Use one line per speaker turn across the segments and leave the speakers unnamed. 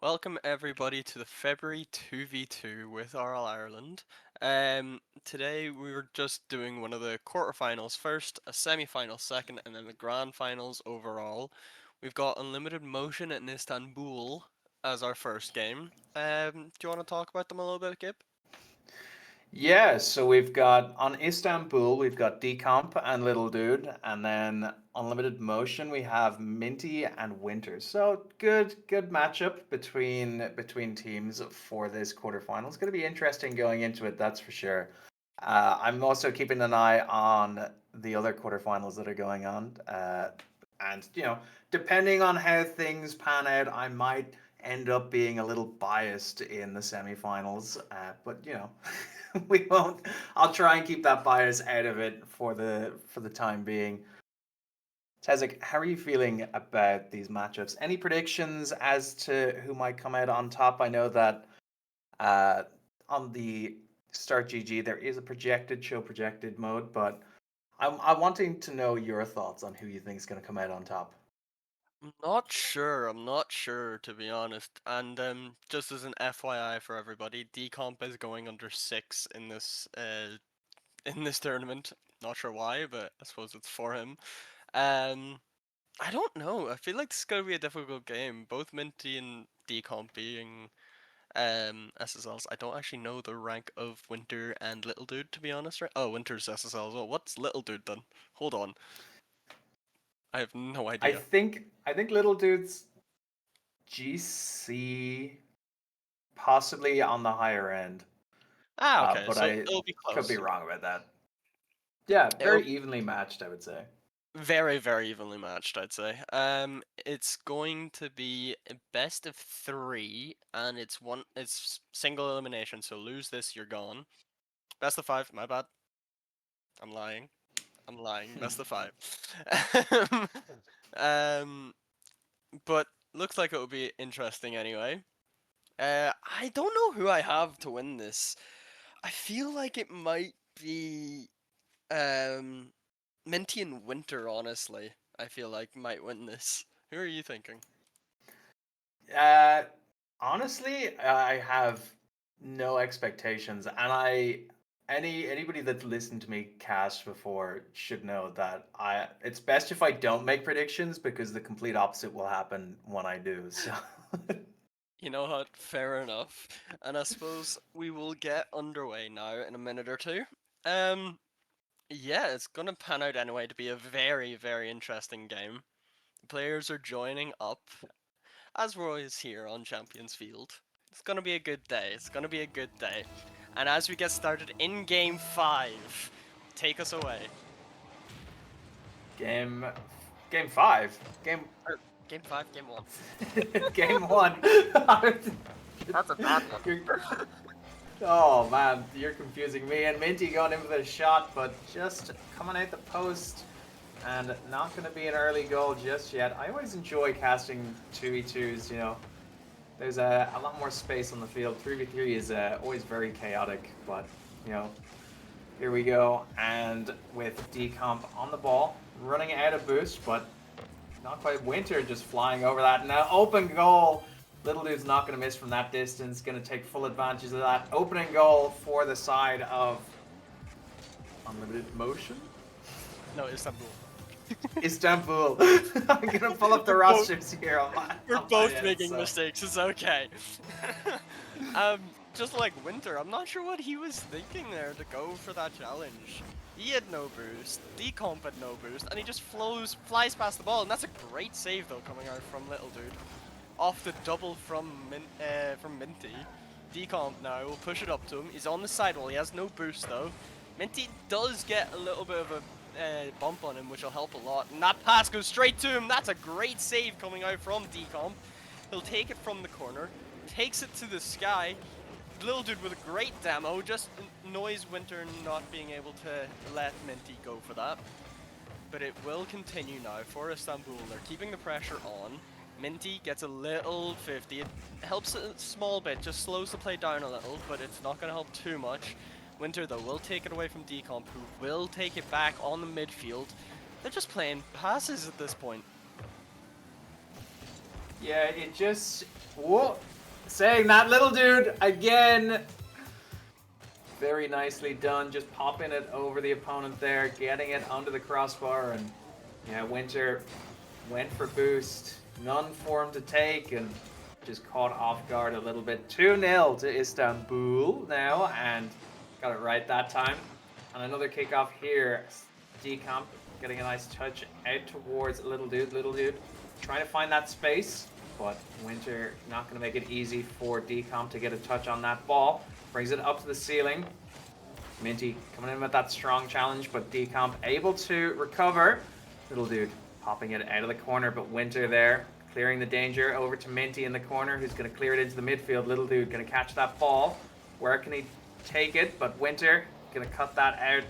Welcome everybody to the February 2v2 with RL Ireland. Today we were just doing one of the quarterfinals first, a semi-final second, and then the grand finals overall. We've got Unlimited Motion in Istanbul as our first game. Do you want to talk about them a little bit, Gib?
Yeah, so we've got on Istanbul, we've got Decomp and Little Dude, and then Unlimited Motion, we have Minty and Winter. So good matchup between teams for this quarterfinal. It's going to be interesting going into it, that's for sure. I'm also keeping an eye on the other quarterfinals that are going on, and depending on how things pan out, I might end up being a little biased in the semifinals. But we won't. I'll try and keep that bias out of it for the time being. Tezik, how are you feeling about these matchups? Any predictions as to who might come out on top? I know that uh, on the Start GG there is a projected mode, but I'm wanting to know your thoughts on who you think is going to come out on top.
I'm not sure to be honest. And just as an FYI for everybody, Decomp is going under 6 in this tournament. Not sure why, but I suppose it's for him. Um, I don't know. I feel like this is gonna be a difficult game. Both Minty and Decomp being SSLs. I don't actually know the rank of Winter and Little Dude to be honest. Right? Oh, Winter's SSL as well. What's Little Dude then? Hold on. I have no
I
idea.
think I think Little Dude's GC possibly on the higher end,
Ah, okay.
but
So
I
it'll be
could be
close.
wrong about that. Yeah,
It'll
very evenly matched, I would say.
very, very evenly matched, I'd say. It's going to be a best of three, and it's single elimination. So lose this, you're gone. Best of five. My bad. I'm lying. I'm lying. Best of five. um, but looks like it will be interesting anyway. I don't know who I have to win this. I feel like it might be um Minty and Winter. Honestly, I feel like might win this. Who are you thinking?
Uh, Honestly, I have no expectations, and anybody that's listened to me cast before should know that it's best if I don't make predictions because the complete opposite will happen when I do. So.
You know what? Fair enough. And I suppose we will get underway now in a minute or two. Um, yeah, it's gonna pan out anyway to be a very, very interesting game. The players are joining up, as we're always here on Champions Field. It's gonna be a good day. It's gonna be a good day. And as we get started in game 5, take us away.
Game game five.
Or game 5, game 1.
Game one.
That's a bad one.
You're- oh man, you're confusing me and Minty going in with a shot, but just coming out the post and not going to be an early goal just yet. I always enjoy casting 2v2s, There's a lot more space on the field. 3v3 is always very chaotic, but, you know, here we go. And with Decomp on the ball, running out of boost, but not quite. Winter just flying over that. Now, open goal. Little Dude's not going to miss from that distance. Going to take full advantage of that. Opening goal for the side of Unlimited Motion.
No, Istanbul.
Istanbul. I'm going to pull up the
We're both
rosters here
we're
on my
both
end.
making
So.
mistakes. It's okay. um, just like Winter, I'm not sure what he was thinking there to go for that challenge. He had no boost, Decomp had no boost, and he just flies past the ball, and that's a great save though coming out from Little Dude. Off the double from Minty. Decomp now will push it up to him. He's on the sidewall. He has no boost though. Minty does get a little bit of a bump on him, which will help a lot. And that pass goes straight to him. That's a great save coming out from Decomp. He'll take it from the corner, takes it to the sky. Little Dude with a great demo, just annoys Winter not being able to let Minty go for that. But it will continue now for Istanbul. They're keeping the pressure on. Minty gets a little 50. It helps a small bit, just slows the play down a little, but it's not going to help too much. Winter, though, will take it away from Decomp, who will take it back on the midfield. They're just playing passes at this point.
Yeah, it just Whoa. Saying that, little dude, again. Very nicely done. Just popping it over the opponent there, getting it under the crossbar. And yeah, Winter went for boost. None for him to take and just caught off guard a little bit. 2-0 to Istanbul now, and got it right that time. And another kickoff here. Decomp getting a nice touch out towards Little Dude. Little Dude trying to find that space, but Winter not going to make it easy for Decomp to get a touch on that ball. Brings it up to the ceiling. Minty coming in with that strong challenge, but Decomp able to recover. Little Dude popping it out of the corner, but Winter there clearing the danger over to Minty in the corner, who's going to clear it into the midfield. Little Dude going to catch that ball. Where can he take it? But Winter going to cut that out.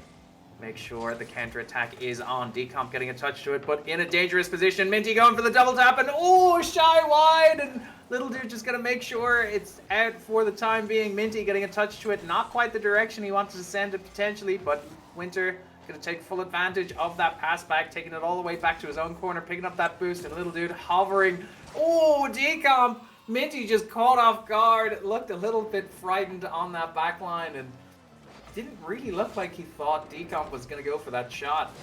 Make sure the counter attack is on. Decomp getting a touch to it, but in a dangerous position. Minty going for the double tap, and oh, shy wide, and Little Dude just going to make sure it's out for the time being. Minty getting a touch to it, not quite the direction he wanted to send it potentially, but Winter going to take full advantage of that pass back, taking it all the way back to his own corner, picking up that boost, and Little Dude hovering. Oh, Decomp! Minty just caught off guard, looked a little bit frightened on that back line, and didn't really look like he thought Decomp was going to go for that shot.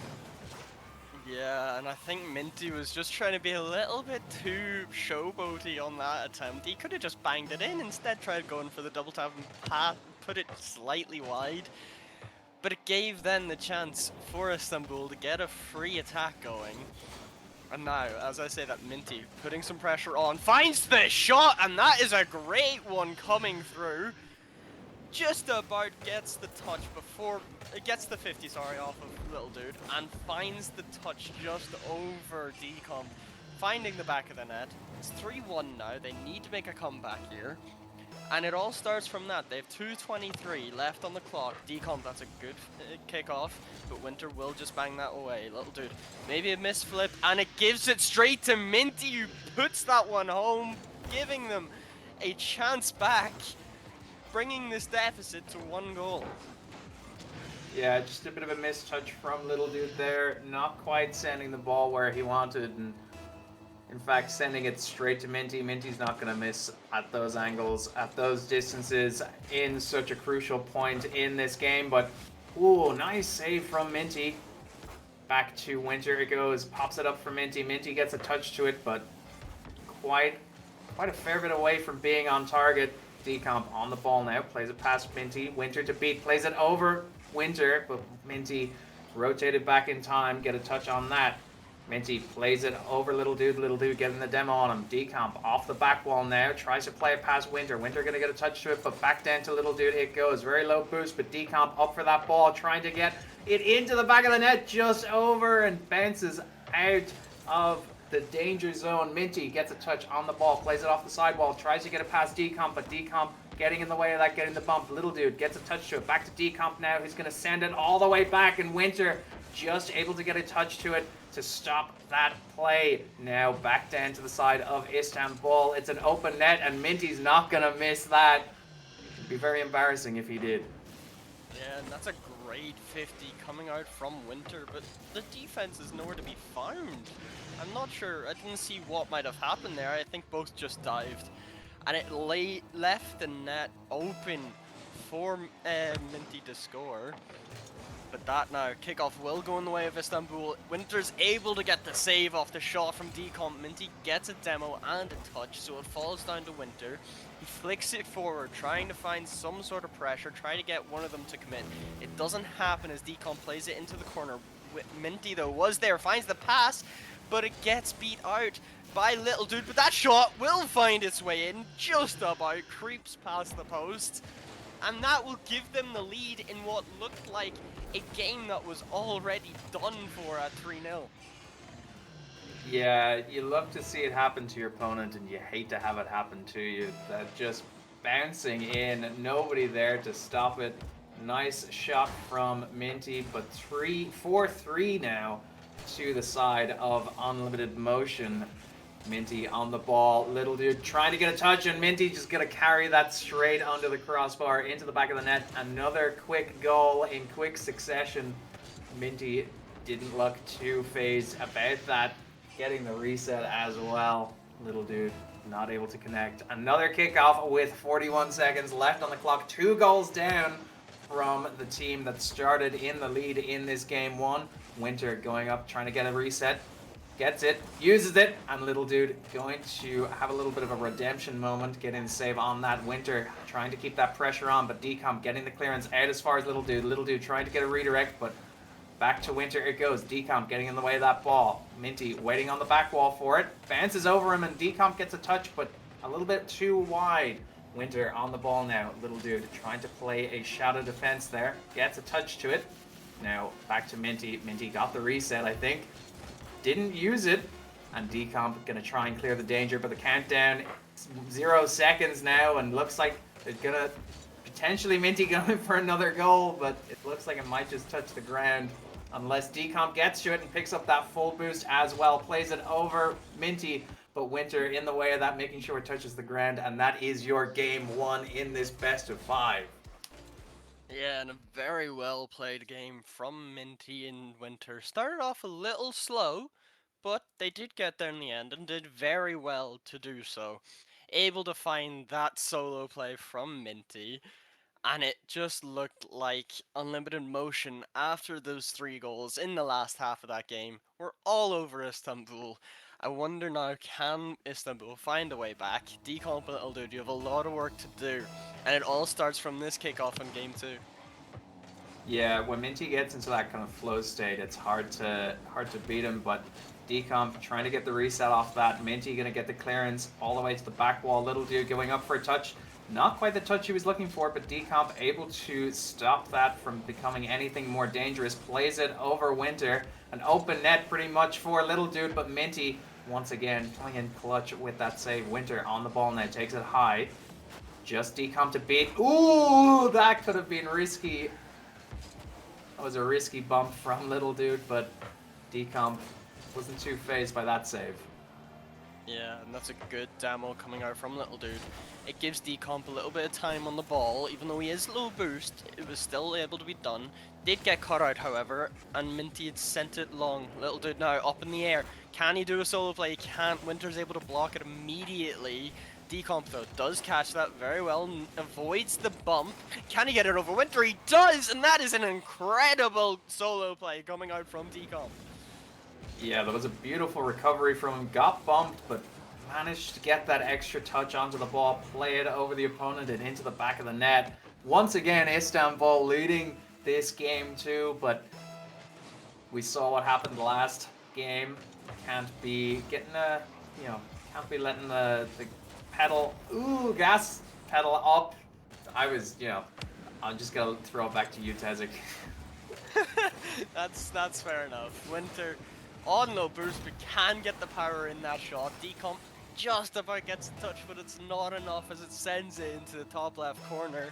Yeah, and I think Minty was just trying to be a little bit too showboaty on that attempt. He could have just banged it in, instead tried going for the double tap and put it slightly wide. But it gave then the chance for Istanbul to get a free attack going. And now, as I say that, Minty putting some pressure on, finds the shot, and that is a great one coming through. Just about gets the touch before it gets the 50, sorry, off of Little Dude, and finds the touch just over Decomp, finding the back of the net. It's 3-1 now. They need to make a comeback here, and it all starts from that. They have 2:23 left on the clock. Decomp, that's a good kickoff, but Winter will just bang that away. Little Dude, maybe a misflip, and it gives it straight to Minty, who puts that one home, giving them a chance back, bringing this deficit to 1 goal.
Yeah, just a bit of a mistouch from Little Dude there. Not quite sending the ball where he wanted, and in fact sending it straight to Minty. Minty's not going to miss at those angles, at those distances, in such a crucial point in this game. But, ooh, nice save from Minty. Back to Winter it goes, pops it up for Minty. Minty gets a touch to it, but quite a fair bit away from being on target. Decomp on the ball now, plays it past Minty. Winter to beat, plays it over Winter, but Minty rotated back in time, get a touch on that. Minty plays it over Little Dude. Little Dude getting the demo on him. Decomp off the back wall now, tries to play it past Winter. Winter gonna get a touch to it, but back down to Little Dude it goes. Very low boost, but Decomp up for that ball, trying to get it into the back of the net, just over, and bounces out of the danger zone. Minty gets a touch on the ball, plays it off the sidewall, tries to get it past Decomp, but Decomp getting in the way of that, getting the bump. Little Dude gets a touch to it, back to Decomp now, who's going to send it all the way back, and Winter just able to get a touch to it to stop that play. Now back down to the side of Istanbul. It's an open net, and Minty's not going to miss that. It'd be very embarrassing if he did.
Yeah, and that's a great 50 coming out from Winter, but the defense is nowhere to be found. I'm not sure, I didn't see what might have happened there. I think both just dived, and it left the net open for Minty to score. But that now, kickoff will go in the way of Istanbul. Winter's able to get the save off the shot from Decomp. Minty gets a demo and a touch, so it falls down to Winter. He flicks it forward, trying to find some sort of pressure, trying to get one of them to commit. It doesn't happen as Decomp plays it into the corner. Minty, though, was there, finds the pass, but it gets beat out by Little Dude. But that shot will find its way in, just about, creeps past the post. And that will give them the lead in what looked like a game that was already done for at 3-0.
Yeah, you love to see it happen to your opponent, and you hate to have it happen to you. That just bouncing in, nobody there to stop it. Nice shot from Minty, but 4-3 now to the side of Unlimited Motion. Minty on the ball, Little Dude trying to get a touch, and Minty just gonna carry that straight under the crossbar into the back of the net. Another quick goal in quick succession. Minty didn't look too phased about that, getting the reset as well. Little Dude not able to connect. Another kickoff with 41 seconds left on the clock. 2 goals down from the team that started in the lead in this game one. Winter going up, trying to get a reset. Gets it, uses it, and Little Dude going to have a little bit of a redemption moment, getting the save on that. Winter trying to keep that pressure on, but Decomp getting the clearance out as far as Little Dude. Little Dude trying to get a redirect, but back to Winter it goes. Decomp getting in the way of that ball. Minty waiting on the back wall for it. Bounces over him, and Decomp gets a touch, but a little bit too wide. Winter on the ball now. Little Dude trying to play a shadow defense there. Gets a touch to it. Now back to Minty. Minty got the reset, I think. Didn't use it, and Decomp gonna try and clear the danger, but the countdown, 0 seconds now, and looks like they're gonna potentially Minty going for another goal, but it looks like it might just touch the ground unless Decomp gets to it and picks up that full boost as well, plays it over Minty, but Winter in the way of that, making sure it touches the ground, and that is your game one in this best of 5.
Yeah, and a very well played game from Minty and Winter. Started off a little slow, but they did get there in the end and did very well to do so. Able to find that solo play from Minty, and it just looked like unlimited motion after those 3 goals in the last half of that game. We're all over Istanbul. I wonder now, can Istanbul find a way back? Decomp and Little Dude, you have a lot of work to do, and it all starts from this kickoff in game 2.
Yeah, when Minty gets into that kind of flow state, it's hard to beat him, but Decomp trying to get the reset off that. Minty gonna get the clearance all the way to the back wall. Little Dude going up for a touch. Not quite the touch he was looking for, but Decomp able to stop that from becoming anything more dangerous. Plays it over Winter. An open net pretty much for Little Dude, but Minty once again playing in clutch with that save. Winter on the ball now, takes it high. Just Decomp to beat. Ooh, that could have been risky. That was a risky bump from Little Dude, but Decomp wasn't too phased by that save.
Yeah, and that's a good demo coming out from Little Dude. It gives Decomp a little bit of time on the ball, even though he is low boost, it was still able to be done. Did get cut out, however, and Minty had sent it long. Little Dude now up in the air. Can he do a solo play? He can't. Winter's able to block it immediately. Decomp, though, does catch that very well and avoids the bump. Can he get it over Winter? He does, and that is an incredible solo play coming out from Decomp.
Yeah, that was a beautiful recovery from him. Got bumped, but managed to get that extra touch onto the ball, play it over the opponent and into the back of the net. Once again, Istanbul leading this game too, but we saw what happened last game. Can't be getting can't be letting the pedal, gas pedal up. I'm just gonna throw it back to you, Tezik.
That's fair enough. Winter on low boost, but can get the power in that shot. Decomp just about gets a touch, but it's not enough as it sends it into the top left corner.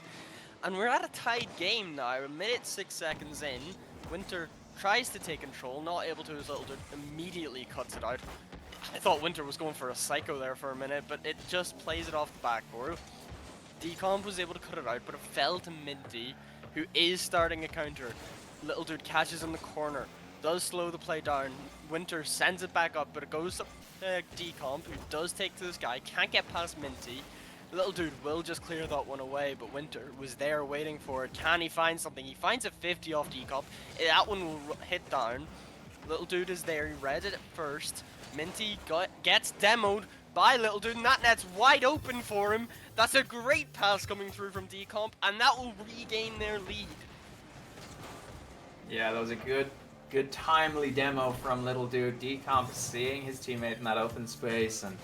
And we're at a tied game now, 1:06 in. Winter tries to take control, not able to, as Little Dude immediately cuts it out. I thought Winter was going for a psycho there for a minute, but it just plays it off the backboard. Decomp was able to cut it out, but it fell to Minty, who is starting a counter. Little Dude catches in the corner, does slow the play down. Winter sends it back up, but it goes to Decomp, who does take to this guy, can't get past Minty. Little Dude will just clear that one away, but Winter was there waiting for it. Can he find something? He finds a 50 off Decomp. That one will hit down. Little Dude is there, he read it at first. Minty gets demoed by Little Dude, and that net's wide open for him. That's a great pass coming through from Decomp, and that will regain their lead.
Yeah, that was a good timely demo from Little Dude. Decomp seeing his teammate in that open space, and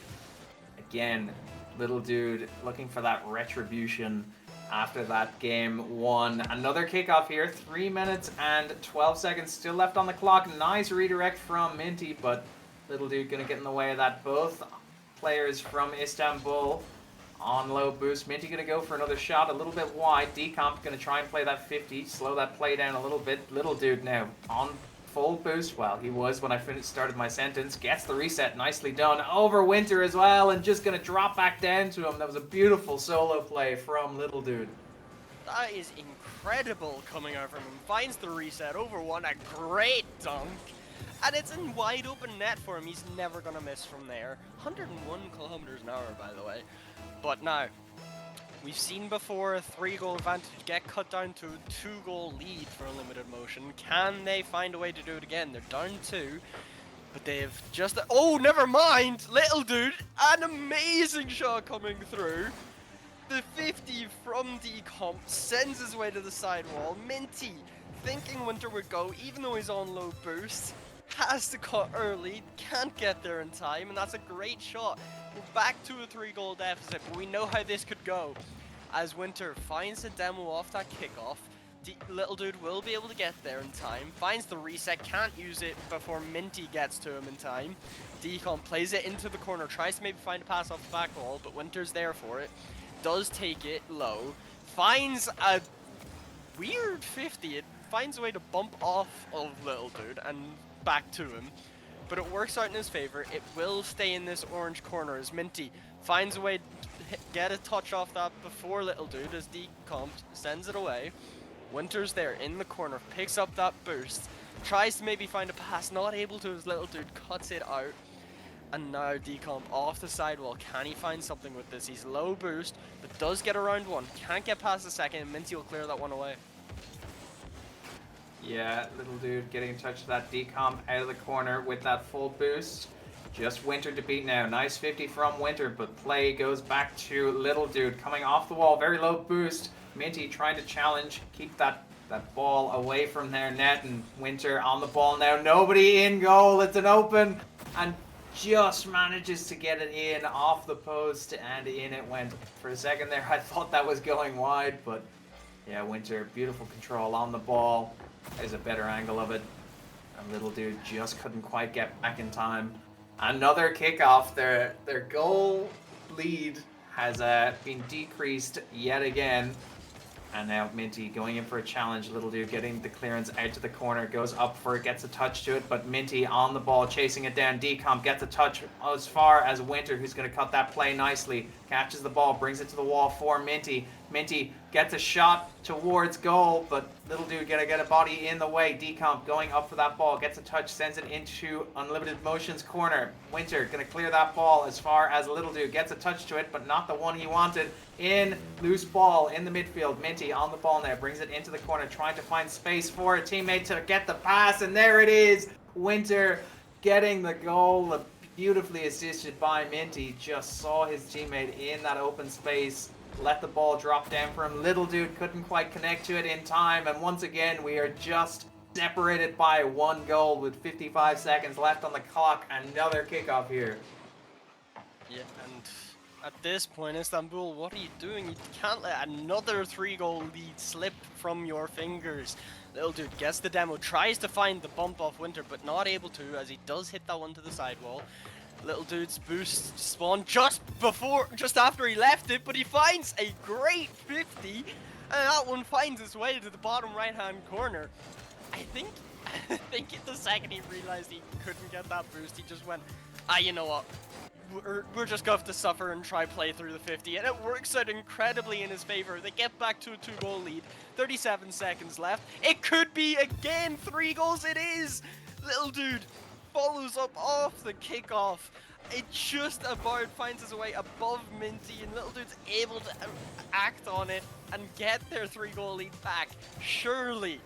again, Little Dude looking for that retribution after that game one. Another kickoff here, 3 minutes and 12 seconds still left on the clock. Nice redirect from Minty, but Little Dude gonna get in the way of that. Both players from Istanbul on low boost. Minty gonna go for another shot, a little bit wide. Decomp gonna try and play that 50, slow that play down a little bit. Little Dude now on full boost. Well, he was when I started my sentence. Gets the reset, nicely done. Over Winter as well, and just gonna drop back down to him. That was a beautiful solo play from Little Dude.
That is incredible coming out from him. Finds the reset over one, a great dunk. and it's in wide open net for him. He's never gonna miss from there. 101 kilometers an hour, by the way. But now, we've seen before a 3-goal advantage get cut down to a 2-goal lead for Unlimited Motion. Can they find a way to do it again? They're down 2, but they've just... Oh, never mind! Little dude, an amazing shot coming through. The 50 from Decomp sends his way to the sidewall. Minty, thinking Winter would go, even though he's on low boost, has to cut early, can't get there in time, and that's a great shot. We're back to a 3-goal deficit, but we know how this could go. As Winter finds the demo off that kickoff, Little Dude will be able to get there in time, finds the reset, can't use it before Minty gets to him in time. Decomp plays it into the corner, tries to maybe find a pass off the back wall, but Winter's there for it. Does take it low, finds a weird 50, it finds a way to bump off of Little Dude and back to him, but it works out in his favor. It will stay in this orange corner as Minty finds a way to get a touch off that before Little Dude as Decomp sends it away. Winter's there in the corner, picks up that boost, tries to maybe find a pass, not able to as Little Dude cuts it out. And now Decomp off the sidewall. Can he find something with this? He's low boost, but does get around one. Can't get past the second, and Minty will clear that one away.
Yeah, Little Dude getting in touch with that Decomp out of the corner with that full boost. Just Winter to beat now. Nice 50 from Winter, but play goes back to Little Dude coming off the wall. Very low boost. Minty trying to challenge, keep that ball away from their net, and Winter on the ball now. Nobody in goal. It's an open, and just manages to get it in off the post, and in it went. For a second there, I thought that was going wide, but yeah, Winter, beautiful control on the ball. There's a better angle of it, and Little Dude just couldn't quite get back in time. Another kickoff. Their goal lead has been decreased yet again. And now Minty going in for a challenge. Little Dude getting the clearance out to the corner. Goes up for it, gets a touch to it. But Minty on the ball, chasing it down. Decomp gets a touch as far as Winter, who's going to cut that play nicely. Catches the ball, brings it to the wall for Minty. Minty gets a shot towards goal, but Little Dude gonna get a body in the way. Decomp going up for that ball, gets a touch, sends it into Unlimited Motion's corner. Winter gonna clear that ball as far as Little Dude gets a touch to it, but not the one he wanted. In loose ball in the midfield. Minty on the ball now, brings it into the corner, trying to find space for a teammate to get the pass, and there it is. Winter getting the goal, beautifully assisted by Minty. Just saw his teammate in that open space. Let the ball drop down for him. Little Dude couldn't quite connect to it in time, and once again we are just separated by 1 goal with 55 seconds left on the clock. Another kickoff here.
Yeah, and at this point, Istanbul, what are you doing? You can't let another 3-goal lead slip from your fingers. Little Dude gets the demo, tries to find the bump off Winter, but not able to, as he does hit that one to the sidewall. Little Dude's boost spawned just after he left it, but he finds a great 50, and that one finds its way to the bottom right-hand corner. I think the second he realized he couldn't get that boost, he just went, you know what? We're just going to have to suffer and try play through the 50, and it works out incredibly in his favor. They get back to a 2-goal lead, 37 seconds left. It could be again 3 goals. It is. Little Dude follows up off the kickoff. It just about finds his way above Minty, and Little Dude's able to act on it and get their 3-goal lead back. Surely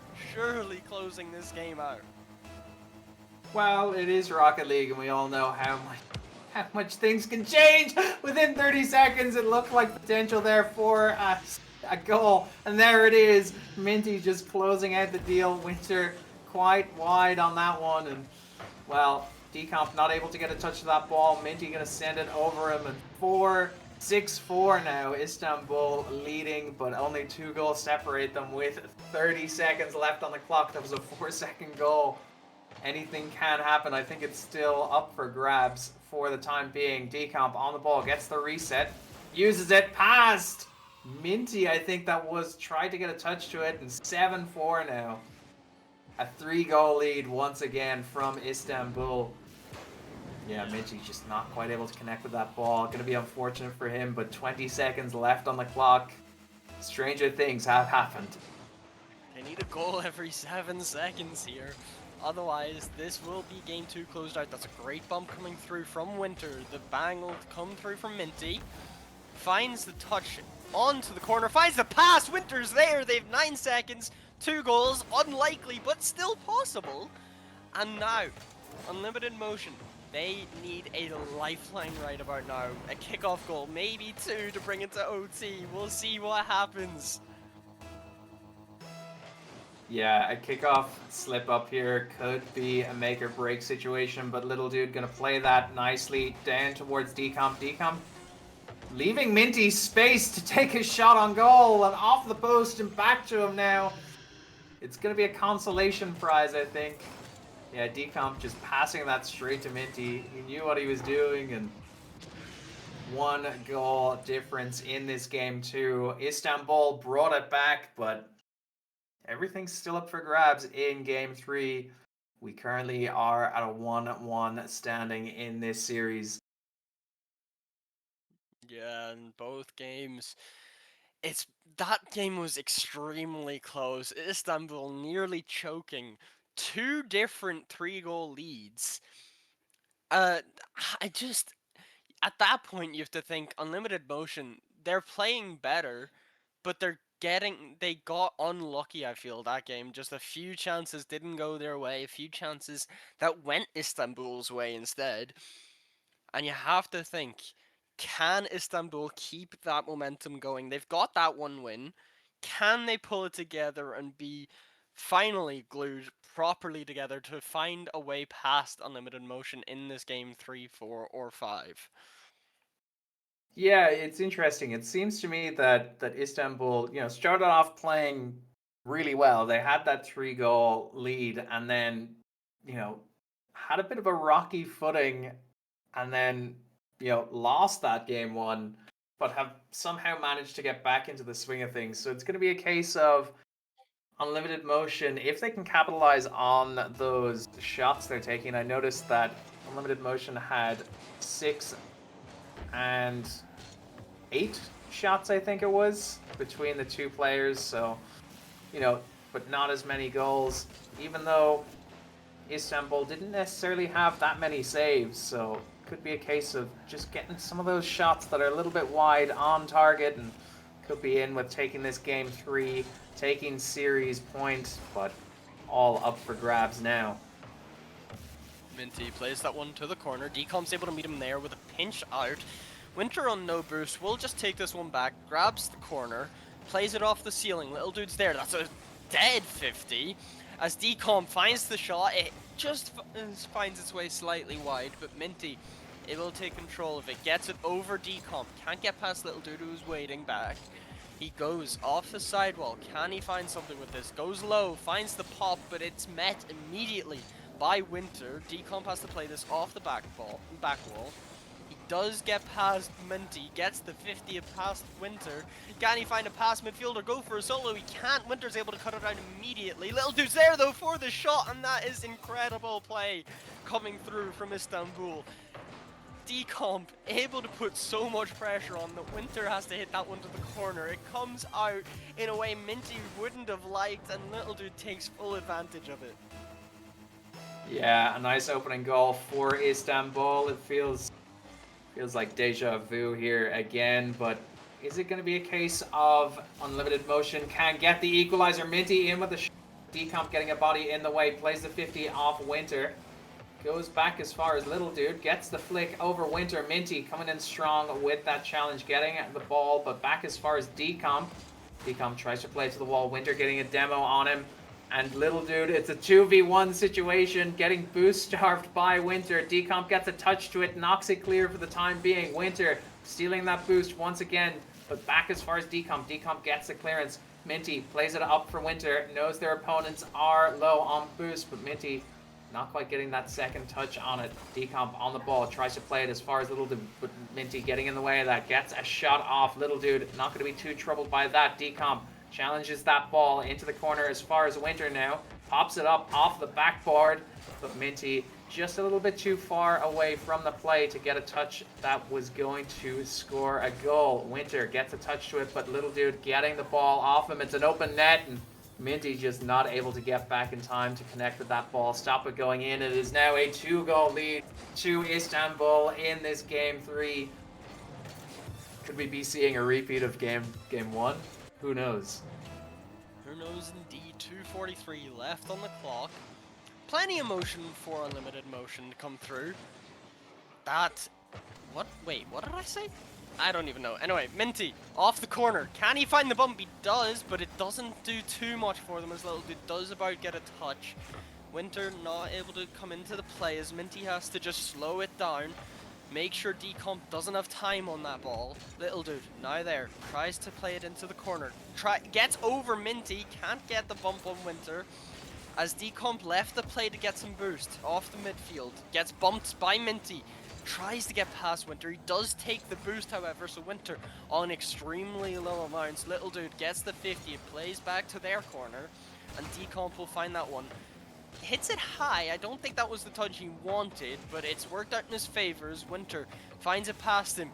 closing this game out.
Well, it is Rocket League, and we all know how much things can change within 30 seconds. It looked like potential there for a goal, and there it is. Minty just closing out the deal. Winter quite wide on that one, and well, Decomp not able to get a touch of that ball. Minty gonna send it over him, and 6-4 now. Istanbul leading, but only 2 goals separate them with 30 seconds left on the clock. That was a 4-second goal. Anything can happen. I think it's still up for grabs for the time being. Decomp on the ball, gets the reset, uses it, passed. Minty, I think that was, tried to get a touch to it, and 7-4 now. A 3-goal lead once again from Istanbul. Yeah, Minty just not quite able to connect with that ball. Gonna be unfortunate for him, but 20 seconds left on the clock. Stranger things have happened.
They need a goal every 7 seconds here. Otherwise, this will be game 2 closed out. That's a great bump coming through from Winter. The bang will come through from Minty. Finds the touch onto the corner, finds the pass. Winter's there. They have 9 seconds, 2 goals. Unlikely, but still possible. And now, Unlimited Motion. They need a lifeline right about now. A kickoff goal, maybe 2 to bring it to OT. We'll see what happens.
Yeah, a kickoff slip up here could be a make or break situation, but Little Dude gonna play that nicely down towards Decomp. Decomp leaving Minty space to take a shot on goal and off the post and back to him now. It's gonna be a consolation prize, I think. Yeah, Decomp just passing that straight to Minty. He knew what he was doing, and 1 goal difference in this game too. Istanbul brought it back, but everything's still up for grabs in game 3. We currently are at a 1-1 standing in this series.
Yeah, in both games. That game was extremely close. Istanbul nearly choking 2 different 3-goal leads. At that point you have to think Unlimited Motion, they're playing better, but they got unlucky, I feel, that game. Just a few chances didn't go their way, a few chances that went Istanbul's way instead. And you have to think, can Istanbul keep that momentum going? They've got that 1 win. Can they pull it together and be finally glued properly together to find a way past Unlimited Motion in this game 3, 4, or 5?
Yeah, it's interesting. It seems to me that Istanbul, started off playing really well. They had that 3-goal lead and then, had a bit of a rocky footing and then, lost that game 1, but have somehow managed to get back into the swing of things. So it's going to be a case of Unlimited Motion, if they can capitalize on those shots they're taking. I noticed that Unlimited Motion had 6 and 8 shots, I think it was, between the 2 players. So, but not as many goals, even though Istanbul didn't necessarily have that many saves. So could be a case of just getting some of those shots that are a little bit wide on target, and could be in with taking this game 3, taking series point, but all up for grabs now.
Minty plays that one to the corner. Decomp's able to meet him there with a pinch out. Winter on no boost will just take this one back, grabs the corner, plays it off the ceiling. Little Dude's there. That's a dead 50. As Decomp finds the shot, it just finds its way slightly wide, but Minty able to take control of it. Gets it over Decomp. Can't get past Little Dude, who's waiting back. He goes off the sidewall. Can he find something with this? Goes low, finds the pop, but it's met immediately by Winter. Decomp has to play this off the back wall. He does get past Minty, gets the 50 past Winter. Can he find a pass midfielder? Go for a solo. He can't. Winter's able to cut it out immediately. Little Dude's there though for the shot, and that is incredible play coming through from Istanbul. Decomp able to put so much pressure on that Winter has to hit that one to the corner. It comes out in a way Minty wouldn't have liked, and Little Dude takes full advantage of it.
Yeah, a nice opening goal for Istanbul. It feels like deja vu here again, but is it going to be a case of Unlimited Motion can get the equalizer? Minty in with the Decomp getting a body in the way, plays the 50 off Winter. Goes back as far as Little Dude, gets the flick over Winter. Minty coming in strong with that challenge, getting the ball, but back as far as Decomp. Decomp tries to play to the wall. Winter getting a demo on him. And Little Dude, it's a 2v1 situation, getting boost starved by Winter. Decomp gets a touch to it, knocks it clear for the time being. Winter stealing that boost once again, but back as far as Decomp. Decomp gets the clearance. Minty plays it up for Winter, knows their opponents are low on boost, but Minty not quite getting that second touch on it. Decomp on the ball, tries to play it as far as Little Dude, but Minty getting in the way of that, gets a shot off. Little Dude not going to be too troubled by that. Decomp challenges that ball into the corner as far as Winter now. Pops it up off the backboard, but Minty just a little bit too far away from the play to get a touch that was going to score a goal. Winter gets a touch to it, but Little Dude getting the ball off him. It's an open net, and Minty just not able to get back in time to connect with that ball. Stop it going in. It is now a 2-goal lead to Istanbul in this game 3. Could we be seeing a repeat of game 1? Who knows?
Who knows indeed. 2:43 left on the clock. Plenty of motion for Unlimited Motion to come through. That... What? Wait, what did I say? I don't even know. Anyway, Minty, off the corner. Can he find the bump? He does, but it doesn't do too much for them as Little Dude does about get a touch. Winter not able to come into the play as Minty has to just slow it down. Make sure Decomp doesn't have time on that ball. Little Dude, now there, tries to play it into the corner. Gets over Minty, can't get the bump on Winter. As Decomp left the play to get some boost off the midfield. Gets bumped by Minty. Tries to get past Winter. He does take the boost, however, so Winter on extremely low amounts. Little Dude gets the 50. It plays back to their corner, and Decomp will find that one. Hits it high. I don't think that was the touch he wanted, but it's worked out in his favor as Winter finds it past him.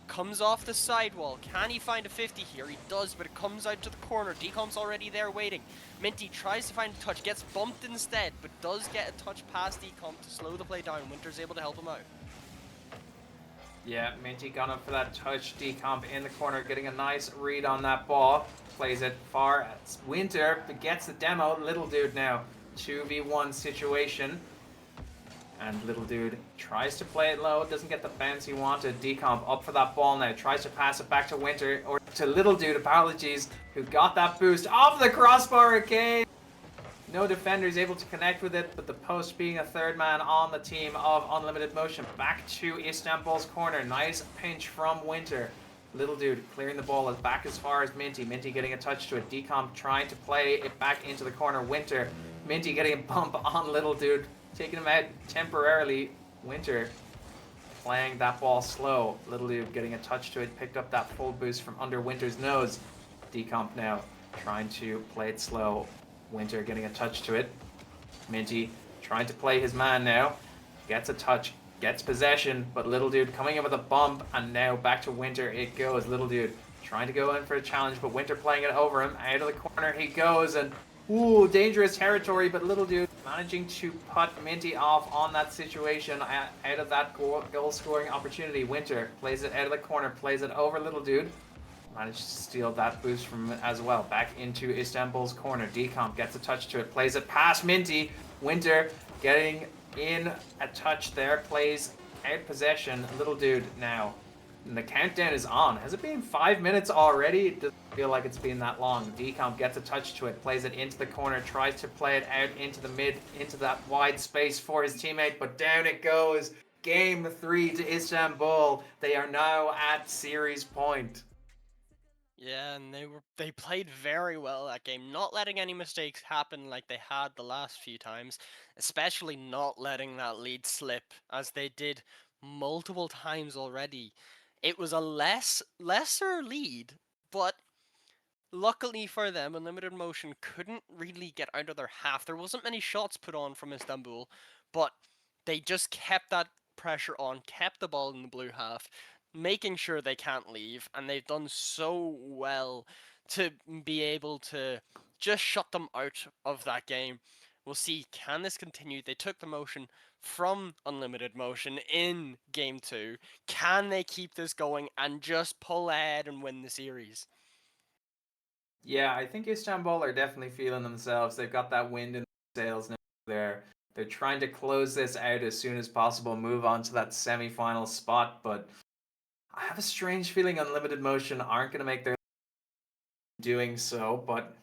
Comes off the sidewall. Can he find a 50 here? He does, but it comes out to the corner. Decomp's already there waiting. Minty tries to find a touch, gets bumped instead, but does get a touch past Decomp to slow the play down. Winter's able to help him out.
Yeah, Minty gone up for that touch. Decomp in the corner, getting a nice read on that ball. Plays it far. It's Winter, but gets the demo. Little Dude now. 2v1 situation. And Little Dude tries to play it low. Doesn't get the bounce he wanted. Decomp up for that ball now. Tries to pass it back to Winter. Or to Little Dude, apologies. Who got that boost off the crossbar again. No defender is able to connect with it, but the post being a third man on the team of Unlimited Motion. Back to Istanbul's corner. Nice pinch from Winter. Little Dude clearing the ball back as far as Minty. Minty getting a touch to it. Decomp trying to play it back into the corner. Winter. Minty getting a bump on Little Dude. Taking him out temporarily. Winter playing that ball slow. Little Dude getting a touch to it. Picked up that full boost from under Winter's nose. Decomp now trying to play it slow. Winter getting a touch to it. Minty trying to play his man now. Gets a touch. Gets possession. But Little Dude coming in with a bump. And now back to Winter it goes. Little Dude trying to go in for a challenge. But Winter playing it over him. Out of the corner he goes. And ooh, dangerous territory. But Little Dude managing to put Minty off on that situation. Out of that goal scoring opportunity. Winter plays it out of the corner. Plays it over Little Dude. Managed to steal that boost from him as well. Back into Istanbul's corner. Decomp gets a touch to it. Plays it past Minty. Winter getting in a touch there. Plays out possession. Little Dude now. And the countdown is on. Has it been 5 minutes already? It doesn't feel like it's been that long. Decomp gets a touch to it. Plays it into the corner. Tries to play it out into the mid. Into that wide space for his teammate. But down it goes. Game 3 to Istanbul. They are now at series point.
Yeah, and they played very well that game, not letting any mistakes happen like they had the last few times, especially not letting that lead slip as they did multiple times already. It was a lesser lead, but luckily for them, Unlimited Motion couldn't really get out of their half. There wasn't many shots put on from Istanbul, but they just kept that pressure on, kept the ball in the blue half, making sure they can't leave, and they've done so well to be able to just shut them out of that game. We'll see, can this continue? They took the motion from Unlimited Motion in Game 2. Can they keep this going and just pull ahead and win the series?
Yeah, I think Istanbul are definitely feeling themselves. They've got that wind in their sails now. They're trying to close this out as soon as possible, move on to that semi-final spot, but I have a strange feeling Unlimited Motion aren't going to make their doing so, but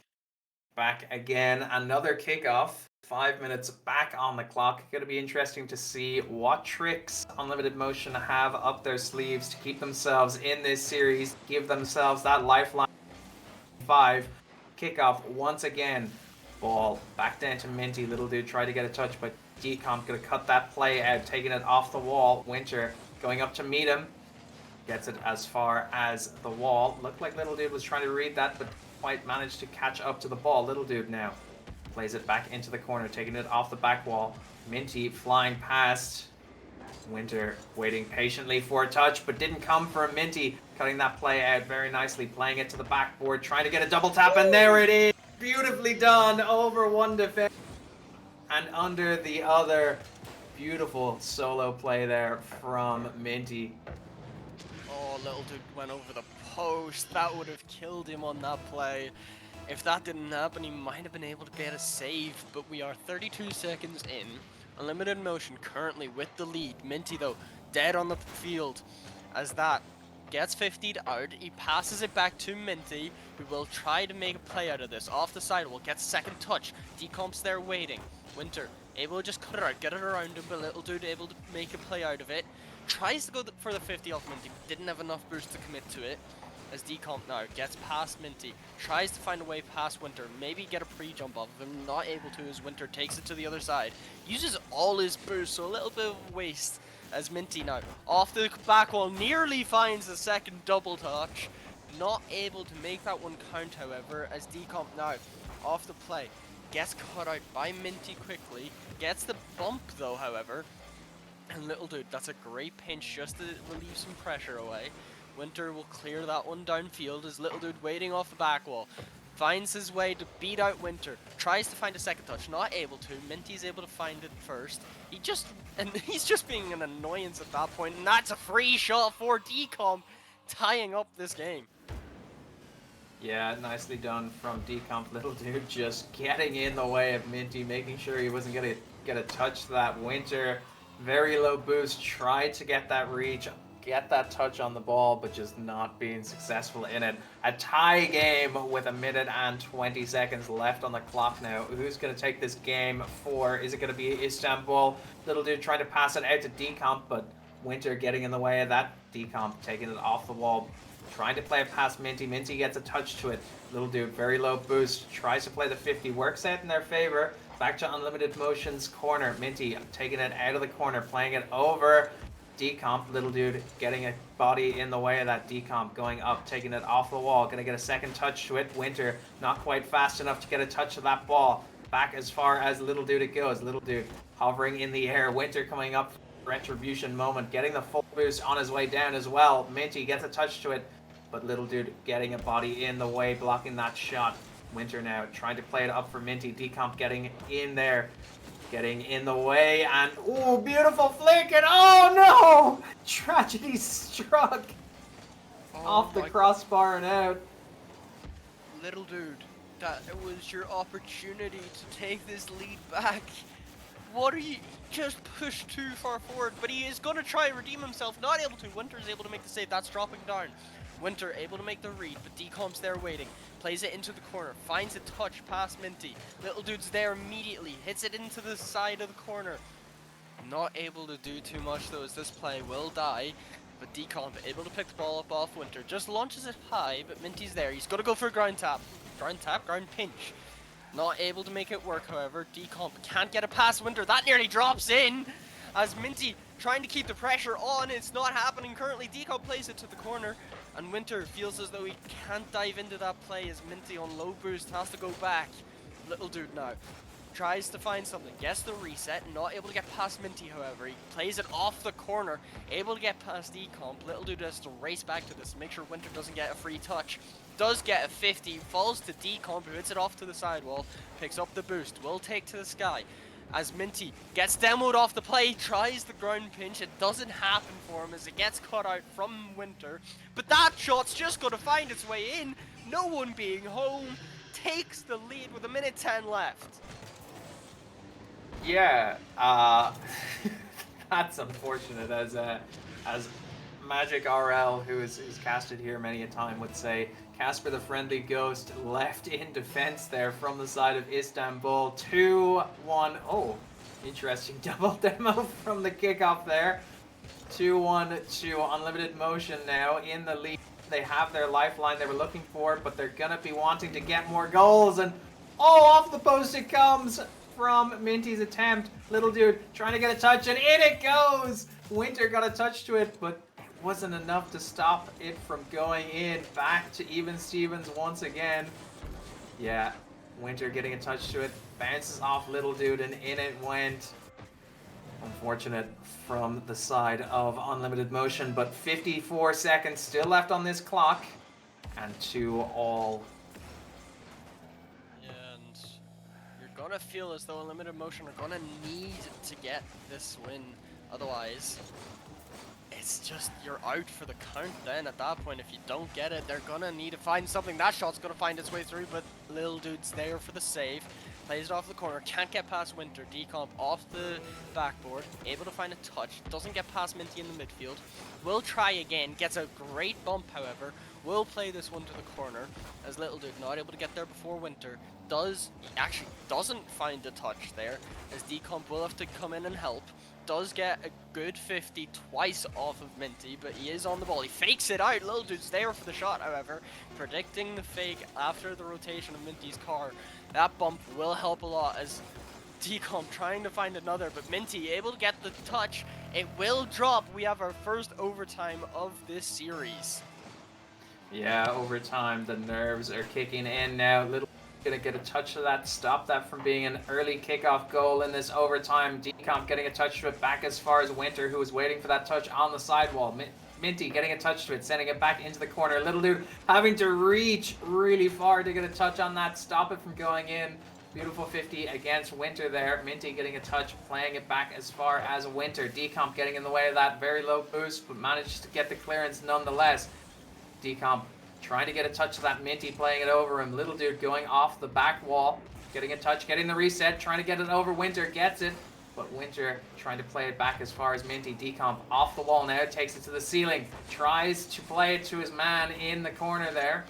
back again, another kickoff. 5 minutes back on the clock. Going to be interesting to see what tricks Unlimited Motion have up their sleeves to keep themselves in this series, give themselves that lifeline. 5 kickoff once again. Ball back down to Minty. Little Dude tried to get a touch, but Decomp going to cut that play out, taking it off the wall. Winter going up to meet him. Gets it as far as the wall. Looked like Little Dude was trying to read that, but quite managed to catch up to the ball. Little Dude now plays it back into the corner, taking it off the back wall. Minty flying past. Winter waiting patiently for a touch, but didn't come from Minty. Cutting that play out very nicely, playing it to the backboard, trying to get a double tap, and there it is! Beautifully done. Over one defense and under the other. Beautiful solo play there from Minty.
Oh, little dude went over the post. That would have killed him on that play. If that didn't happen, he might have been able to get a save, but we are 32 seconds in. Unlimited Motion currently with the lead. Minty, though, dead on the field as that gets 50'd out. He passes it back to Minty, who will try to make a play out of this. Off the sidewall, gets second touch. Decomp's there waiting. Winter able to just cut it out, get it around him, but little dude able to make a play out of it. Tries to go for the 50 off Minty, but didn't have enough boost to commit to it. As Decomp now gets past Minty, tries to find a way past Winter, maybe get a pre-jump off of him, not able to as Winter takes it to the other side. Uses all his boost, so a little bit of a waste as Minty now off the back wall, nearly finds a second double touch. Not able to make that one count, however, as Decomp now off the play. Gets cut out by Minty quickly, gets the bump though, however. And little dude, that's a great pinch just to relieve some pressure away. Winter will clear that one downfield as little dude waiting off the back wall. Finds his way to beat out Winter. Tries to find a second touch, not able to. Minty's able to find it first. He's just being an annoyance at that point, and that's a free shot for Decomp, tying up this game.
Yeah, nicely done from Decomp. Little dude just getting in the way of Minty, making sure he wasn't going to get a touch to that. Winter, very low boost, tried to get that reach, get that touch on the ball, but just not being successful in it. A tie game with 1 minute and 20 seconds left on the clock now. Who's going to take this game for? Is it going to be Istanbul? Little dude trying to pass it out to Decomp, but Winter getting in the way of that. Decomp taking it off the wall. Trying to play it past Minty. Minty gets a touch to it. Little dude, very low boost. Tries to play the 50. Works out in their favor. Back to Unlimited Motion's corner. Minty taking it out of the corner. Playing it over Decomp. Little dude getting a body in the way of that. Decomp going up. Taking it off the wall. Going to get a second touch to it. Winter not quite fast enough to get a touch of that ball. Back as far as Little Dude it goes. Little Dude hovering in the air. Winter coming up. Retribution moment. Getting the full boost on his way down as well. Minty gets a touch to it. But Little Dude getting a body in the way, blocking that shot. Winter now trying to play it up for Minty. Decomp getting in there, getting in the way, and ooh, beautiful flick, and oh no! Tragedy struck off the crossbar and out.
Little dude, that was your opportunity to take this lead back. What are you just pushed too far forward? But he is gonna try and redeem himself. Not able to. Winter is able to make the save. That's dropping down. Winter able to make the read, but Decomp's there waiting. Plays it into the corner, finds a touch past Minty. Little dude's there immediately, hits it into the side of the corner. Not able to do too much though as this play will die. But Decomp able to pick the ball up off Winter. Just launches it high, but Minty's there. He's got to go for a ground tap. Ground pinch. Not able to make it work, however. Decomp can't get it past Winter. That nearly drops in as Minty trying to keep the pressure on. It's not happening currently. Decomp plays it to the corner. And Winter feels as though he can't dive into that play as Minty on low boost has to go back. Little dude now tries to find something, gets the reset, not able to get past Minty, however. He plays it off the corner, able to get past Decomp. Little dude has to race back to this, make sure Winter doesn't get a free touch. Does get a 50, falls to Decomp, who hits it off to the sidewall, picks up the boost, will take to the sky. As Minty gets demoed off the play, tries the ground pinch. It doesn't happen for him as it gets cut out from Winter. But that shot's just going to find its way in. No one being home. Takes the lead with 1 minute 10 left.
Yeah, that's unfortunate as Magic RL, who is casted here many a time, would say. Casper the Friendly Ghost left in defense there from the side of Istanbul. 2-1. Oh, interesting double demo from the kickoff there. 2-1 to Unlimited Motion now in the lead. They have their lifeline they were looking for, but they're going to be wanting to get more goals. And oh, off the post it comes from Minty's attempt. Little dude trying to get a touch, and in it goes. Winter got a touch to it, but wasn't enough to stop it from going in. Back to even Stevens once again. Yeah, Winter getting a touch to it, bounces off Little Dude, and in it went. Unfortunate from the side of Unlimited Motion, but 54 seconds still left on this clock, and 2-2.
Yeah, gonna feel as though Unlimited Motion are gonna need to get this win. Otherwise, it's just you're out for the count then at that point. If you don't get it, they're gonna need to find something. That shot's gonna find its way through, but Little Dude's there for the save. Plays it off the corner, can't get past Winter. Decomp off the backboard, able to find a touch, doesn't get past Minty in the midfield. Will try again, gets a great bump however. Will play this one to the corner, as Little Dude not able to get there before Winter. Doesn't find a touch there, as Decomp will have to come in and help. Does get a good 50 twice off of Minty, but he is on the ball. He fakes it out. Little Dude's there for the shot, however. Predicting the fake after the rotation of Minty's car. That bump will help a lot as Decomp trying to find another, but Minty able to get the touch. It will drop. We have our first overtime of this series.
Yeah, overtime. The nerves are kicking in now. Little gonna get a touch of that, stop that from being an early kickoff goal in this overtime. Decomp getting a touch to it back as far as Winter, who was waiting for that touch on the sidewall. Minty getting a touch to it, sending it back into the corner. Little Dude having to reach really far to get a touch on that, stop it from going in. Beautiful 50 against Winter there. Minty getting a touch, playing it back as far as Winter. Decomp getting in the way of that very low boost, but managed to get the clearance nonetheless. Decomp trying to get a touch of that Minty, playing it over him. Little Dude going off the back wall, getting a touch, getting the reset, trying to get it over Winter, gets it. But Winter trying to play it back as far as Minty. Decomp off the wall now, takes it to the ceiling, tries to play it to his man in the corner there.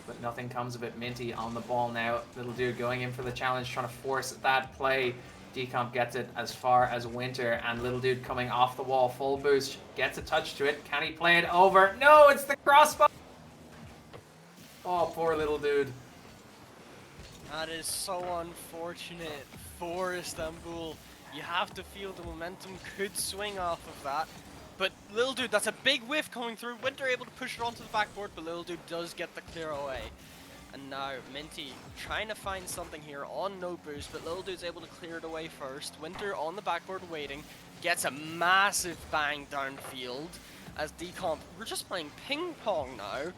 But nothing comes of it. Minty on the ball now. Little Dude going in for the challenge, trying to force that play. Decomp gets it as far as Winter, and Little Dude coming off the wall, full boost, gets a touch to it. Can he play it over? No, it's the crossbar! Oh, poor Little Dude.
That is so unfortunate for Istanbul. You have to feel the momentum could swing off of that. But Little Dude, that's a big whiff coming through. Winter able to push it onto the backboard, but Little Dude does get the clear away. And now Minty trying to find something here on no boost, but Little Dude's able to clear it away first. Winter on the backboard waiting, gets a massive bang downfield as Decomp. We're just playing ping pong now.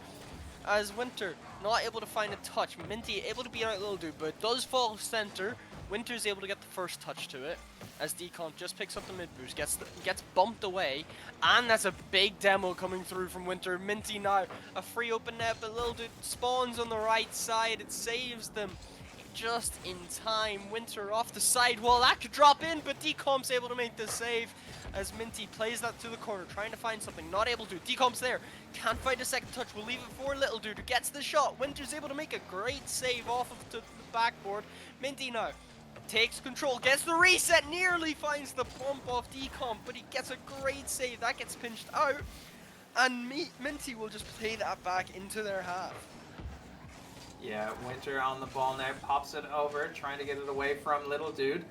As Winter not able to find a touch. Minty able to beat out Little Dude, but does fall center. Winter's able to get the first touch to it, as Decomp just picks up the mid boost, gets bumped away, and that's a big demo coming through from Winter. Minty now a free open net, but Little Dude spawns on the right side. It saves them just in time. Winter off the sidewall, that could drop in, but Decomp's able to make the save as Minty plays that to the corner, trying to find something, not able to. Decomp's there, can't find a second touch, will leave it for Little Dude, who gets the shot. Winter's able to make a great save off of the backboard. Minty now takes control, gets the reset, nearly finds the bump off Decomp, but he gets a great save. That gets pinched out, and Minty will just play that back into their half.
Yeah, Winter on the ball now, pops it over, trying to get it away from Little Dude.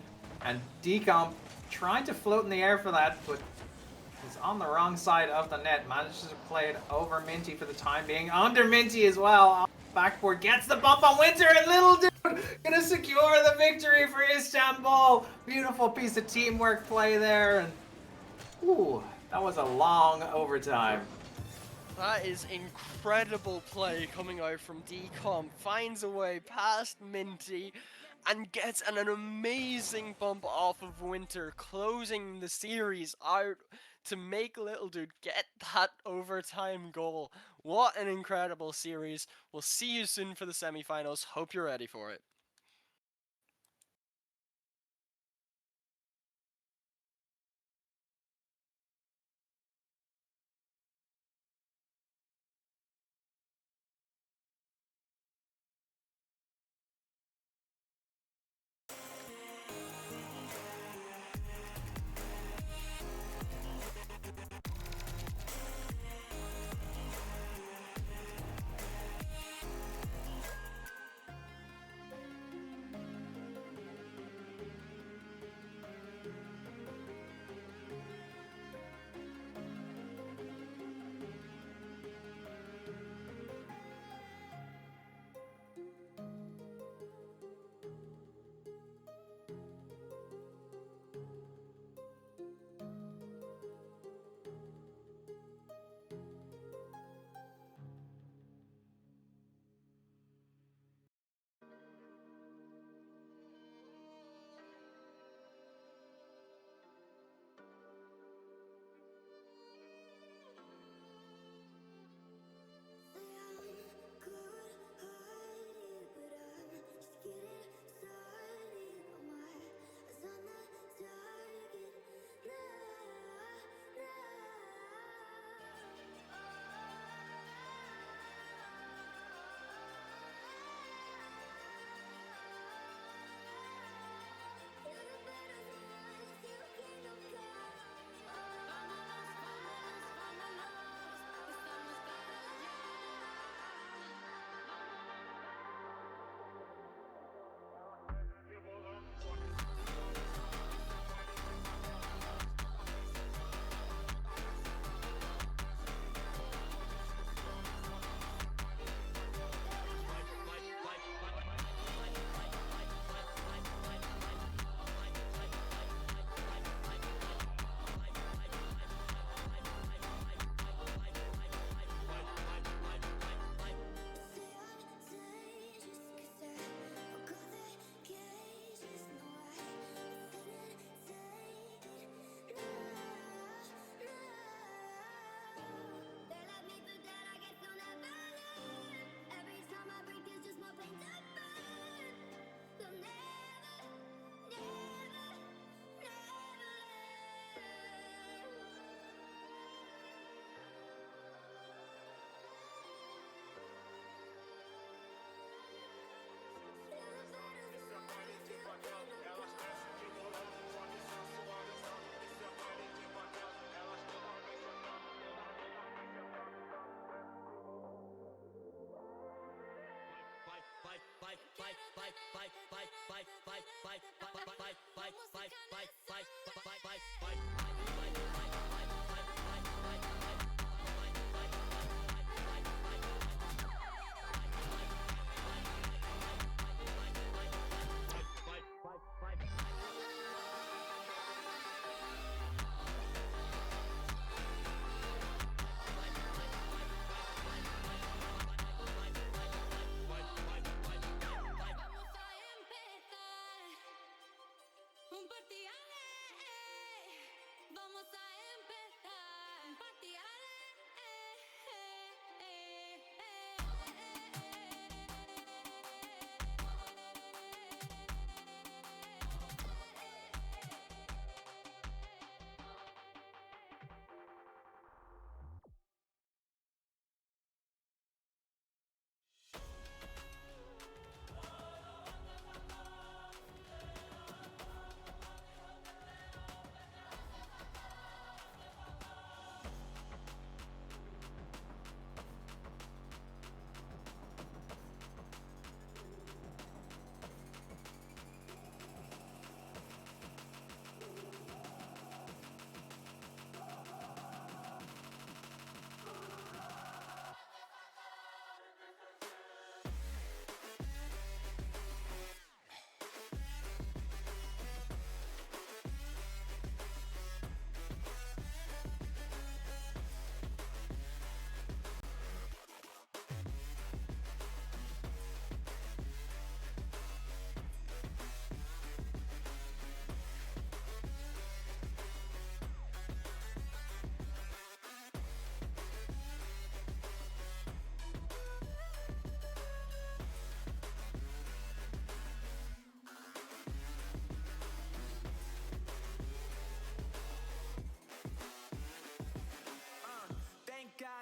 And Decomp trying to float in the air for that, but he's on the wrong side of the net. Manages to play it over Minty for the time being. Under Minty as well. Backboard gets the bump on Winter, and Little Dude gonna secure the victory for Istanbul. Beautiful piece of teamwork play there, and ooh, that was a long overtime.
That is incredible play coming out from Decomp. Finds a way past Minty and gets an amazing bump off of Winter, closing the series out to make Little Dude get that overtime goal. What an incredible series. We'll see you soon for the semifinals. Hope you're ready for it.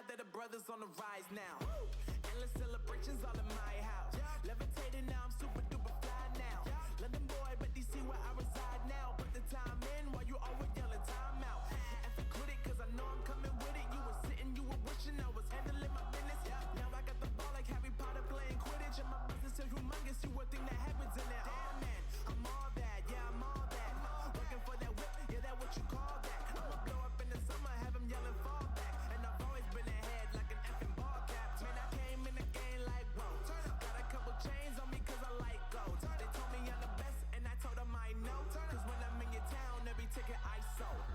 That the brothers on the rise now. Endless celebrations all in my house. Levitating now, I'm super duper fly now. London boy, but DC where I reside now. Put the time in while you always yelling time out. And for quit it, cause I know I'm coming with it. You were sitting, you were wishing I was handling my business. Now I got the ball like Harry Potter playing Quidditch. And my business is humongous, you would think that happens in there. Oh man, I'm all that, yeah, I'm all that. Working for that whip, yeah, that what you call that. I'ma blow up in the summer, have them yelling fall back. And I've always been ahead like an effing ball cap. Man, I came in the game like, whoa. Got a couple chains on me cause I like gold. They told me I'm the best and I told them I know. Cause when I'm in your town, every ticket I sold.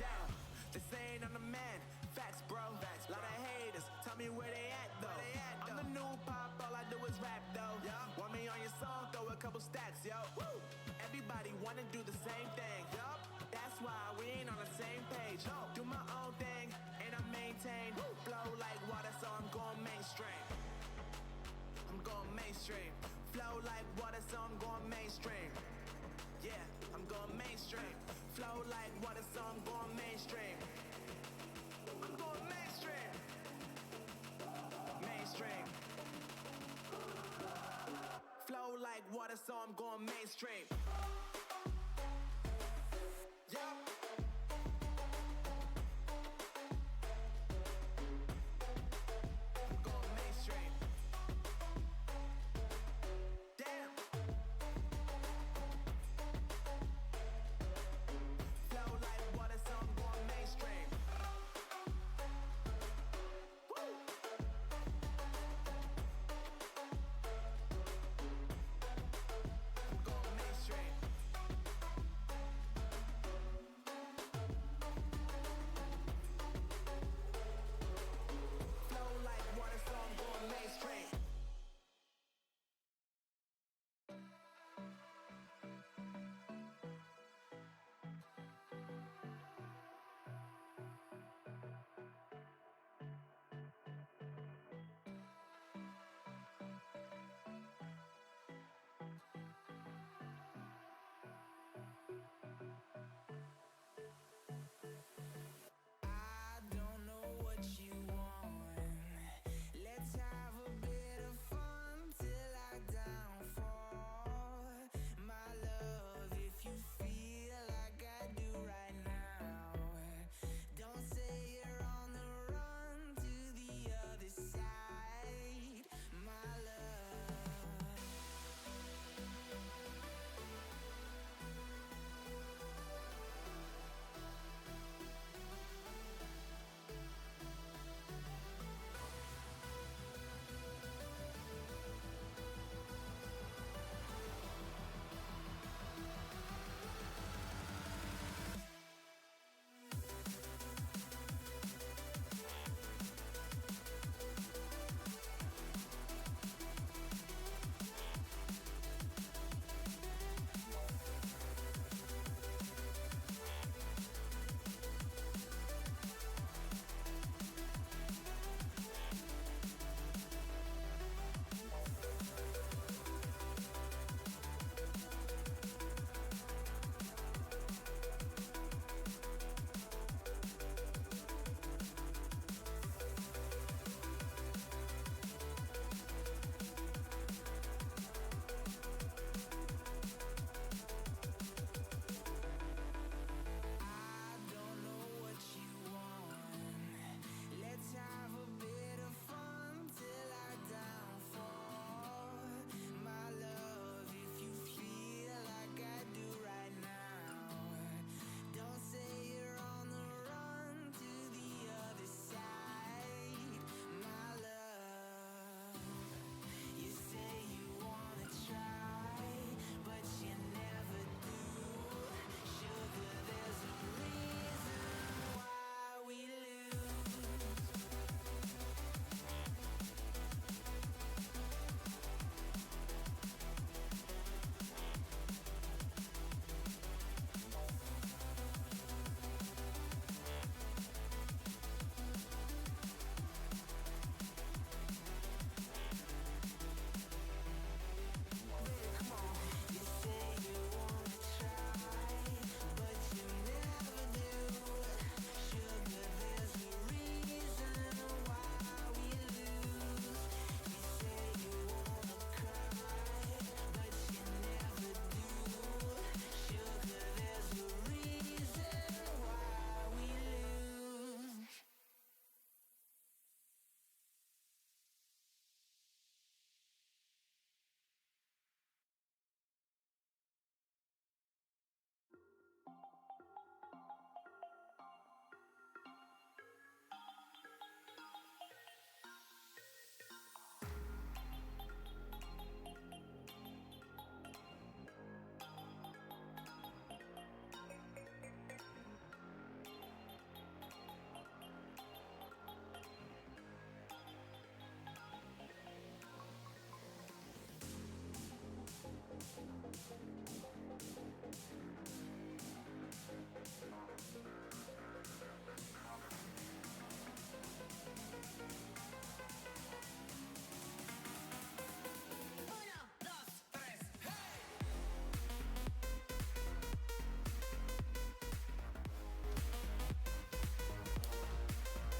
Yeah, they saying I'm the man. Facts, bro. Lot of haters, tell me where they at though. I'm the new pop, all I do is rap though. Want me on your song, throw a couple stacks, yo. Woo! Everybody wanna do the same thing. Yup, that's why we ain't on the same page. No, do my own thing, and I maintain. Flow like water, so I'm going mainstream. I'm going mainstream. Flow like water, so I'm going mainstream. Yeah, I'm going mainstream. Flow like water, so I'm going mainstream. I'm going mainstream. Mainstream. Flow like water, so I'm going mainstream. Yeah. I'm going mainstream. Damn. Flow like water, so I'm going mainstream. Woo. I'm going mainstream.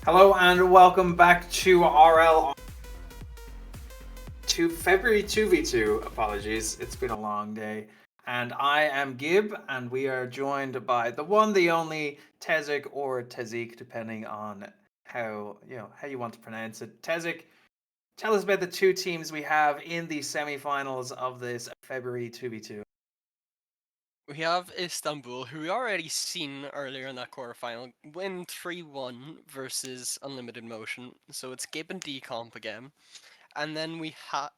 Hello and welcome back to RL to February 2v2. Apologies, it's been a long day. And I am Gib, and we are joined by the one, the only Tezik or Tezik, depending on how you want to pronounce it. Tezik, tell us about the two teams we have in the semi-finals of this February 2v2.
We have Istanbul, who we already seen earlier in that quarterfinal, win 3-1 versus Unlimited Motion. So it's Gib and Decomp again. And then we have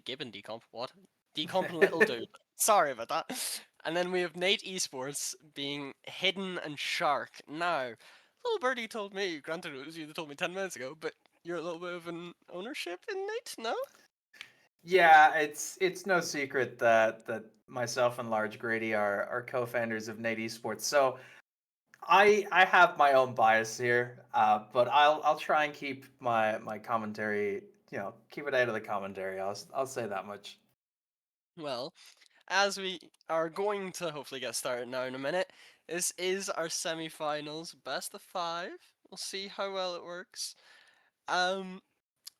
Gib and Decomp, what? Decomp and Little Dude. Sorry about that. And then we have Nate Esports being Hidden and Shark. Now, little birdie told me, granted it was you that told me 10 minutes ago, but you're a little bit of an ownership in Nate, no?
Yeah, it's no secret that myself and Large Grady are co-founders of Nate Esports. So I have my own bias here, but I'll try and keep my commentary, keep it out of the commentary. I'll say that much.
Well, as we are going to hopefully get started now in a minute, this is our semi-finals, best of 5. We'll see how well it works.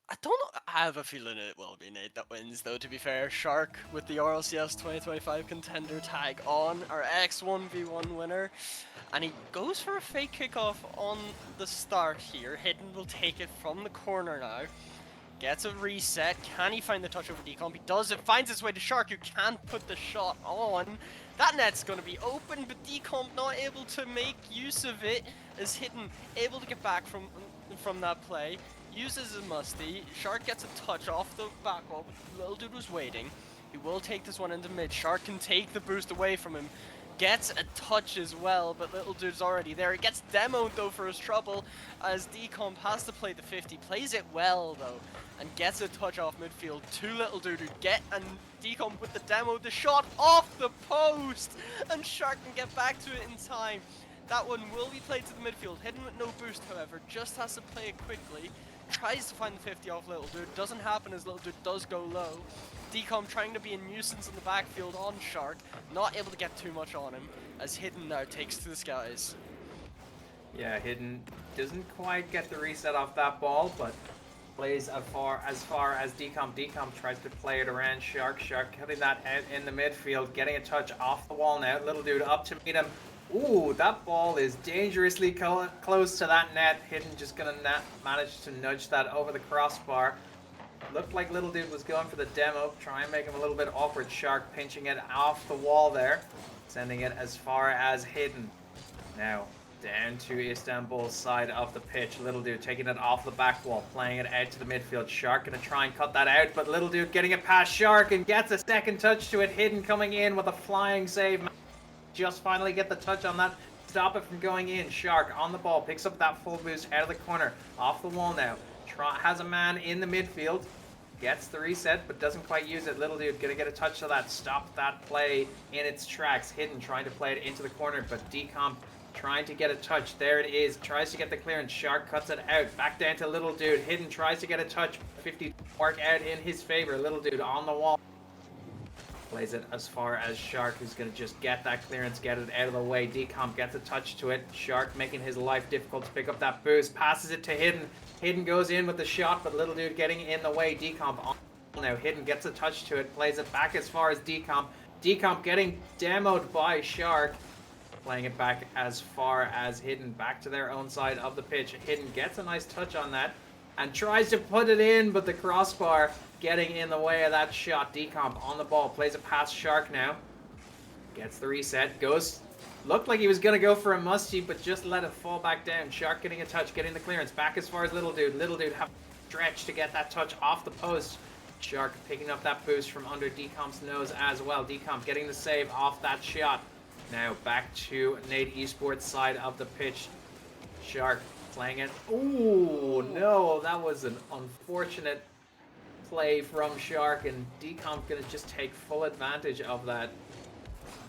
I don't know. I have a feeling it will be Nate that wins, though, to be fair. Shark with the RLCS 2025 contender tag on, our X1v1 winner. And he goes for a fake kickoff on the start here. Hidden will take it from the corner now. Gets a reset. Can he find the touch over Decomp? He does. It finds its way to Shark, who can't put the shot on. That net's going to be open, but Decomp not able to make use of it. Is Hidden able to get back from that play. Uses a musty. Shark gets a touch off the back wall, but Little Dude was waiting. He will take this one into mid. Shark can take the boost away from him. Gets a touch as well, but Little Dude's already there. He gets demoed though for his trouble, as Decomp has to play the 50. Plays it well though, and gets a touch off midfield to Little Dude, who and Decomp with the demo, the shot off the post, and Shark can get back to it in time. That one will be played to the midfield. Hidden with no boost, however, just has to play it quickly. Tries to find the 50 off Little Dude. Doesn't happen as Little Dude does go low. Decomp trying to be a nuisance in the backfield on Shark. Not able to get too much on him, as Hidden now takes to the skies.
Yeah, Hidden doesn't quite get the reset off that ball, but plays as far as Decomp. Decomp tries to play it around Shark. Shark cutting that out in the midfield, getting a touch off the wall now. Little Dude up to meet him. Ooh, that ball is dangerously close to that net. Hidden just gonna manage to nudge that over the crossbar. Looked like Little Dude was going for the demo, try and make him a little bit awkward. Shark pinching it off the wall there, sending it as far as Hidden. Now, down to Istanbul's side of the pitch. Little Dude taking it off the back wall, playing it out to the midfield. Shark gonna try and cut that out, but Little Dude getting it past Shark and gets a second touch to it. Hidden coming in with a flying save. Just finally get the touch on that, stop it from going in. Shark on the ball, picks up that full boost out of the corner, off the wall now. Has a man in the midfield, gets the reset, but doesn't quite use it. Little Dude gonna get a touch to that, stop that play in its tracks. Hidden trying to play it into the corner, but Decomp trying to get a touch. There it is, tries to get the clearance. Shark cuts it out, back down to Little Dude. Hidden tries to get a touch, 50 work out in his favor. Little Dude on the wall. Plays it as far as Shark, who's going to just get that clearance, get it out of the way. Decomp gets a touch to it. Shark making his life difficult to pick up that boost. Passes it to Hidden. Hidden goes in with the shot, but Little Dude getting in the way. Decomp on now. Hidden gets a touch to it. Plays it back as far as Decomp. Decomp getting demoed by Shark. Playing it back as far as Hidden. Back to their own side of the pitch. Hidden gets a nice touch on that and tries to put it in, but the crossbar getting in the way of that shot. Decomp on the ball, plays it past Shark now. Gets the reset, looked like he was going to go for a musty, but just let it fall back down. Shark getting a touch, getting the clearance, back as far as Little Dude. Little Dude have stretch to get that touch off the post. Shark picking up that boost from under Decomp's nose as well. Decomp getting the save off that shot. Now back to Nate Esports' side of the pitch. Shark playing it. Ooh, no, that was an unfortunate play from Shark, and Decomp gonna just take full advantage of that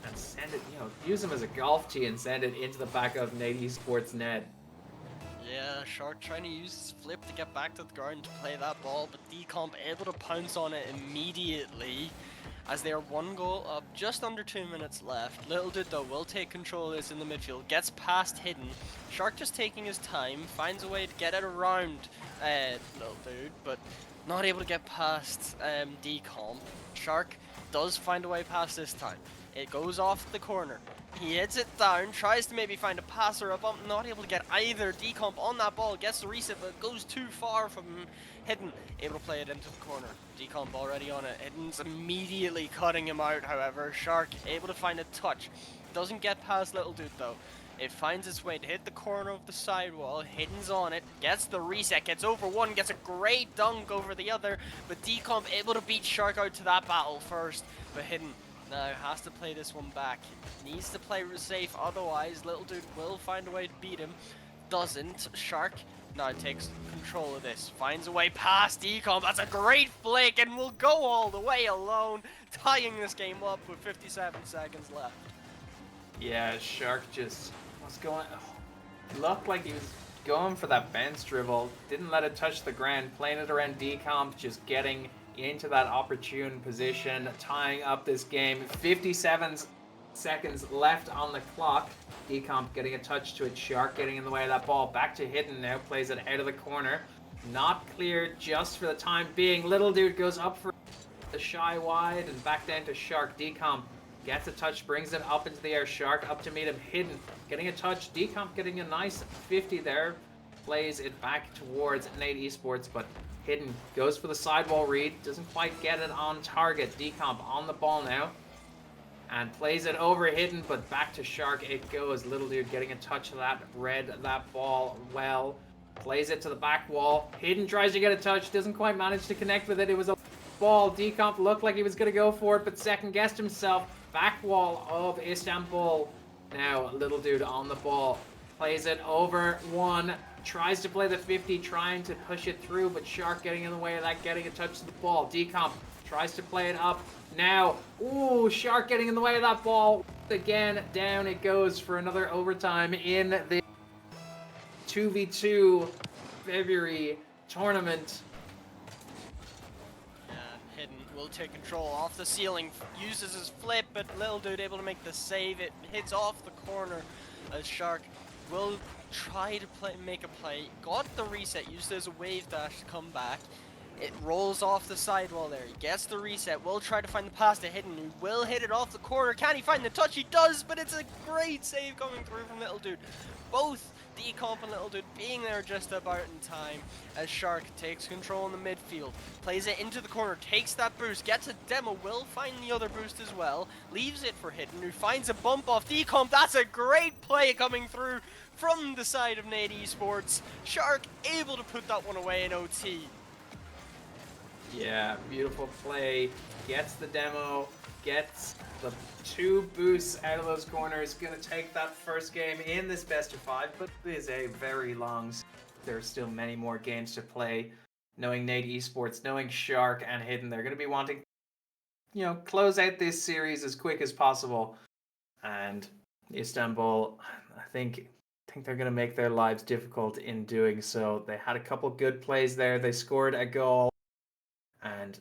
and send it, use him as a golf tee and send it into the back of Nate Esports' net.
Yeah, Shark trying to use his flip to get back to the ground to play that ball, but Decomp able to pounce on it immediately. as they are 1 goal up, just under 2 minutes left. Little Dude though will take control of this in the midfield, gets past Hidden. Shark just taking his time, finds a way to get it around Little Dude, but not able to get past Decomp. Shark does find a way past this time. It goes off the corner. He hits it down, tries to maybe find a passer up, not able to get either. Decomp on that ball, gets the reset, but goes too far from Hidden. Able to play it into the corner. Decomp already on it. Hidden's immediately cutting him out, however. Shark able to find a touch. Doesn't get past Little Dude though. It finds its way to hit the corner of the sidewall. Hidden's on it, gets the reset, gets over one, gets a great dunk over the other, but Decomp able to beat Shark out to that battle first. But Hidden now has to play this one back. Needs to play safe, otherwise Little Dude will find a way to beat him. Doesn't. Shark now takes control of this. Finds a way past Decomp. That's a great flick and will go all the way alone, tying this game up with 57 seconds left.
Yeah, Shark just was going. It looked like he was going for that bench dribble. Didn't let it touch the ground. Playing it around Decomp, just getting into that opportune position, tying up this game. 57 seconds left on the clock. Decomp getting a touch to it. Shark getting in the way of that ball. Back to Hidden now. Plays it out of the corner. Not clear just for the time being. Little Dude goes up for the shy wide and back down to Shark. Decomp gets a touch, brings it up into the air. Shark up to meet him. Hidden getting a touch. Decomp getting a nice 50 there. Plays it back towards Nate Esports, but Hidden goes for the sidewall read. Doesn't quite get it on target. Decomp on the ball now. And plays it over Hidden, but back to Shark it goes. Little Dude getting a touch of that. Read that ball well. Plays it to the back wall. Hidden tries to get a touch. Doesn't quite manage to connect with it. It was a ball. Decomp looked like he was going to go for it, but second guessed himself. Back wall of Istanbul. Now Little Dude on the ball. Plays it over one. Tries to play the 50, trying to push it through, but Shark getting in the way of that, getting a touch to the ball. Decomp tries to play it up. Now, ooh, Shark getting in the way of that ball. Again, down it goes for another overtime in the 2v2 February tournament.
Hidden will take control off the ceiling, uses his flip, but Little Dude able to make the save. It hits off the corner as Shark will try to make a play. Got the reset, used it as a wave dash to come back. It rolls off the sidewall there. He gets the reset, will try to find the pass to Hidden, who will hit it off the corner. Can he find the touch? He does, but it's a great save coming through from Little Dude. Both Decomp and Little Dude being there just about in time as Shark takes control in the midfield. Plays it into the corner, takes that boost, gets a demo, will find the other boost as well. Leaves it for Hidden, who finds a bump off Decomp. That's a great play coming through from the side of Nate Esports. Shark able to put that one away in OT.
Yeah, beautiful play. Gets the demo, gets the 2 boosts out of those corners. Gonna take that first game in this best of 5, but it is a very long. There are still many more games to play. Knowing Nate Esports, knowing Shark and Hidden, they're gonna be wanting, close out this series as quick as possible. And Istanbul, I think they're going to make their lives difficult in doing so. They had a couple good plays there. They scored a goal. And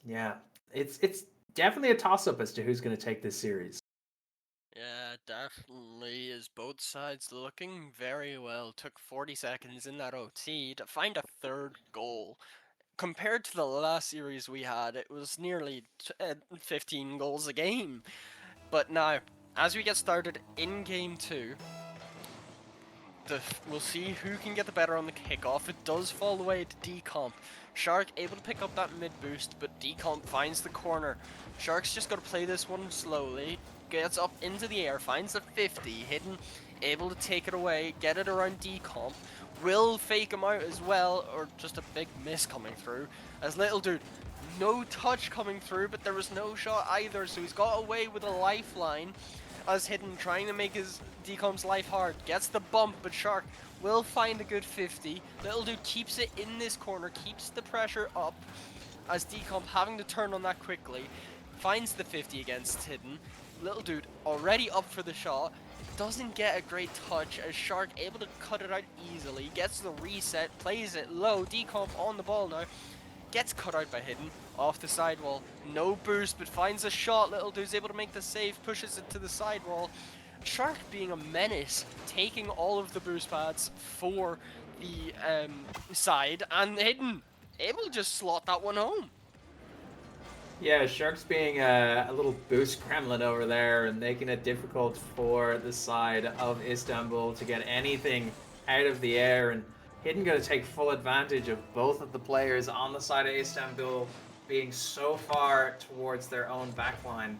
yeah, it's definitely a toss-up as to who's going to take this series.
Yeah, definitely is both sides looking very well. Took 40 seconds in that OT to find a third goal. Compared to the last series we had, it was nearly 15 goals a game. But now, as we get started in game 2, we'll see who can get the better on the kickoff. It does fall away to Decomp. Shark able to pick up that mid boost, but Decomp finds the corner. Shark's just got to play this one slowly. Gets up into the air, finds the 50. Hidden, able to take it away, get it around Decomp. Will fake him out as well, or just a big miss coming through. As Little Dude, no touch coming through, but there was no shot either, so he's got away with a lifeline. As Hidden trying to make his Decomp's life hard. Gets the bump, but Shark will find a good 50. Little Dude keeps it in this corner, keeps the pressure up. As Decomp having to turn on that quickly. Finds the 50 against Hidden. Little Dude already up for the shot. Doesn't get a great touch as Shark able to cut it out easily. Gets the reset, plays it low. Decomp on the ball now. Gets cut out by Hidden off the sidewall. No boost, but finds a shot. Little Dude's able to make the save, pushes it to the sidewall. Shark being a menace, taking all of the boost pads for the side, and Hidden able to just slot that one home.
Yeah, Sharks being a little boost gremlin over there and making it difficult for the side of Istanbul to get anything out of the air. And Hidden going to take full advantage of both of the players on the side of Istanbul being so far towards their own backline.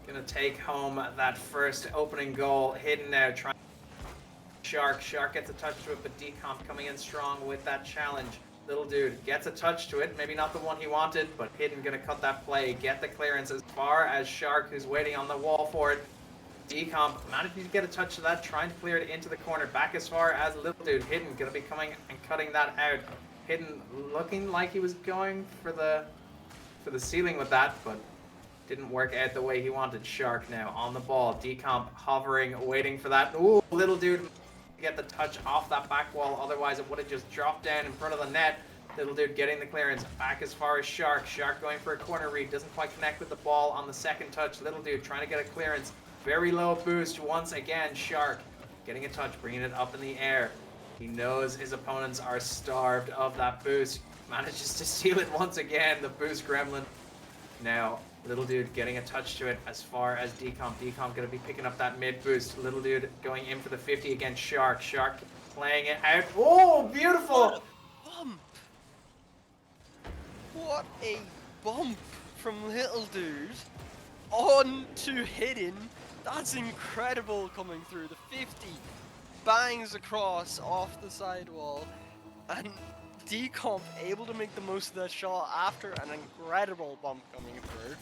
Going to take home that first opening goal. Hidden now trying. Shark gets a touch to it, but Decomp coming in strong with that challenge. Little Dude gets a touch to it, maybe not the one he wanted, but Hidden gonna cut that play, get the clearance as far as Shark, who's waiting on the wall for it. Decomp managing to get a touch to that, trying to clear it into the corner, back as far as Little Dude. Hidden gonna be coming and cutting that out. Hidden looking like he was going for the ceiling with that, but didn't work out the way he wanted. Shark now on the ball, Decomp hovering, waiting for that. Ooh, Little Dude get the touch off that back wall, otherwise it would have just dropped down in front of the net. Little Dude getting the clearance back as far as Shark going for a corner read, doesn't quite connect with the ball on the second touch. Little Dude trying to get a clearance, very low boost once again. Shark getting a touch, bringing it up in the air. He knows his opponents are starved of that boost, manages to steal it once again, the boost gremlin. Now Little Dude getting a touch to it as far as Decomp. Decomp going to be picking up that mid boost. Little Dude going in for the 50 against Shark. Shark playing it out. Oh, beautiful!
What a bump! What a bump from Little Dude on to Hidden. That's incredible coming through. The 50 bangs across off the sidewall, and Decomp able to make the most of that shot after an incredible bump coming through.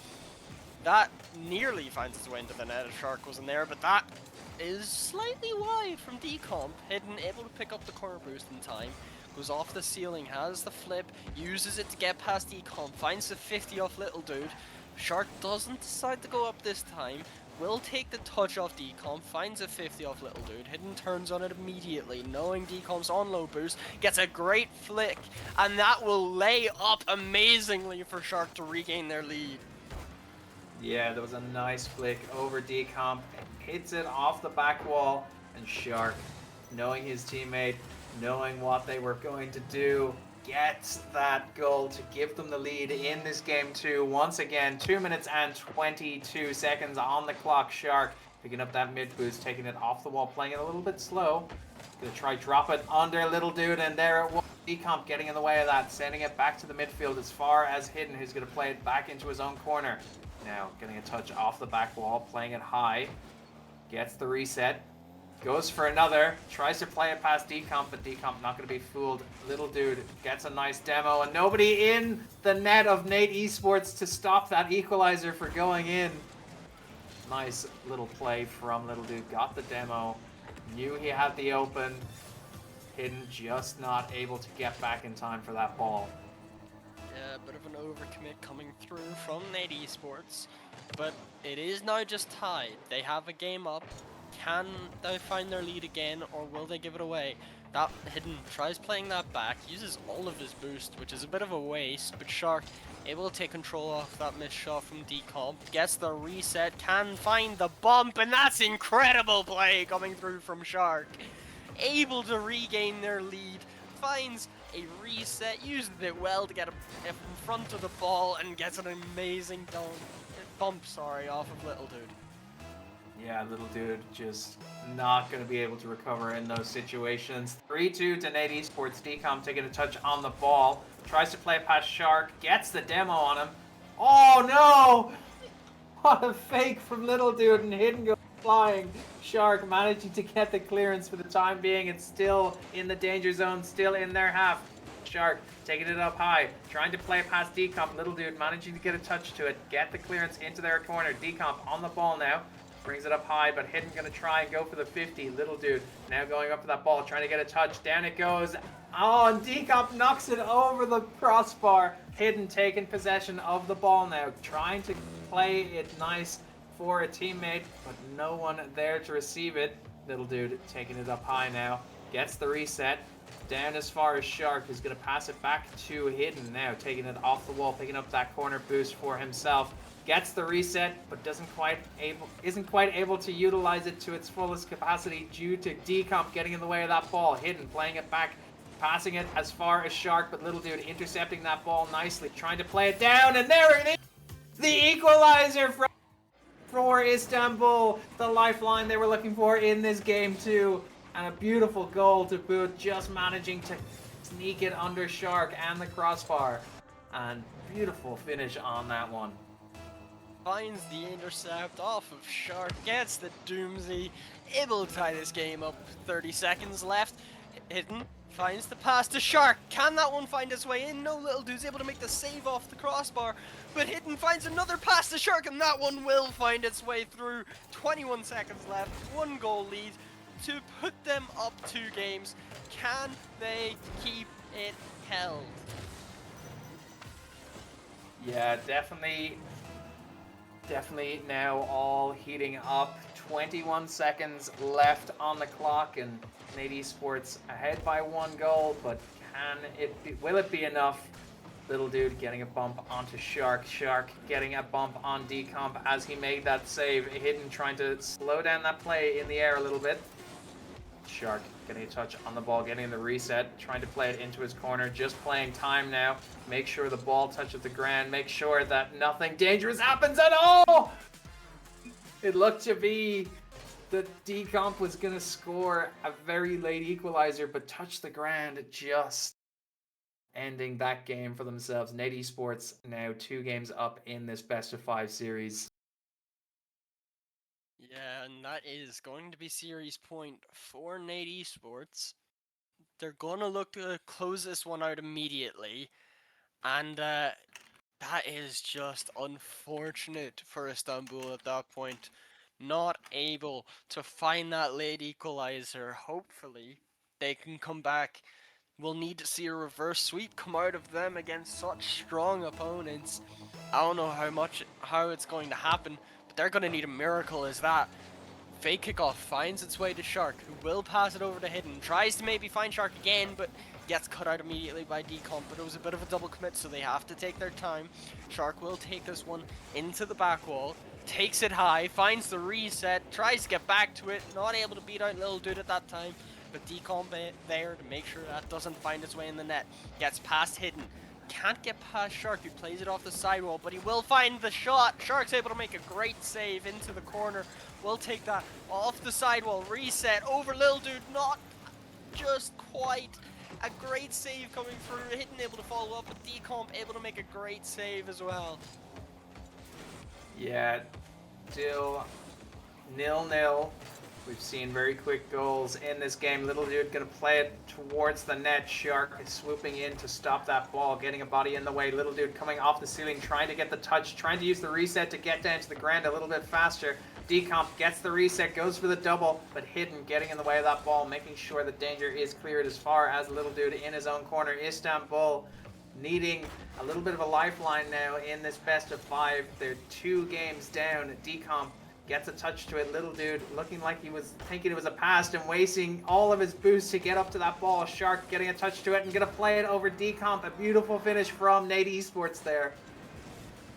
That nearly finds its way into the net if Shark wasn't there, but that is slightly wide from Decomp. Hidden, able to pick up the corner boost in time. Goes off the ceiling, has the flip, uses it to get past Decomp, finds the 50 off Little Dude. Shark doesn't decide to go up this time. Will take the touch off Decomp, finds a 50 off Little Dude. Hidden turns on it immediately, knowing Decomp's on low boost, gets a great flick, and that will lay up amazingly for Shark to regain their lead.
Yeah, there was a nice flick over Decomp, hits it off the back wall, and Shark, knowing his teammate, knowing what they were going to do, gets that goal to give them the lead in this game too. Once again, 2 minutes and 22 seconds on the clock. Shark picking up that mid boost, taking it off the wall, playing it a little bit slow. Gonna try drop it under Little Dude, and there it was. Decomp getting in the way of that, sending it back to the midfield as far as Hidden, who's gonna play it back into his own corner. Now getting a touch off the back wall, playing it high, gets the reset. Goes for another, tries to play it past Decomp, but Decomp not going to be fooled. Little Dude gets a nice demo, and nobody in the net of Nate Esports to stop that equalizer for going in. Nice little play from Little Dude, got the demo, knew he had the open. Hidden just not able to get back in time for that ball.
Yeah, a bit of an overcommit coming through from Nate Esports, but it is now just tied. They have a game up. Can they find their lead again, or will they give it away? That Hidden tries playing that back, uses all of his boost, which is a bit of a waste, but Shark able to take control off that missed shot from Decomp, gets the reset, can find the bump, and that's incredible play coming through from Shark. Able to regain their lead, finds a reset, uses it well to get in front of the ball, and gets an amazing bump off of Little Dude.
Yeah, Little Dude just not going to be able to recover in those situations. 3-2 to Nate Esports. Decomp taking a touch on the ball. Tries to play past Shark. Gets the demo on him. Oh no! What a fake from Little Dude, and Hidden goes flying. Shark managing to get the clearance for the time being. It's still in the danger zone, still in their half. Shark taking it up high, trying to play past Decomp. Little Dude managing to get a touch to it, get the clearance into their corner. Decomp on the ball now. Brings it up high, but Hidden gonna try and go for the 50. Little Dude now going up for that ball, trying to get a touch. Down it goes. Oh, and Decomp knocks it over the crossbar. Hidden taking possession of the ball now, trying to play it nice for a teammate, but no one there to receive it. Little Dude taking it up high now, gets the reset, Down as far as Shark, who's going to pass it back to Hidden now, taking it off the wall, picking up that corner boost for himself. Gets the reset, but isn't quite able to utilize it to its fullest capacity due to Decomp getting in the way of that ball. Hidden playing it back, passing it as far as Shark, but Little Dude intercepting that ball nicely, trying to play it down, and there it is! The equalizer for Istanbul, the lifeline they were looking for in this game too. And a beautiful goal to boot, just managing to sneak it under Shark and the crossbar. And beautiful finish on that one.
Finds the intercept off of Shark, gets the Doomsday, able to tie this game up. 30 seconds left. Hidden finds the pass to Shark. Can that one find its way in? No, Little Dude's able to make the save off the crossbar, but Hidden finds another pass to Shark, and that one will find its way through. 21 seconds left, 1 goal lead to put them up 2 games. Can they keep it held?
Yeah, definitely now all heating up. 21 seconds left on the clock, and Nate Esports ahead by 1 goal, but will it be enough? Little Dude getting a bump onto Shark. Shark getting a bump on Decomp as he made that save. Hidden trying to slow down that play in the air a little bit. Shark getting a touch on the ball, getting the reset, trying to play it into his corner, just playing time now. Make sure the ball touches the ground, make sure that nothing dangerous happens at all! It looked to be that Decomp was going to score a very late equalizer, but touched the ground, just ending that game for themselves. Nate Esports now 2 games up in this best of 5 series.
Yeah, and that is going to be series point for Nate Esports. They're going to look to close this one out immediately, and that is just unfortunate for Istanbul at that point. Not able to find that late equalizer. Hopefully, they can come back. We'll need to see a reverse sweep come out of them against such strong opponents. I don't know how it's going to happen, but they're going to need a miracle as that. Fake kickoff finds its way to Shark, who will pass it over to Hidden. Tries to maybe find Shark again, but gets cut out immediately by Decomp. But it was a bit of a double commit, so they have to take their time. Shark will take this one into the back wall. Takes it high, finds the reset, tries to get back to it. Not able to beat out Little Dude at that time. But Decomp there to make sure that doesn't find its way in the net. Gets past Hidden. Can't get past Shark, who plays it off the sidewall, but he will find the shot. Shark's able to make a great save into the corner. We'll take that off the sidewall. Reset over Little Dude. Not just quite. A great save coming through. Hidden able to follow up, but Decomp able to make a great save as well.
Yeah, still 0-0. We've seen very quick goals in this game. Little Dude gonna play it towards the net. Shark is swooping in to stop that ball, getting a body in the way. Little Dude coming off the ceiling, trying to get the touch, trying to use the reset to get down to the ground a little bit faster. Decomp gets the reset, goes for the double, but Hidden getting in the way of that ball, making sure the danger is cleared as far as Little Dude in his own corner. Istanbul needing a little bit of a lifeline now in this best of 5. They're 2 games down. Decomp gets a touch to it. Little Dude looking like he was thinking it was a pass and wasting all of his boost to get up to that ball. Shark getting a touch to it and gonna play it over Decomp. A beautiful finish from Nate Esports there.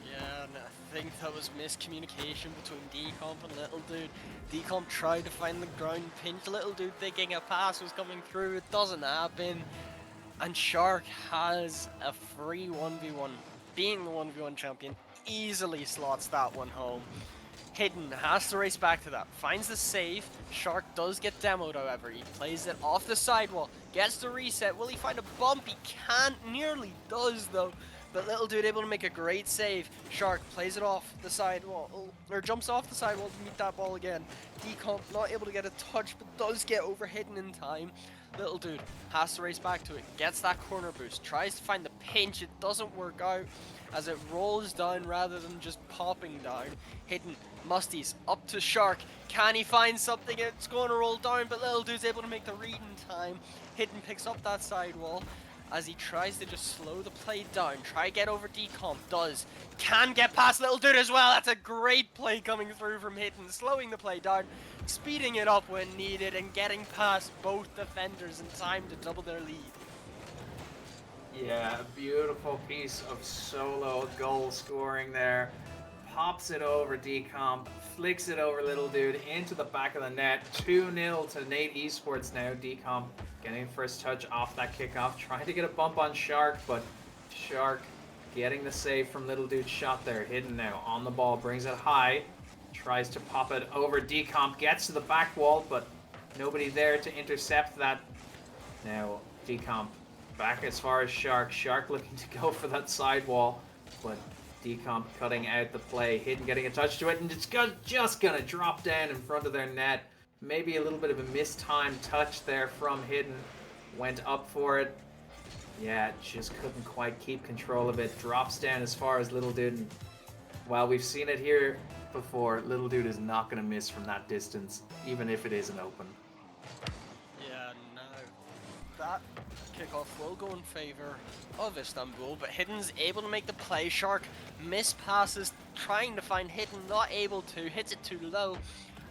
Yeah, and I think that was miscommunication between Decomp and Little Dude. Decomp tried to find the ground pinch. Little Dude thinking a pass was coming through. It doesn't happen. And Shark has a free 1v1. Being the 1v1 champion, easily slots that one home. Hidden has to race back to that. Finds the save. Shark does get demoed, however. He plays it off the sidewall. Gets the reset. Will he find a bump? He can't. Nearly does, though. But Little Dude able to make a great save. Shark plays it off the sidewall. Or jumps off the sidewall to meet that ball again. Decomp not able to get a touch, but does get over Hidden in time. Little Dude has to race back to it. Gets that corner boost. Tries to find the pinch. It doesn't work out as it rolls down rather than just popping down. Hidden. Musty's up to Shark. Can he find something? It's going to roll down, but Little Dude's able to make the read in time. Hidden picks up that sidewall as he tries to just slow the play down. Try get over Decomp. Does. Can get past Little Dude as well. That's a great play coming through from Hidden. Slowing the play down. speeding it up when needed and getting past both defenders in time to double their lead.
Yeah, a beautiful piece of solo goal scoring there. Pops it over Decomp, flicks it over Little Dude into the back of the net. 2-0 to Nate Esports now. Decomp getting first touch off that kickoff, trying to get a bump on Shark, but Shark getting the save from Little Dude's shot there. Hidden now on the ball, brings it high, tries to pop it over Decomp, gets to the back wall, but nobody there to intercept that. Now Decomp back as far as Shark. Shark looking to go for that sidewall, but Decomp cutting out the play. Hidden getting a touch to it, and it's just gonna drop down in front of their net. Maybe a little bit of a mistimed touch there from Hidden. Went up for it. Yeah, just couldn't quite keep control of it. Drops down as far as Little Dude. And while we've seen it here before, Little Dude is not gonna miss from that distance, even if it isn't open.
Yeah, no. That kickoff will go in favor of Istanbul, but Hidden's able to make the play. Shark miss passes, trying to find Hidden, not able to, hits it too low.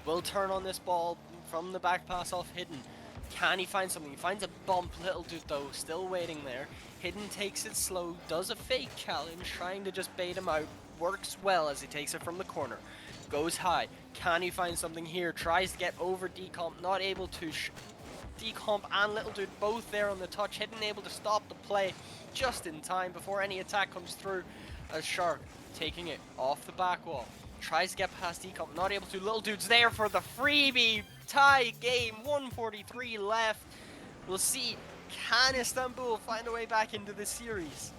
Will turn on this ball from the back pass off Hidden. Can he find something? He finds a bump. Little Dude though, still waiting there. Hidden takes it slow, does a fake challenge, trying to just bait him out. Works well as he takes it from the corner. Goes high. Can he find something here? Tries to get over Decomp, not able to. Decomp and Little Dude both there on the touch. Hidden able to stop the play just in time before any attack comes through, as Shark taking it off the back wall. Tries to get past Decomp, not able to. Little Dude's there for the freebie. Tie game, 1:43 left. We'll see, can Istanbul find a way back into this series?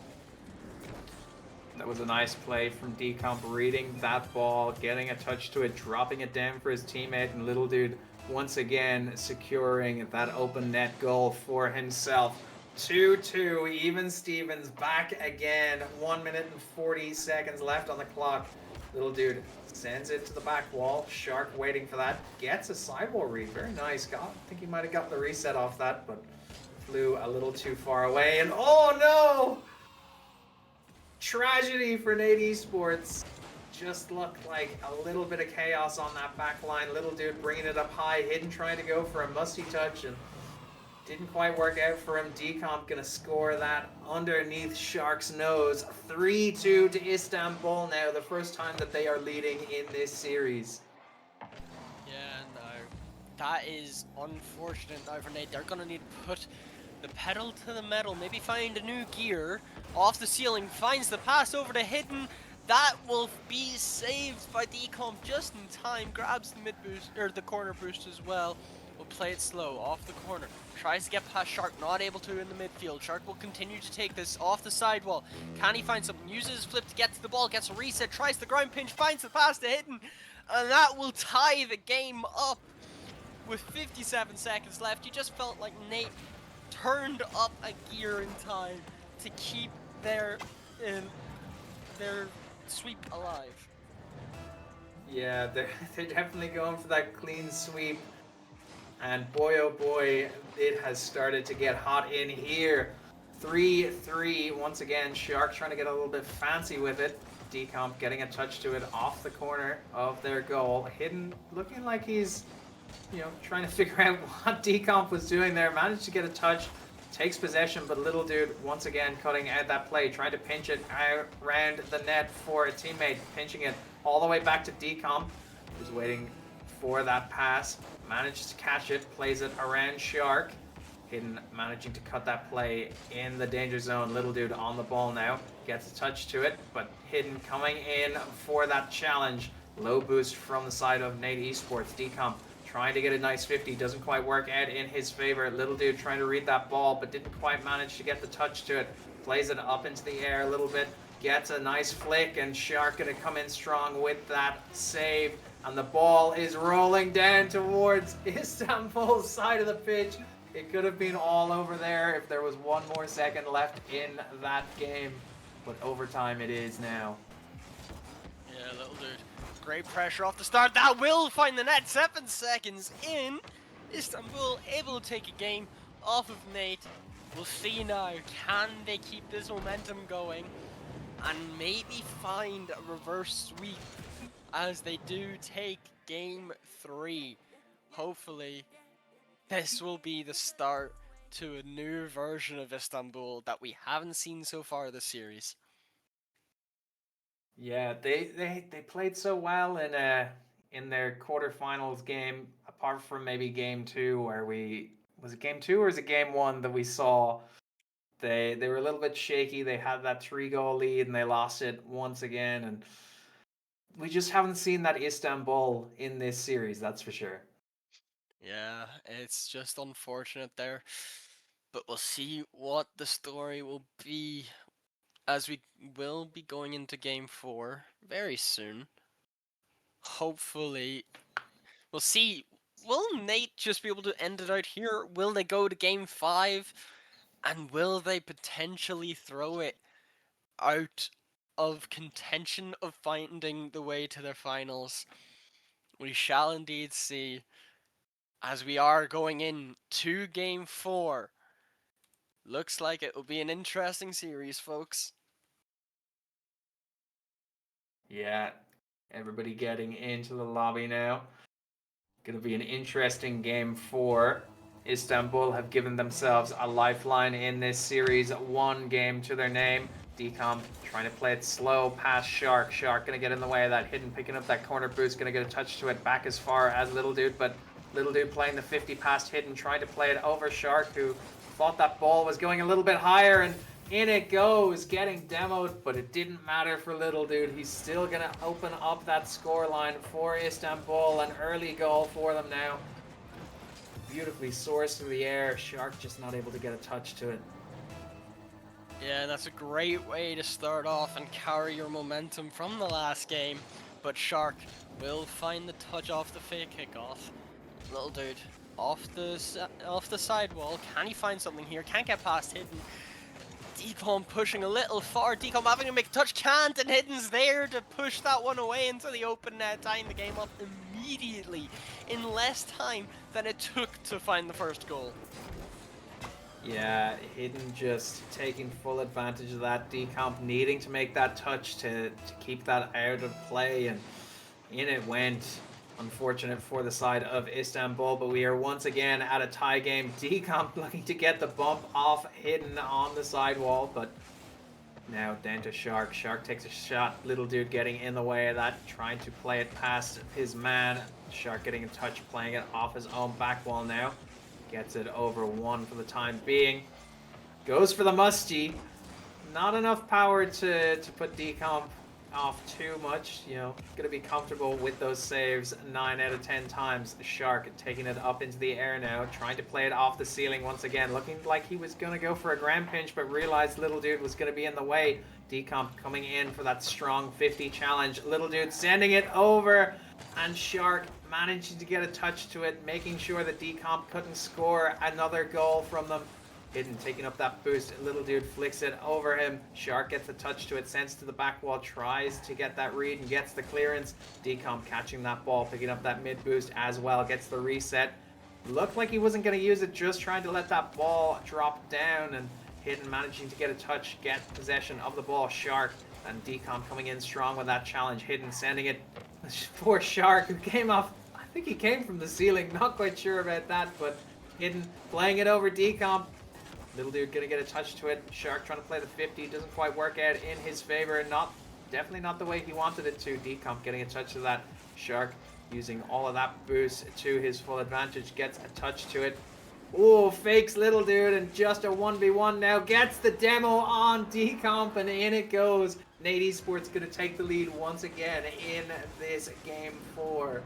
That was a nice play from Decomp, reading that ball, getting a touch to it, dropping it down for his teammate, and Little Dude once again securing that open net goal for himself. 2-2, even Stevens back again. 1 minute and 40 seconds left on the clock. Little Dude sends it to the back wall. Shark waiting for that. Gets a sidewall read. Very nice. I think he might have got the reset off that, but flew a little too far away. And oh no! Tragedy for Nate Esports. Just looked like a little bit of chaos on that back line. Little Dude bringing it up high. Hidden trying to go for a musty touch, and didn't quite work out for him. Decomp gonna score that underneath Shark's nose. 3-2 to Istanbul now, the first time that they are leading in this series.
Yeah, no. That is unfortunate now for Nate. They're gonna need to put the pedal to the metal, maybe find a new gear. Off the ceiling, finds the pass over to Hidden. That will be saved by Decomp just in time. Grabs the mid boost, or the corner boost as well. Will play it slow, off the corner. Tries to get past Shark, not able to in the midfield. Shark will continue to take this off the sidewall. Can he find something? Uses his flip to get to the ball, gets a reset, tries the ground pinch, finds the pass to Hidden. And that will tie the game up with 57 seconds left. You just felt like Nate turned up a gear in time to keep their sweep alive.
Yeah, they're definitely going for that clean sweep. And boy, oh boy, it has started to get hot in here. 3-3, once again, Shark trying to get a little bit fancy with it. Decomp getting a touch to it off the corner of their goal. Hidden, looking like he's, trying to figure out what Decomp was doing there. Managed to get a touch, takes possession, but Little Dude once again cutting out that play, trying to pinch it out around the net for a teammate, pinching it all the way back to Decomp, who's waiting for that pass. Managed to catch it, plays it around Shark. Hidden managing to cut that play in the danger zone. Little Dude on the ball now, gets a touch to it, but Hidden coming in for that challenge. Low boost from the side of Nate Esports. Decomp trying to get a nice 50, doesn't quite work out in his favor. Little Dude trying to read that ball, but didn't quite manage to get the touch to it. Plays it up into the air a little bit, gets a nice flick, and Shark gonna come in strong with that save. And the ball is rolling down towards Istanbul's side of the pitch. It could have been all over there if there was 1 more second left in that game. But overtime it is now.
Yeah, Little Dude. Great pressure off the start. That will find the net. 7 seconds in. Istanbul able to take a game off of Nate. We'll see now. Can they keep this momentum going? And maybe find a reverse sweep as they do take game 3. hopefully this will be the start to a new version of Istanbul that we haven't seen so far this series.
Yeah, they played so well in their quarterfinals game, apart from maybe game two where we was it game two or is it game one that we saw they were a little bit shaky. They had that 3 goal lead and they lost it once again, and we just haven't seen that Istanbul in this series, that's for sure.
Yeah, it's just unfortunate there. But we'll see what the story will be as we will be going into game 4 very soon. Hopefully, we'll see. Will Nate just be able to end it out here? Will they go to game 5? And will they potentially throw it out of contention of finding the way to their finals? We shall indeed see, as we are going in to game 4. Looks like it will be an interesting series, folks.
Yeah, everybody getting into the lobby now. Gonna be an interesting game 4. Istanbul have given themselves a lifeline in this series, 1 game to their name. Decomp trying to play it slow past Shark. Shark gonna get in the way of that hidden, picking up that corner boost, gonna get a touch to it back as far as Little Dude, but Little Dude playing the 50 past hidden, trying to play it over Shark, who thought that ball was going a little bit higher, and in it goes, getting demoed, but it didn't matter for Little Dude. He's still going to open up that scoreline for Istanbul. An early goal for them now. Beautifully sourced through the air. Shark just not able to get a touch to it.
Yeah, that's a great way to start off and carry your momentum from the last game. But Shark will find the touch off the fake kickoff. Little Dude off the sidewall. Can he find something here? Can't get past Hidden. Decomp pushing a little far. Decomp having to make a touch, can't, and Hidden's there to push that one away into the open net, tying the game up immediately in less time than it took to find the first goal.
Yeah, Hidden just taking full advantage of that. Decomp needing to make that touch to keep that out of play, and in it went. Unfortunate for the side of Istanbul, but we are once again at a tie game. Decomp looking to get the bump off Hidden on the sidewall, but now down to Shark. Shark takes a shot. Little Dude getting in the way of that, trying to play it past his man. Shark getting in touch, playing it off his own back wall now. Gets it over 1 for the time being. Goes for the musty. Not enough power to put Decomp off too much, you know, gonna be comfortable with those saves 9 out of 10 times. Shark taking it up into the air now, trying to play it off the ceiling once again, looking like he was gonna go for a grand pinch, but realized Little Dude was gonna be in the way. Decomp coming in for that strong 50 challenge. Little Dude sending it over, and Shark managing to get a touch to it, making sure that Decomp couldn't score another goal from them. Hidden taking up that boost. Little Dude flicks it over him. Shark gets a touch to it, sends to the back wall, tries to get that read and gets the clearance. Decomp catching that ball, picking up that mid boost as well, gets the reset. Looked like he wasn't going to use it, just trying to let that ball drop down, and Hidden managing to get a touch, get possession of the ball. Shark and Decomp coming in strong with that challenge. Hidden sending it for Shark, who came off, I think he came from the ceiling, not quite sure about that, but Hidden playing it over Decomp. Little Dude gonna get a touch to it. Shark trying to play the 50, doesn't quite work out in his favor. Definitely not the way he wanted it to. Decomp getting a touch to that. Shark using all of that boost to his full advantage, gets a touch to it. Oh, fakes Little Dude, and just a 1v1 now. Gets the demo on Decomp, and in it goes. Nate Esports gonna take the lead once again in this game 4.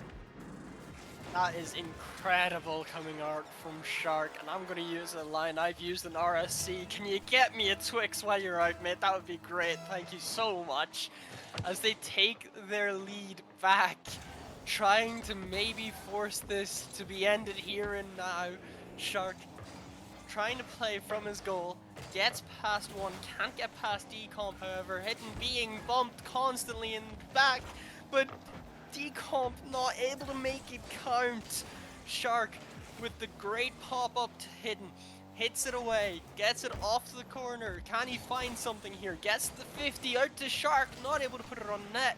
That is incredible coming out from Shark, and I'm going to use a line I've used in RSC. Can you get me a Twix while you're out, mate? That would be great. Thank you so much. As they take their lead back, trying to maybe force this to be ended here and now. Shark trying to play from his goal, gets past one, can't get past Decomp, however. Hidden being bumped constantly in the back, but Decomp not able to make it count. Shark with the great pop-up to Hidden. Hits it away, gets it off to the corner. Can he find something here? Gets the 50 out to Shark, not able to put it on net.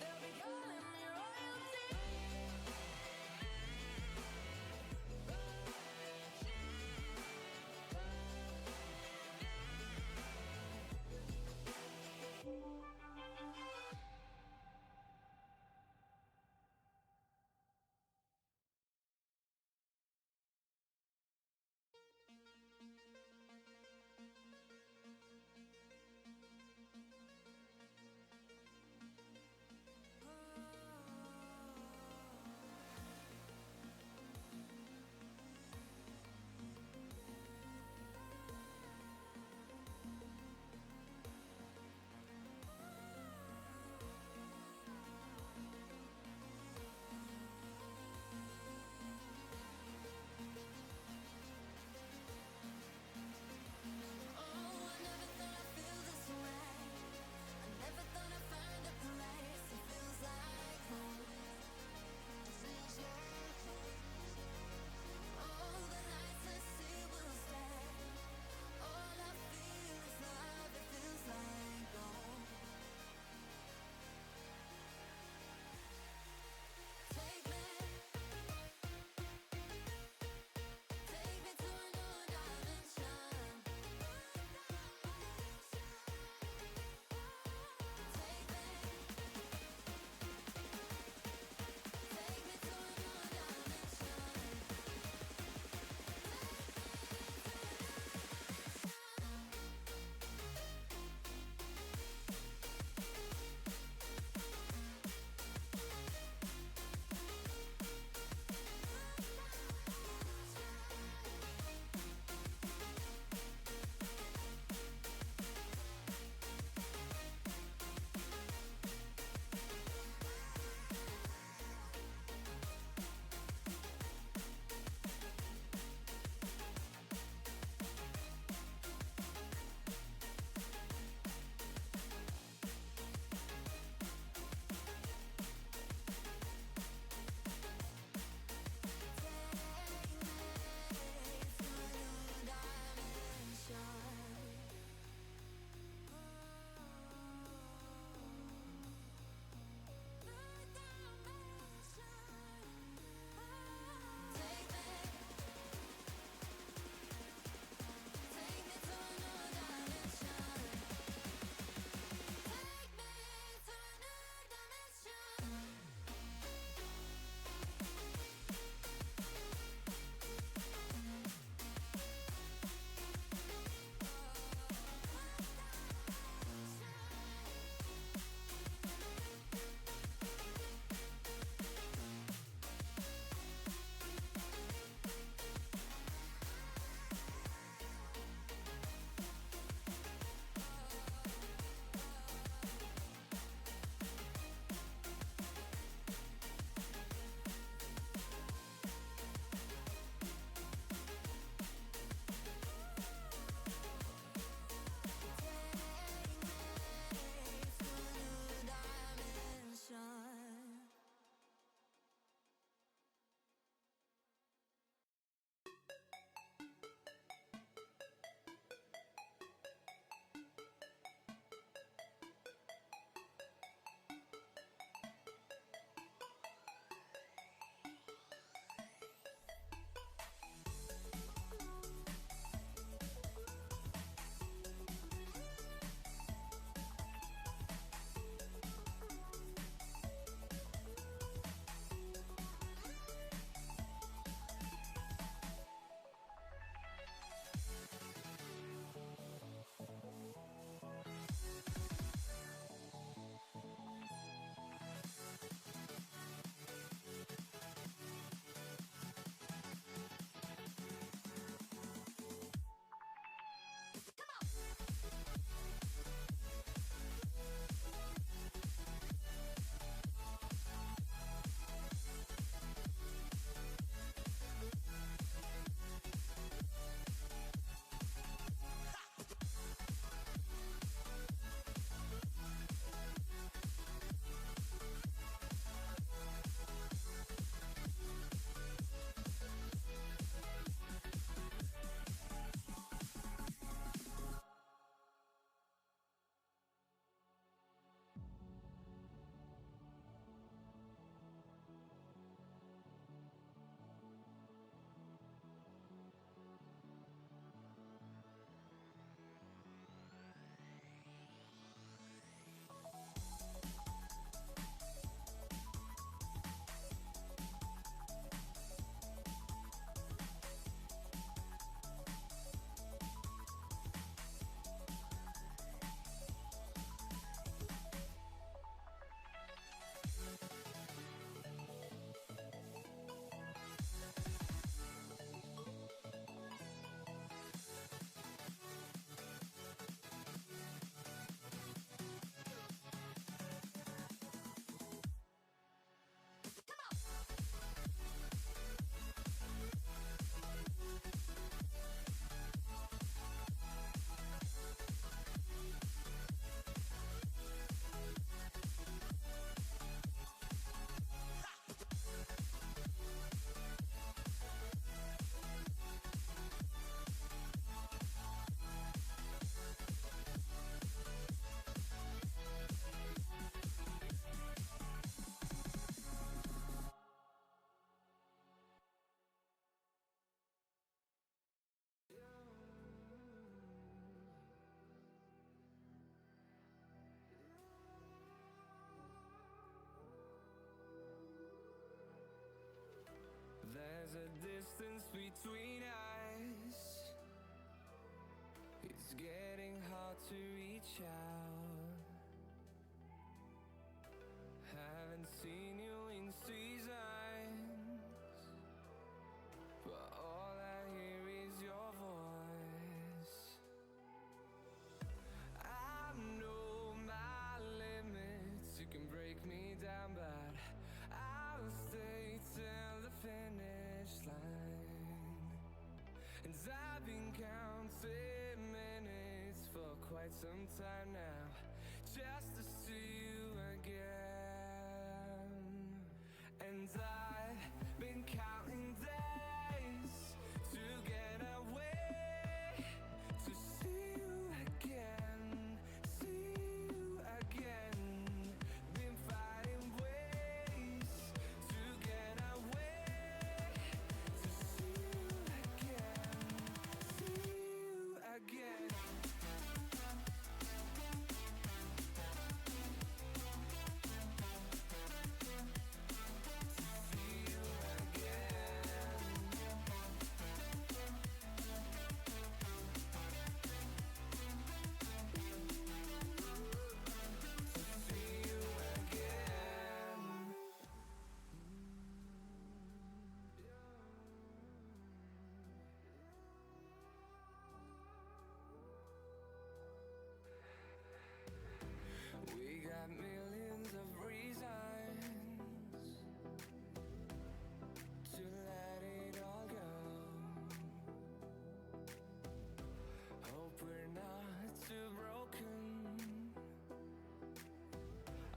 They'll be calling me royalty. distance between us. It's getting hard to reach out. Haven't seen you in seasons, but all I hear is your voice. I know my limits, you can break me down, but I'll stay till the finish line. And I've been counting minutes for quite some time now, just to see you again. And I've been counting days to get away, to see you again, see you again. Been finding ways to get away, to see you again, see you again. See you again. See you again. We got millions of reasons to let it all go. Hope we're not too broken.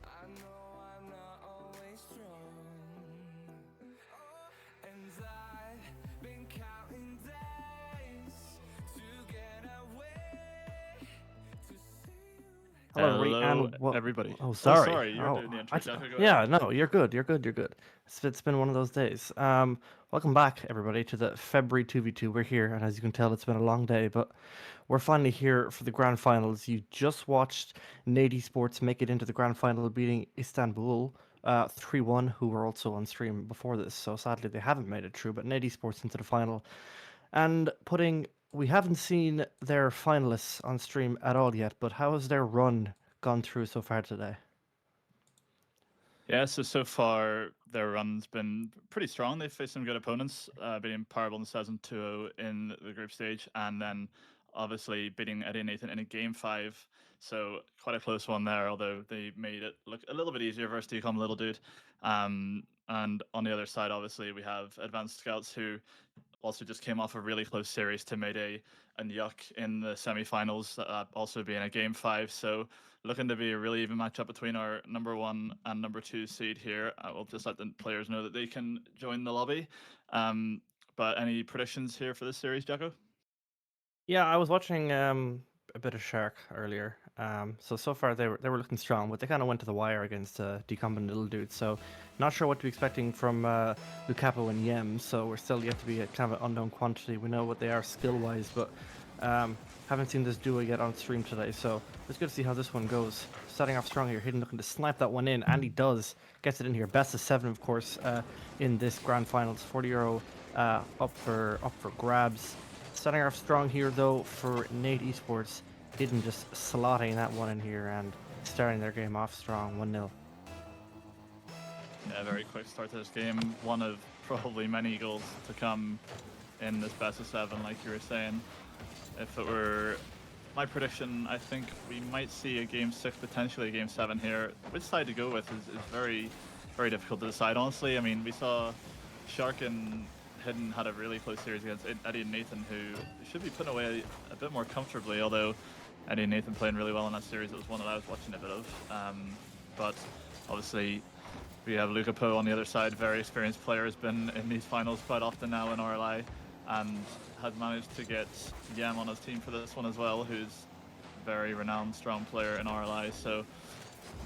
I know I'm not always strong. And I've been counting days to get away, to see you.
Hello,
and
everybody.
Oh, sorry.
sorry, you're
Oh,
doing the intro.
I-
Jacko, go
yeah,
ahead.
no, you're good. You're good. You're good. It's been one of those days. Welcome back, everybody, to the February 2v2. We're here, and as you can tell, it's been a long day, but we're finally here for the grand finals. You just watched Nady Sports make it into the grand final, beating Istanbul 3-1, who were also on stream before this. So sadly, they haven't made it through, but Nady Sports into the final. And we haven't seen their finalists on stream at all yet, but how has their run gone through so far today?
Yeah, so far their run's been pretty strong. They've faced some good opponents, beating Parable and Season 2-0 in the group stage, and then obviously beating Eddie and Nathan in a game 5. So quite a close one there, although they made it look a little bit easier versus Decom Little Dude. And on the other side, obviously, we have Advanced Scouts, who also just came off a really close series to Mayday and Yuck in the semi-finals, also being a game 5. So looking to be a really even matchup between our number 1 and number 2 seed here. I will just let the players know that they can join the lobby. But any predictions here for this series, Jacko?
Yeah, I was watching a bit of Shark earlier. So far they were looking strong, but they kind of went to the wire against Decomp and Little Dude. So not sure what to be expecting from Lucapo and Yem. So we're still yet to be a kind of an unknown quantity. We know what they are skill wise, but haven't seen this duo yet on stream today. So it's good to see how this one goes. Starting off strong here, Hidden looking to snipe that one in, and he does. Gets it in here. Best of 7, of course, in this grand finals. €40 up for grabs. Starting off strong here though for Nate Esports, Hidden just slotting that one in here and starting their game off strong, 1-0.
Yeah, very quick start to this game. One of probably many goals to come in this best of 7, like you were saying. If it were my prediction, I think we might see a game 6, potentially a game 7 here. Which side to go with is very, very difficult to decide, honestly. I mean, we saw Shark and Hidden had a really close series against Eddie and Nathan, who should be putting away a bit more comfortably, although Eddie and Nathan playing really well in that series. It was one that I was watching a bit of. But obviously, we have Luca Poe on the other side, very experienced player, has been in these finals quite often now in RLI, and has managed to get Yam on his team for this one as well, who's a very renowned, strong player in RLI. So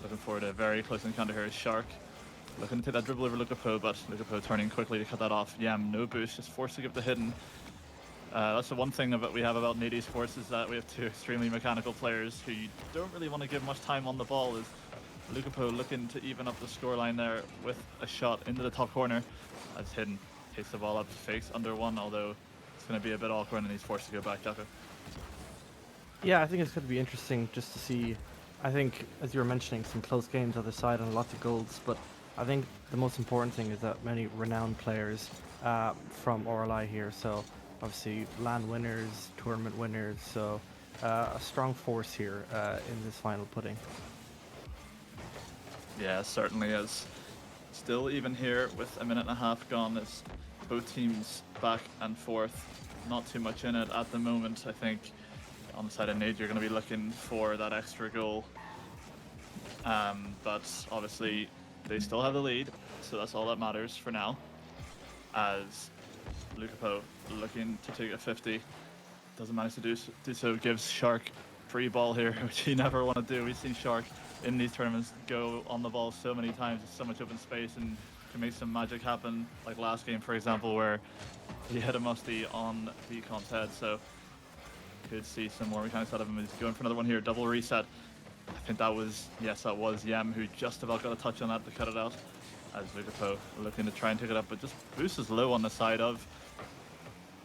looking forward to a very close encounter here is Shark. Looking to take that dribble over Luca Poe, but Luca Poe turning quickly to cut that off. Yam, no boost, just forced to give the Hidden. That's the one thing that we have about Nady Sports, is that we have 2 extremely mechanical players who you don't really want to give much time on the ball. Is Luca Poe looking to even up the scoreline there with a shot into the top corner. That's Hidden takes the ball up, fakes under one, although it's going to be a bit awkward and he's forced to go back, Jacko.
Yeah, I think it's going to be interesting just to see. I think, as you were mentioning, some close games either side and lots of goals. But I think the most important thing is that many renowned players from RLI here. So obviously LAN winners, tournament winners. So a strong force here in this final pudding.
Yeah, certainly is. Still even here with a minute and a half gone, as both teams back and forth. Not too much in it at the moment, I think. On the side of Nate, you're going to be looking for that extra goal. But obviously, they still have the lead, so that's all that matters for now. As Lukapo looking to take a 50, doesn't manage to do so, gives Shark free ball here, which he never want to do. We've seen Shark in these tournaments go on the ball so many times, there's so much open space, and can make some magic happen, like last game, for example, where he hit a musty on Decomp's head. So could see some more mechanics out of him. He's going for another one here, double reset. I think that was, yes, that was Yem who just about got a touch on that to cut it out. As Lukapo looking to try and take it up, but just Boost is low on the side of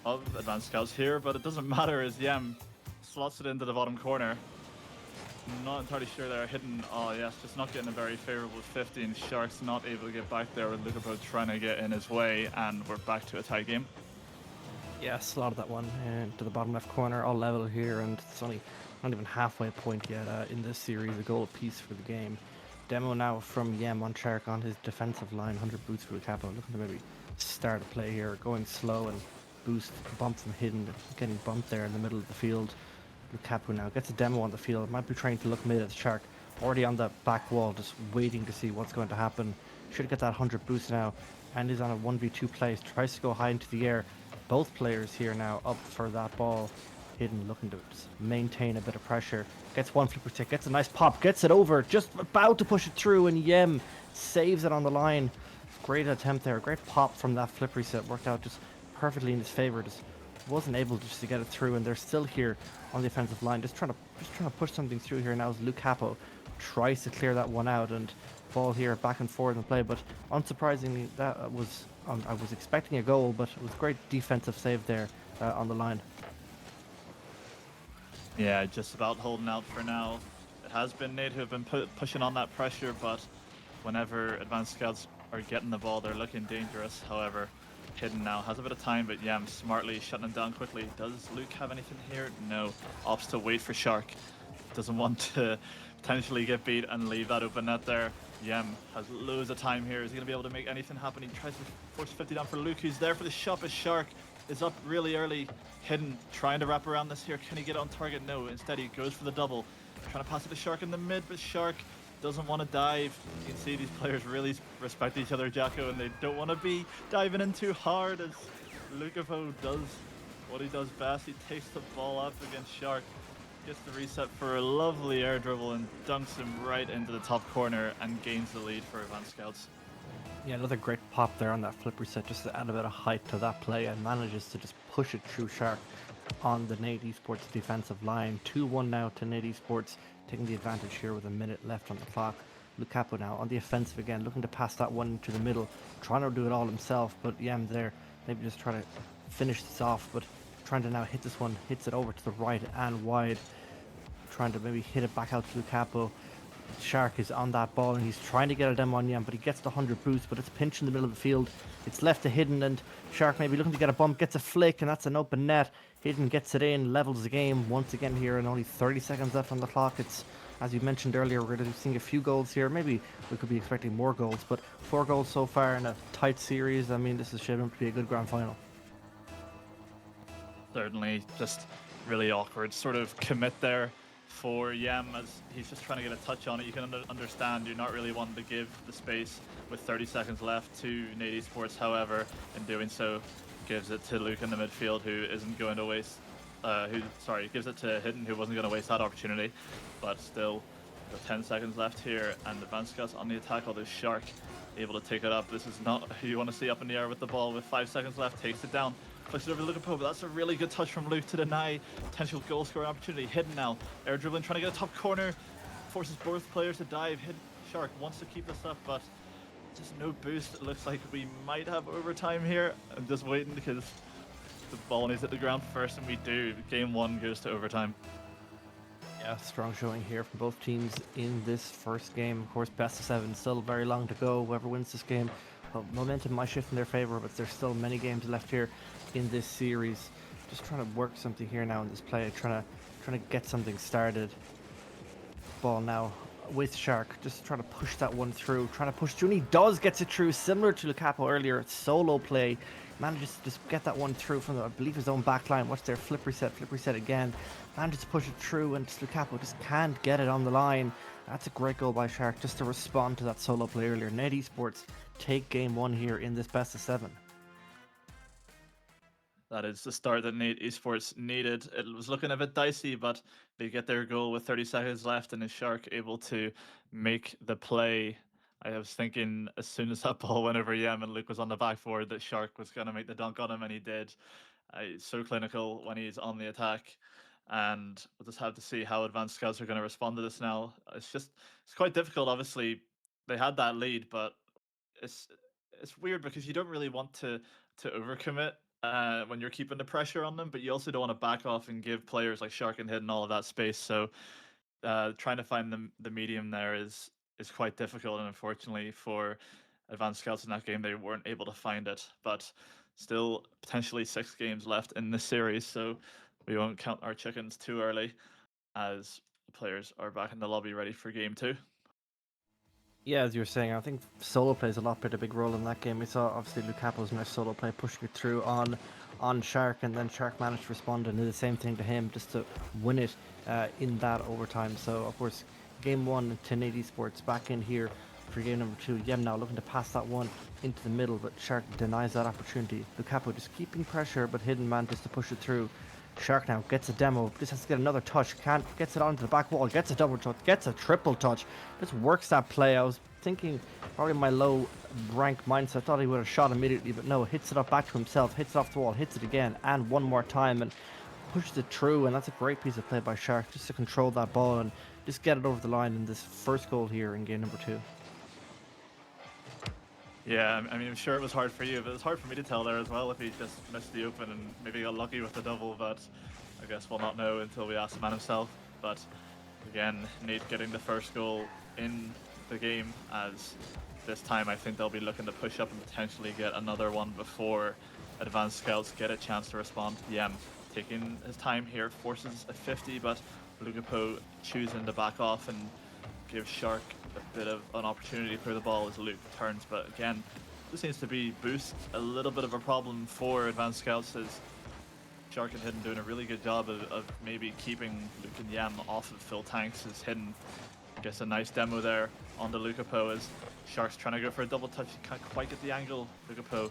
Advanced Scouts here, but it doesn't matter as Yem slots it into the bottom corner. Not entirely sure they're hidden. Oh yes, just not getting a very favorable 50, and Shark's not able to get back there with Lukapo trying to get in his way, and we're back to a tie game.
Yeah, slotted that one into the bottom left corner, all level here, and it's only not even halfway point yet in this series, a goal apiece for the game. Demo now from Yem on Shark on his defensive line, 100 boots for Lukapo, looking to maybe start a play here, going slow and Boost bump from hidden, getting bumped there in the middle of the field. Lukaku now gets a demo on the field, might be trying to look mid at the Shark, already on the back wall, just waiting to see what's going to happen. Should get that 100 boost now, and is on a 1v2 play, tries to go high into the air. Both players here now up for that ball. Hidden looking to just maintain a bit of pressure. Gets one flipper stick, gets a nice pop, gets it over, just about to push it through, and Yem saves it on the line. Great attempt there, great pop from that flip reset, worked out just perfectly in his favor. Just wasn't able just to get it through, and they're still here on the offensive line, just trying to push something through here now as Lukapo tries to clear that one out, and ball here back and forth in play. But unsurprisingly, that was I was expecting a goal, but it was great defensive save there on the line.
Yeah, just about holding out for now. It has been Nate who have been pushing on that pressure, but whenever Advanced Scouts are getting the ball, they're looking dangerous. However, Hidden now has a bit of time, but Yam smartly shutting him down quickly. Does Luke have anything here? No. Opts to wait for Shark. Doesn't want to potentially get beat and leave that open net there. Yam has loads of time here. Is he going to be able to make anything happen? He tries to force 50 down for Luke, who's there for the shot, but Shark is up really early. Hidden, trying to wrap around this here. Can he get on target? No. Instead, he goes for the double. Trying to pass it to Shark in the mid, but Shark doesn't want to dive. You can see these players really respect each other, Jacko, and they don't want to be diving in too hard as Lukapo does what he does best. He takes the ball up against Shark, gets the reset for a lovely air dribble and dunks him right into the top corner and gains the lead for Advanced Scouts.
Yeah, another great pop there on that flip reset, just to add a bit of height to that play, and manages to just push it through Shark on the Nate Esports defensive line. 2-1 now to Nate Esports, taking the advantage here with a minute left on the clock. Lukapo now on the offensive again, looking to pass that one into the middle, trying to do it all himself, but Yam there, maybe just trying to finish this off, but trying to now hit this one, hits it over to the right and wide, trying to maybe hit it back out to Lukapo. Shark is on that ball and he's trying to get a demo on Yam, but he gets the 100 boost, but it's pinched in the middle of the field. It's left to Hidden, and Shark maybe looking to get a bump, gets a flick, and that's an open net. Hidden gets it in, levels the game once again here, and only 30 seconds left on the clock. It's, as you mentioned earlier, we're going to be seeing a few goals here. Maybe we could be expecting more goals, but 4 goals so far in a tight series. I mean, this is shaping up to be a good grand final.
Certainly, just really awkward sort of commit there for Yam as he's just trying to get a touch on it. You can understand you're not really wanting to give the space with 30 seconds left to Nate Esports. However, in doing so, gives it to Luke in the midfield, who isn't going to waste. Gives it to Hidden, who wasn't going to waste that opportunity. But still, with 10 seconds left here, and Advanced Scouts on the attack. Although Shark able to take it up. This is not who you want to see up in the air with the ball. With 5 seconds left, takes it down. Flicks it over to Lukapo, but that's a really good touch from Luke to deny potential goal scoring opportunity. Hidden now, air dribbling, trying to get a top corner, forces both players to dive. Hidden Shark wants to keep this up, but just no boost. It looks like we might have overtime here. I'm just waiting because the ball needs to hit the ground first, and we do. Game 1 goes to overtime.
Yeah, strong showing here from both teams in this first game. Of course, best of 7, still very long to go. Whoever wins this game, well, momentum might shift in their favor, but there's still many games left here in this series. Just trying to work something here now in this play, trying to get something started. Ball now with Shark, just trying to push that one through, trying to push through, and he does gets it through, similar to Lucapo earlier. It's solo play, manages to just get that one through from the, I believe, his own back line. Watch their flip reset again, manages to push it through, and Lucapo just can't get it on the line. That's a great goal by Shark, just to respond to that solo play earlier. Ned Esports take game 1 here in this best of 7.
That is the start that Nate Esports needed. It was looking a bit dicey, but they get their goal with 30 seconds left, and is Shark able to make the play. I was thinking as soon as that ball went over Yem and Luke was on the backboard that Shark was going to make the dunk on him, and he did. He's so clinical when he's on the attack, and we'll just have to see how Advanced Scouts are going to respond to this now. It's quite difficult. Obviously, they had that lead, but it's weird because you don't really want to overcommit when you're keeping the pressure on them, but you also don't want to back off and give players like Shark and Hidden all of that space. So trying to find the medium there is quite difficult, and unfortunately for Advanced Scouts in that game, they weren't able to find it. But still, potentially 6 games left in this series, so we won't count our chickens too early, as the players are back in the lobby ready for game 2.
Yeah, as you were saying, I think solo plays played a big role in that game. We saw obviously Lucapo's nice solo play pushing it through on Shark, and then Shark managed to respond and do the same thing to him just to win it in that overtime. So of course, game 1 to Nate Esports back in here for game number 2. Yem now looking to pass that one into the middle, but Shark denies that opportunity. Lucapo just keeping pressure, but Hidden manages to push it through. Shark now gets a demo, just has to get another touch, gets it onto the back wall, gets a double touch, gets a triple touch, just works that play. I was thinking, probably my low rank mindset, I thought he would have shot immediately, but no, hits it up back to himself, hits it off the wall, hits it again, and one more time, and pushes it through, and that's a great piece of play by Shark, just to control that ball and just get it over the line in this first goal here in game number 2.
Yeah, I mean, I'm sure it was hard for you, but it was hard for me to tell there as well if he just missed the open and maybe got lucky with the double, but I guess we'll not know until we ask the man himself. But again, Nate getting the first goal in the game, as this time I think they'll be looking to push up and potentially get another one before Advanced Scouts get a chance to respond. Yem taking his time here, forces a 50, but Lucapo choosing to back off and give Shark a bit of an opportunity for the ball as Luke turns. But again, this seems to be boost a little bit of a problem for Advanced Scouts, as Shark and Hidden doing a really good job of maybe keeping Luke and Yam off of full tanks, as Hidden gets a nice demo there onto Lucapo, as Shark's trying to go for a double touch, he can't quite get the angle. Lucapo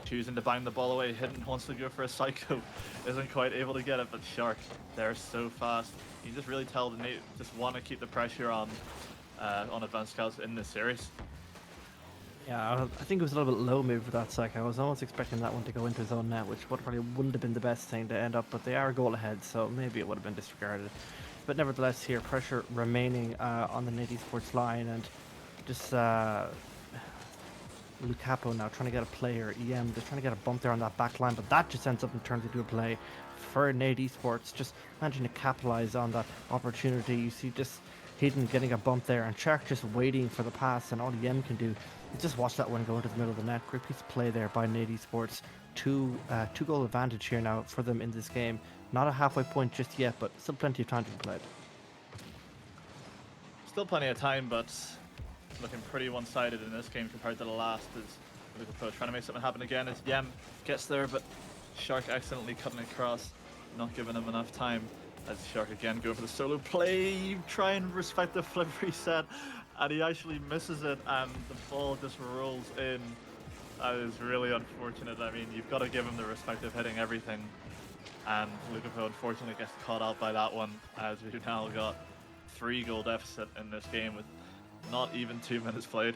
choosing to bang the ball away. Hidden wants to go for a psycho, isn't quite able to get it, but Shark, they're so fast. You can just really tell that Nate just want to keep the pressure on Advanced Scouts in this series.
Yeah, I think it was a little bit low move for that psych. I was almost expecting that one to go into his own net, which probably wouldn't have been the best thing to end up, but they are a goal ahead, so maybe it would have been disregarded. But nevertheless, here, pressure remaining on the Nate Esports line, and just Lucapo now trying to get a play here. EM just trying to get a bump there on that back line, but that just ends up and turns into a play for Nate Esports, just managing to capitalize on that opportunity. You see just Hidden getting a bump there, and Shark just waiting for the pass, and all EM can do is just watch that one go into the middle of the net. Great piece of play there by Nate Esports. Two goal advantage here now for them in this game. Not a halfway point just yet, but still plenty of time to be played.
Still plenty of time, but looking pretty one-sided in this game compared to the last, as Lucapo trying to make something happen again as Yem gets there, but Shark accidentally cutting across, not giving him enough time, as Shark again go for the solo play, try and respect the flip reset, and he actually misses it, and the ball just rolls in. That is really unfortunate. I mean, you've got to give him the respect of hitting everything, and Lucapo unfortunately gets caught out by that one, as we've now got 3-goal deficit in this game with not even 2 minutes played.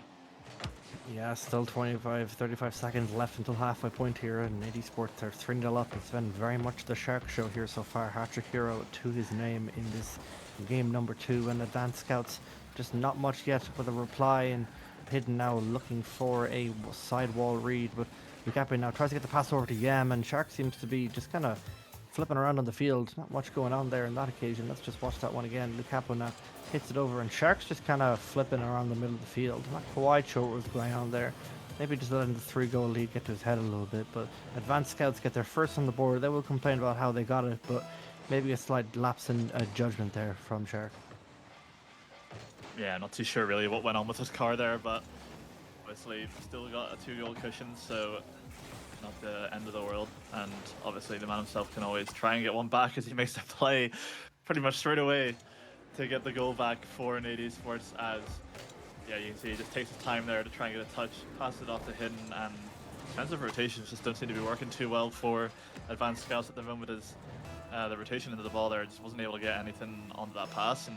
Yeah, still 35 seconds left until halfway point here, and Nate Esports are 3-0 up. It's been very much the Shark show here so far. Hat-trick hero to his name in this game number 2, and Advanced Scouts just not much yet with a reply, and Hidden now looking for a side wall read, but Lucapo now tries to get the pass over to Yam, and Shark seems to be just kind of flipping around on the field. Not much going on there in that occasion. Let's just watch that one again. Lucapo now hits it over, and Shark's just kind of flipping around the middle of the field. Not quite sure what was going on there. Maybe just letting the 3-goal lead get to his head a little bit, but Advanced Scouts get their first on the board. They will complain about how they got it, but maybe a slight lapse in judgment there from Shark.
Yeah, not too sure really what went on with his car there, but obviously still got a 2-goal cushion, so not the end of the world. And obviously the man himself can always try and get one back as he makes the play pretty much straight away to get the goal back for Nate Esports. As yeah, you can see he just takes his time there to try and get a touch, pass it off to Hidden, and defensive rotations just don't seem to be working too well for Advanced Scouts at the moment. As the rotation into the ball there just wasn't able to get anything onto that pass,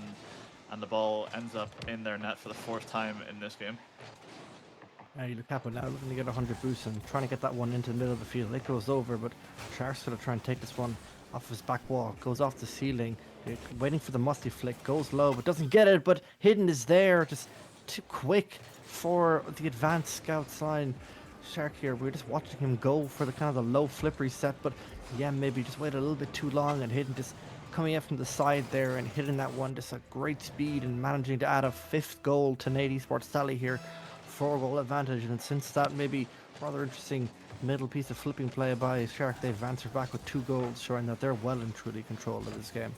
and the ball ends up in their net for the 4th time in this game.
You look up now looking to get 100 boosts and trying to get that one into the middle of the field. It goes over, but Shark's going to try and take this one off his back wall. Goes off the ceiling, waiting for the musty flick. Goes low, but doesn't get it. But Hidden is there, just too quick for the Advanced Scouts line. Shark here, we're just watching him go for the kind of the low flip reset, but yeah, maybe just waited a little bit too long, and Hidden just coming up from the side there and hitting that one just at great speed and managing to add a 5th goal to Nate Esports tally here. 4-goal advantage, and since that maybe rather interesting middle piece of flipping play by Shark, they've answered back with 2 goals, showing that they're well and truly controlled of this game.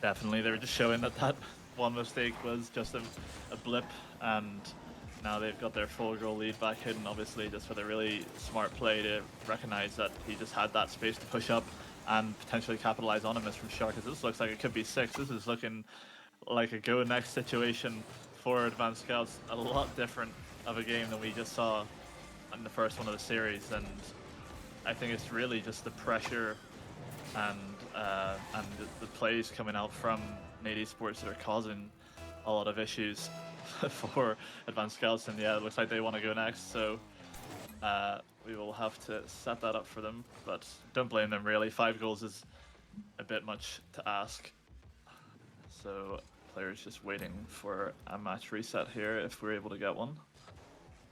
Definitely, they were just showing that one mistake was just a blip, and now they've got their 4-goal lead back. Hidden, obviously, just with a really smart play to recognize that he just had that space to push up and potentially capitalize on a miss from Shark, because this looks like it could be 6. This is looking like a go next situation for Advanced Scouts. A lot different of a game than we just saw in the first one of the series, and I think it's really just the pressure and the plays coming out from Nate Esports that are causing a lot of issues for Advanced Scouts. And yeah, it looks like they want to go next, so we will have to set that up for them, but don't blame them really. 5 goals is a bit much to ask, so players just waiting for a match reset here if we're able to get one.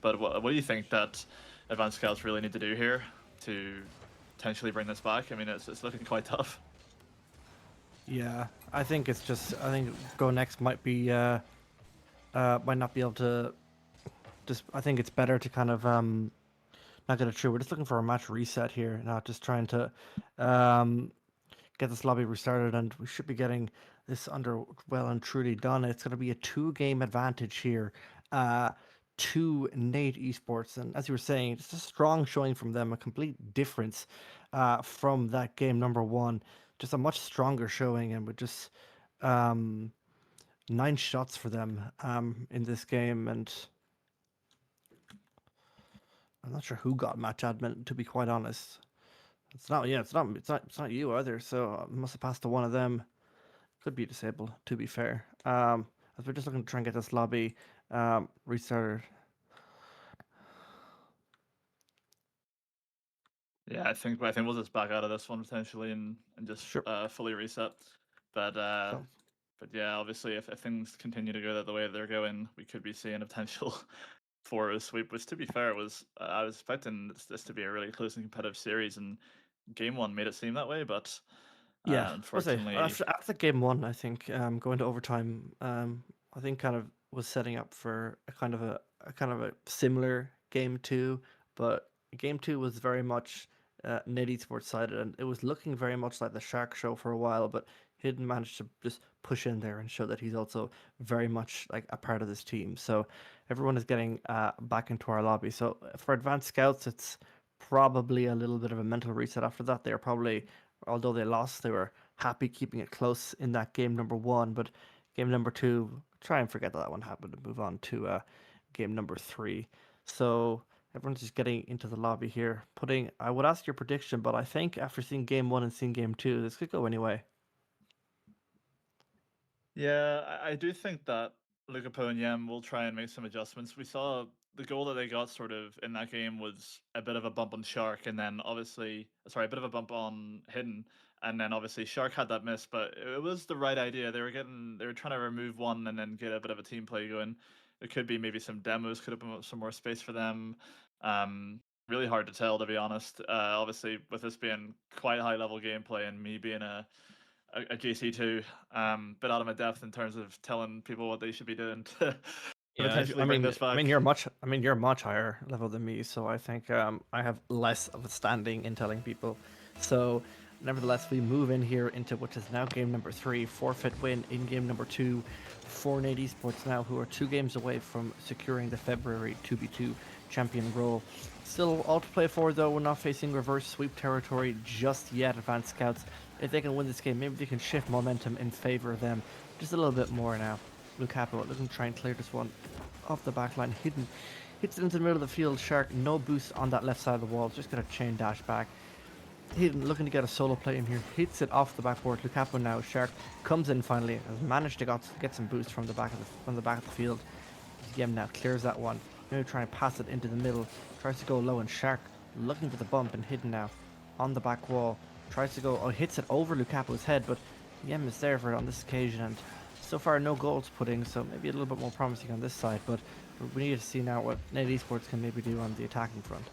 But what do you think that Advanced Scouts really need to do here to potentially bring this back? I mean, it's looking quite tough.
Yeah, I think it's just, I think go next might be might not be able to just, I think it's better to kind of not get it true. We're just looking for a match reset here, not just trying to get this lobby restarted, and we should be getting this under well and truly done. It's going to be a 2-game advantage here to Nate Esports, and as you were saying, it's a strong showing from them, a complete difference from that game number 1. Just a much stronger showing, and with just 9 shots for them in this game, and I'm not sure who got match admin, to be quite honest. It's not it's not you either, so I must have passed to one of them. Could be disabled, to be fair. As we're just looking to try and get this lobby restarted.
Yeah, I think we'll just back out of this one potentially and just
Sure.
fully reset. But but yeah, obviously if things continue to go the way they're going, we could be seeing a potential 4-0 sweep. Which, to be fair, was I was expecting this to be a really close and competitive series, and game 1 made it seem that way. But
Yeah,
unfortunately,
after game 1, I think going to overtime, I think kind of was setting up for a kind of a similar game 2, but game 2 was very much Nate Esports sided, and it was looking very much like the Shark show for a while, but Hidden managed to just push in there and show that he's also very much like a part of this team. So everyone is getting back into our lobby. So for Advanced Scouts, it's probably a little bit of a mental reset after that. They're probably, although they lost, they were happy keeping it close in that game number 1, but game number 2, try and forget that one happened and move on to game number 3. So everyone's just getting into the lobby here. I would ask your prediction, but I think after seeing game 1 and seeing game 2, this could go anyway.
yeah, I do think that Lucapo and Yem will try and make some adjustments. We saw the goal that they got sort of in that game was a bit of a bump on Shark, and then obviously, sorry, a bit of a bump on Hidden, and then obviously Shark had that miss, but it was the right idea. They were trying to remove one and then get a bit of a team play going. It could be maybe some demos could open up some more space for them. Really hard to tell, to be honest. Obviously, with this being quite high level gameplay and me being a GC2, bit out of my depth in terms of telling people what they should be doing to
Yeah,
potentially bring this back.
you're much higher level than me, so I think I have less of a standing in telling people. So, nevertheless, we move in here into what is now game number 3, forfeit win in game number 2 for Nate Esports now, who are 2 games away from securing the February 2v2 champion role. Still all to play for though. We're not facing reverse sweep territory just yet. Advanced Scouts, if they can win this game, maybe they can shift momentum in favor of them just a little bit more now. Lucapo looking to try and clear this one off the back line. Hidden hits it into the middle of the field. Shark, no boost on that left side of the wall. Just got a chain dash back. Hidden looking to get a solo play in here. Hits it off the backboard. Lucapo now. Shark comes in finally. Has managed to get some boost from the back of the field. Yem now clears that one. Now trying to pass it into the middle. Tries to go low, and Shark looking for the bump, and Hidden now on the back wall. Tries to go, hits it over Lucapo's head, but Yem is there for it on this occasion, and so far no goals putting, so maybe a little bit more promising on this side, but we need to see now what Nate Esports can maybe do on the attacking front.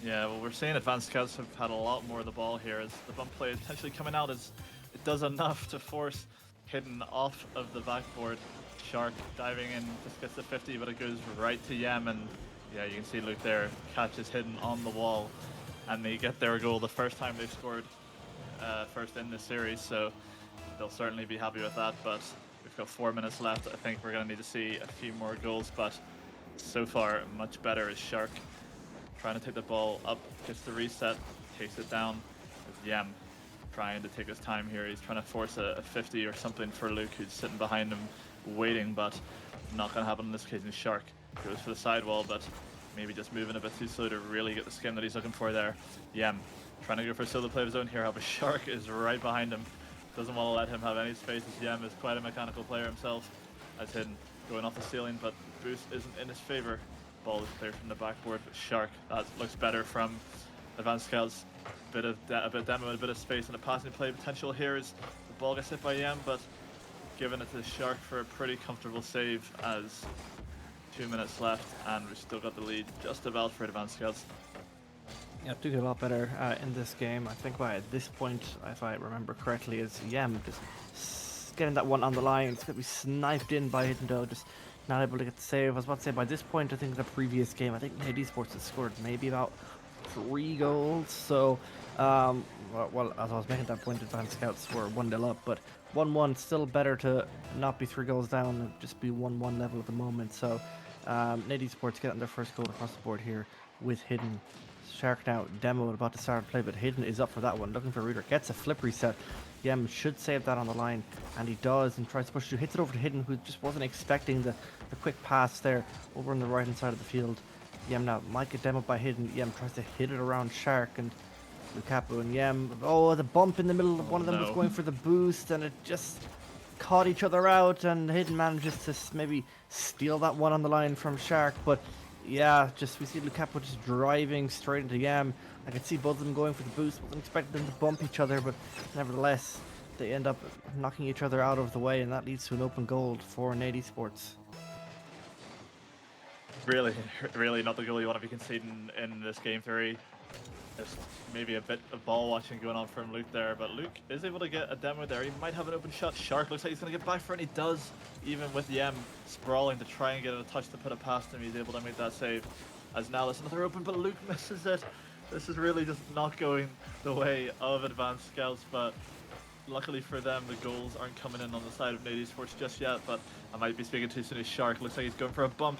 Yeah, well, we're seeing Advanced Scouts have had a lot more of the ball here as the bump play is potentially coming out as it does enough to force Hidden off of the backboard. Shark diving in, just gets the 50, but it goes right to Yem, and yeah, you can see Luke there catches Hidden on the wall, and they get their goal the first time they've scored first in this series, so they'll certainly be happy with that. But we've got 4 minutes left. I think we're going to need to see a few more goals, but so far much better is Shark trying to take the ball up, gets the reset, takes it down. It's Yem trying to take his time here. He's trying to force a 50 or something for Luke, who's sitting behind him waiting, but not going to happen in this case. And Shark goes for the sidewall, but maybe just moving a bit too slow to really get the skin that he's looking for there. Yem trying to go for a solo play of his own here, however Shark is right behind him. Doesn't want to let him have any space, as Yem is quite a mechanical player himself. As Hidden going off the ceiling, but boost isn't in his favor. Ball is cleared from the backboard, but Shark, that looks better from Advanced Scouts. A bit of demo, a bit of space, and a passing play potential here as the ball gets hit by Yem, but giving it to Shark for a pretty comfortable save as 2 minutes left, and we've still got the lead just about for Advanced Scouts.
Yeah, doing a lot better in this game. I think by this point, if I remember correctly, is Yem just getting that one on the line. It's going to be sniped in by Hidden though, just not able to get the save. I was about to say, by this point, I think in the previous game, I think Nate Esports has scored maybe about 3 goals. So, well, as I was making that point, Advanced Scouts were 1-0 up, but 1-1, still better to not be 3 goals down and just be 1-1 level at the moment. So, Nate Esports getting their first goal across the board here with Hidden. Shark now demoed about to start play, but Hidden is up for that one, looking for a reader, gets a flip reset. Yem should save that on the line, and he does, and tries to push through, hits it over to Hidden, who just wasn't expecting the quick pass there over on the right hand side of the field. Yem now might get demoed by Hidden. Yem tries to hit it around Shark, and Lucapo and Yem, the bump in the middle, one of them was going for the boost, and it just caught each other out, and Hidden manages to maybe steal that one on the line from Shark, but yeah, we see Lucapo just driving straight into Yem. I can see both of them going for the boost. Wasn't expecting them to bump each other, but nevertheless, they end up knocking each other out of the way, and that leads to an open goal for Nate Esports.
Really not the goal you want to be conceding in this game theory. There's maybe a bit of ball watching going on from Luke there, but Luke is able to get a demo there. He might have an open shot. Shark looks like he's going to get back for it, and he does. Even with Yem sprawling to try and get a touch to put it past him, he's able to make that save. As now there's another open, but Luke misses it. This is really just not going the way of Advanced Scouts, but luckily for them, the goals aren't coming in on the side of Nate Esports just yet, but I might be speaking too soon as Shark. Looks like he's going for a bump.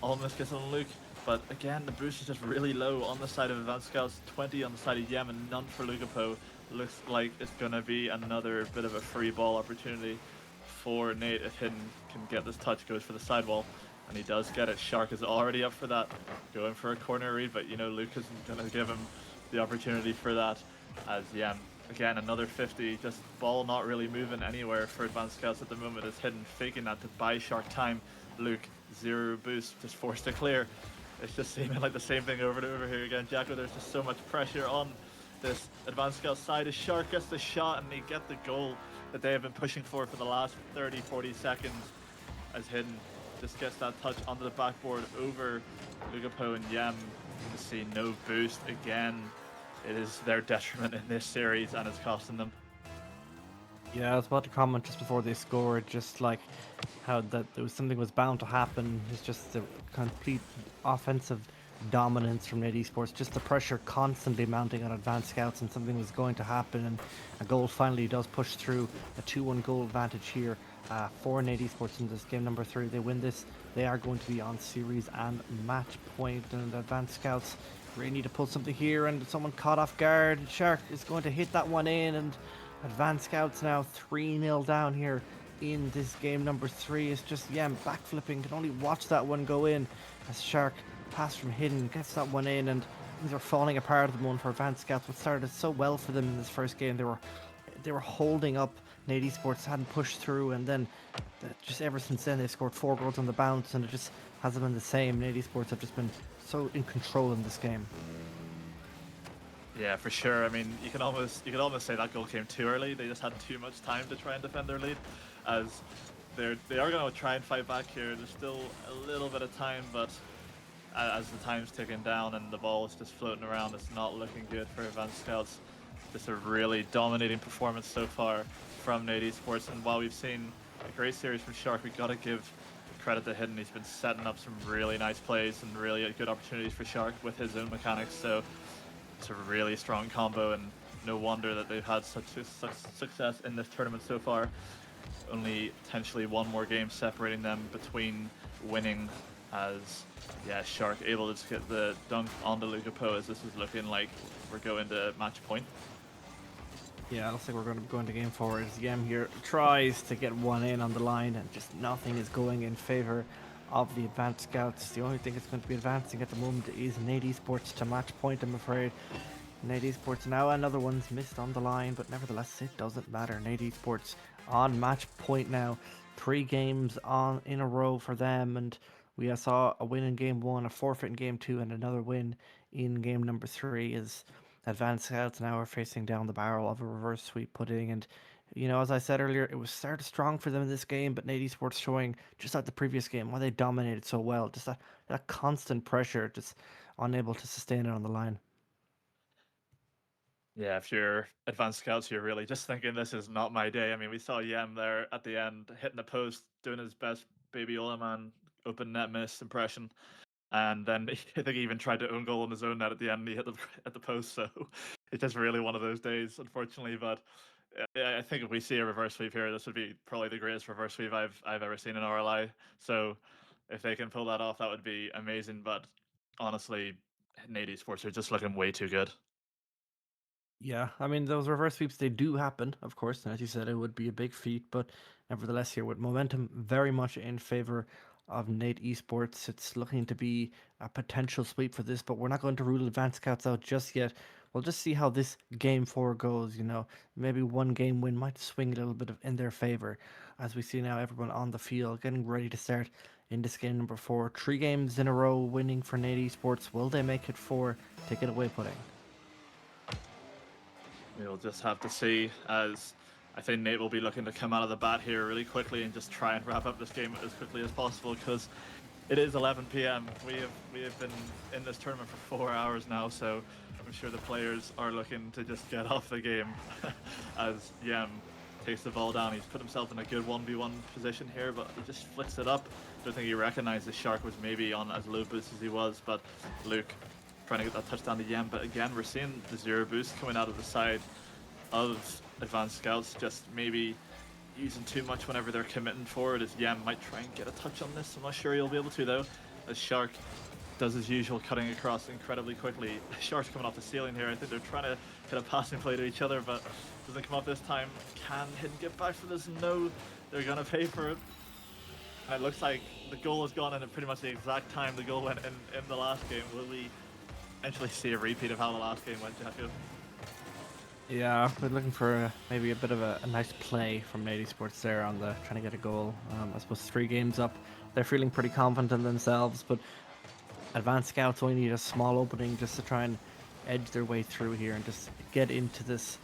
Almost gets on Luke. But again, the boost is just really low on the side of Advanced Scouts, 20 on the side of Yem and none for Lucapo. Looks like it's going to be another bit of a free ball opportunity for Nate if Hidden can get this touch, goes for the sidewall, and he does get it. Shark is already up for that, going for a corner read, but you know Luke isn't going to give him the opportunity for that as Yem. Again, another 50, just ball not really moving anywhere for Advanced Scouts at the moment. Is Hidden faking that to buy Shark time. Luke, 0 boost, just forced to clear. It's just seeming like the same thing over and over here again. Jacko, there's just so much pressure on this Advanced Scout side. As Shark gets the shot and they get the goal that they have been pushing for the last 30-40 seconds. as Hidden just gets that touch onto the backboard over Lugapo and Yem. You see no boost again. It is their detriment in this series, and it's costing them.
Yeah, I was about to comment just before they scored, just like how that there was something was bound to happen. It's just the complete offensive dominance from NAD Esports, just the pressure constantly mounting on Advanced Scouts, and something was going to happen, and a goal finally does push through. A 2-1 goal advantage here for NAD Esports in this game number 3. They win this, they are going to be on series and match point, and Advanced Scouts really need to pull something here, and someone caught off guard. Shark is going to hit that one in, and Advanced Scouts now 3-0 down here in this game number 3. It's just Yem backflipping, can only watch that one go in as Shark pass from Hidden gets that one in, and things are falling apart at the moment for Advanced Scouts. What started so well for them in this first game, they were holding up. NAD Esports hadn't pushed through, and then just ever since then they scored 4 goals on the bounce, and it just hasn't been the same. NAD Esports have just been so in control in this game.
Yeah, for sure. I mean, you can almost say that goal came too early. They just had too much time to try and defend their lead, as they are going to try and fight back here. There's still a little bit of time, but as the time's ticking down and the ball is just floating around, it's not looking good for Advanced Scouts. Just a really dominating performance so far from NAD Esports, and while we've seen a great series from Shark, we've got to give credit to Hidden. He's been setting up some really nice plays and really good opportunities for Shark with his own mechanics, so it's a really strong combo, and no wonder that they've had such success in this tournament so far. Only potentially one more game separating them between winning, as yeah, Shark able to just get the dunk onto Lugapo, as this is looking like we're going to match point.
Yeah, looks like we're going to go into game 4 as Yem here tries to get one in on the line, and just nothing is going in favor of the Advanced Scouts. The only thing that's going to be advancing at the moment is NAD Esports to match point, I'm afraid. NAD Esports now, another one's missed on the line, but nevertheless it doesn't matter. NAD Esports on match point now. 3 games on in a row for them, and we saw a win in game 1, a forfeit in game 2, and another win in game number 3 as Advanced Scouts now are facing down the barrel of a reverse sweep pudding. And you know, as I said earlier, it was started strong for them in this game, but NAD Esports showing, just like the previous game, why they dominated so well. Just that constant pressure, just unable to sustain it on the line.
Yeah, if you're Advanced Scouts, you're really just thinking, this is not my day. I mean, we saw Yem there at the end, hitting the post, doing his best Baby Ola Man open net miss impression. And then I think he even tried to own goal on his own net at the end, and he hit at the post. So it's just really one of those days, unfortunately. But I think if we see a reverse sweep here, this would be probably the greatest reverse sweep I've ever seen in RLI. So if they can pull that off, that would be amazing. But honestly, NAD Esports are just looking way too good.
Yeah, I mean, those reverse sweeps, they do happen, of course. And as you said, it would be a big feat, but nevertheless, here with momentum very much in favor of NAD Esports, it's looking to be a potential sweep for this, but we're not going to rule Advanced Scouts out just yet. We'll just see how this game 4 goes. You know, maybe one game win might swing a little bit in their favor, as we see now everyone on the field getting ready to start in this game number 4. 3 games in a row winning for NAD Esports. Will they make it 4? Take it away, Pudding.
We'll just have to see, as I think Nate will be looking to come out of the bat here really quickly and just try and wrap up this game as quickly as possible, because it is 11 p.m. We have been in this tournament for 4 hours now, so I'm sure the players are looking to just get off the game as Yem takes the ball down. He's put himself in a good 1v1 position here, but he just flicks it up. Don't think he recognized the Shark was maybe on as low boost as he was, but Luke trying to get that touchdown to Yem. But again, we're seeing the 0 boost coming out of the side of Advanced Scouts, just maybe using too much whenever they're committing forward, as Yem might try and get a touch on this. I'm not sure he'll be able to though, as Shark does his usual, cutting across incredibly quickly. Shark's coming off the ceiling here. I think they're trying to hit a passing play to each other, but doesn't come up this time. Can Hidden get back for this? No, they're gonna pay for it. And it looks like the goal has gone in at pretty much the exact time the goal went in the last game. Will we eventually see a repeat of how the last game went, Jacob?
Yeah, we're looking for maybe a bit of a nice play from NAD Esports there on the trying to get a goal. I suppose 3 games up, they're feeling pretty confident in themselves, but Advanced Scouts only need a small opening just to try and edge their way through here and just get into this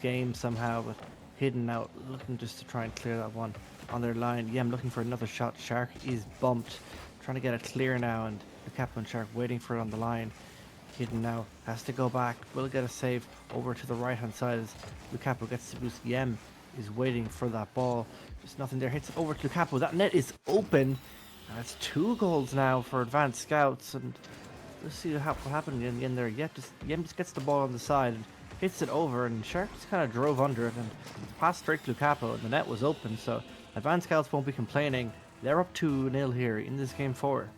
game somehow. But Hidden out looking just to try and clear that one. on their line. Yem looking for another shot. Shark is bumped. Trying to get it clear now, and Lucapo and Shark waiting for it on the line. Hidden now has to go back. Will get a save over to the right hand side as Lucapo gets the boost. Yem is waiting for that ball. Just nothing there. Hits it over to Lucapo. That net is open. And it's 2 goals now for Advanced Scouts. And let's see what happened in the end there. Yem just gets the ball on the side and hits it over. And Shark just kind of drove under it and passed straight to Lucapo. And the net was open. So Advanced Scouts won't be complaining. They're up 2-0 here in this game 4.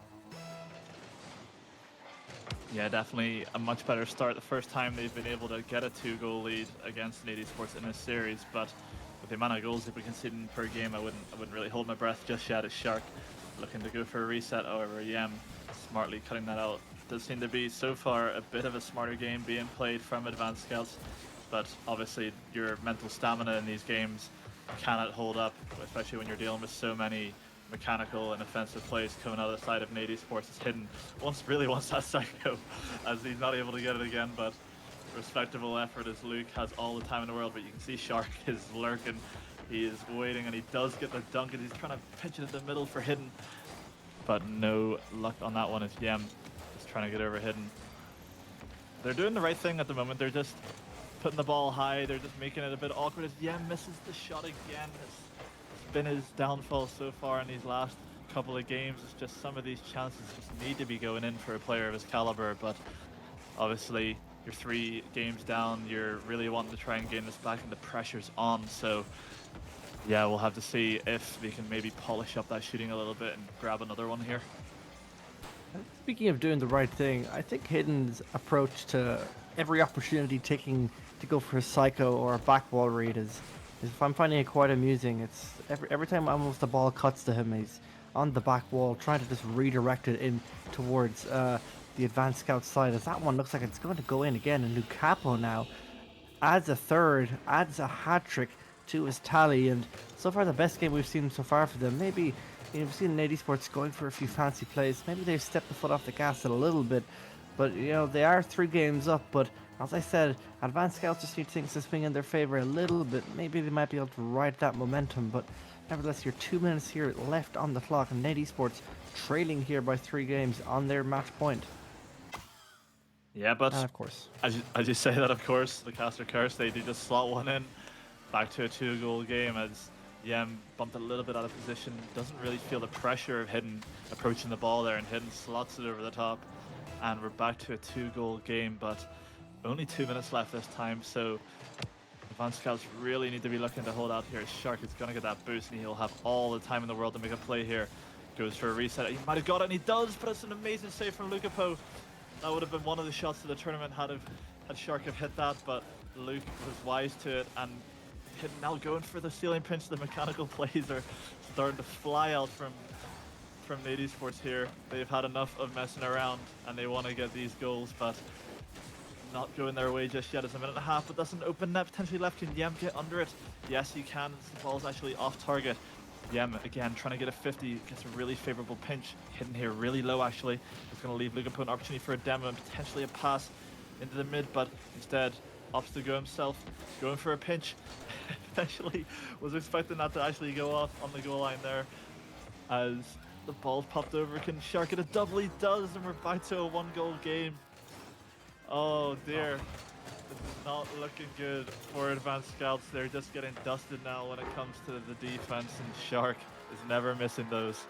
Yeah, definitely a much better start. The first time they've been able to get a 2-goal lead against Nady Sports in this series, but with the amount of goals they've been conceding per game, I wouldn't really hold my breath just yet. As Shark looking to go for a reset, however, Yem smartly cutting that out. Does seem to be so far a bit of a smarter game being played from Advanced Scouts, but obviously your mental stamina in these games cannot hold up, especially when you're dealing with so many mechanical and offensive plays coming out of the side of Nady Sports. Is Hidden really wants that psycho, as he's not able to get it again, but respectable effort as Luke has all the time in the world. But you can see Shark is lurking, he is waiting, and he does get the dunk, and he's trying to pitch it in the middle for Hidden, but no luck on that one as Yem just trying to get over Hidden. They're doing the right thing at the moment. They're just putting the ball high, they're just making it a bit awkward as Yem misses the shot again. It's been his downfall so far in these last couple of games. It's just some of these chances just need to be going in for a player of his caliber, but obviously you're 3 games down, you're really wanting to try and gain this back and the pressure's on. So yeah, we'll have to see if they can maybe polish up that shooting a little bit and grab another one here.
Speaking of doing the right thing, I think Hidden's approach to every opportunity taking to go for a psycho or a back wall read is I'm finding it quite amusing. It's every time almost the ball cuts to him, he's on the back wall trying to just redirect it in towards the Advanced Scout side, as that one looks like it's going to go in again. And Lucapo now adds a third, adds a hat-trick to his tally, and so far the best game we've seen so far for them. Maybe we've seen Nady Sports going for a few fancy plays. Maybe they've stepped the foot off the gas a little bit, but they are 3 games up. But as I said, Advanced Scouts just need things to swing in their favor a little bit. Maybe they might be able to ride that momentum, but nevertheless, you're 2 minutes here left on the clock, and Nady Sports trailing here by 3 games on their match point.
Yeah, but
And of course,
as you say that, of course, the Caster Curse, they do just slot one in, back to a 2-goal game as Yem bumped a little bit out of position, doesn't really feel the pressure of Hidden approaching the ball there, and Hidden slots it over the top, and we're back to a 2-goal game, but only 2 minutes left this time, so Advanced Scouts really need to be looking to hold out here. Shark is going to get that boost, and he'll have all the time in the world to make a play here. Goes for a reset. He might have got it, and he does, but it's an amazing save from Lucapo. That would have been one of the shots of the tournament had Shark have hit that, but Luke was wise to it, and Hidden now going for the ceiling pinch. The mechanical plays are starting to fly out from Nady Sports here. They've had enough of messing around, and they want to get these goals, but not going their way just yet. It's a minute and a half, but that's an open net potentially left. Can Yem get under it? Yes, he can. The ball's actually off target. Yem again trying to get a 50, gets a really favorable pinch. Hidden here really low actually. It's going to leave Lucapo an opportunity for a demo and potentially a pass into the mid, but instead opts to go himself, going for a pinch. Eventually was expecting that to actually go off on the goal line there as the ball popped over. Can Shark get a double? He does, and we're back to a 1-goal game. Oh dear, this is not looking good for Advanced Scouts. They're just getting dusted now when it comes to the defense, and Shark is never missing those.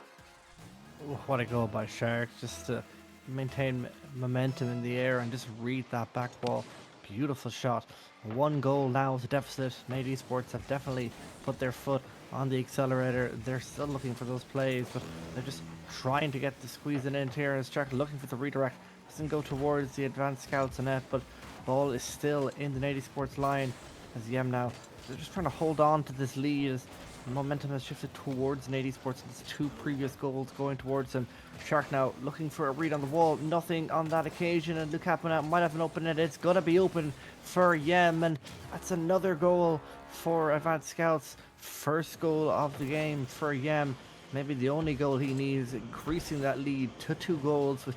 what a goal by Shark, just to maintain momentum in the air and just read that back wall. Beautiful shot. 1 goal now to deficit. Nady Sports have definitely put their foot on the accelerator. They're still looking for those plays, but they're just trying to get the squeezing in here, and Shark looking for the redirect. Doesn't go towards the Advanced Scouts net, but ball is still in the Nady Sports line as Yem now. They're just trying to hold on to this lead as momentum has shifted towards Nady Sports. It's 2 previous goals going towards them. Shark now looking for a read on the wall. Nothing on that occasion, and Lucapo now might have an open net. It's gonna be open for Yem, and that's another goal for Advanced Scouts. First goal of the game for Yem. Maybe the only goal he needs, increasing that lead to 2 goals with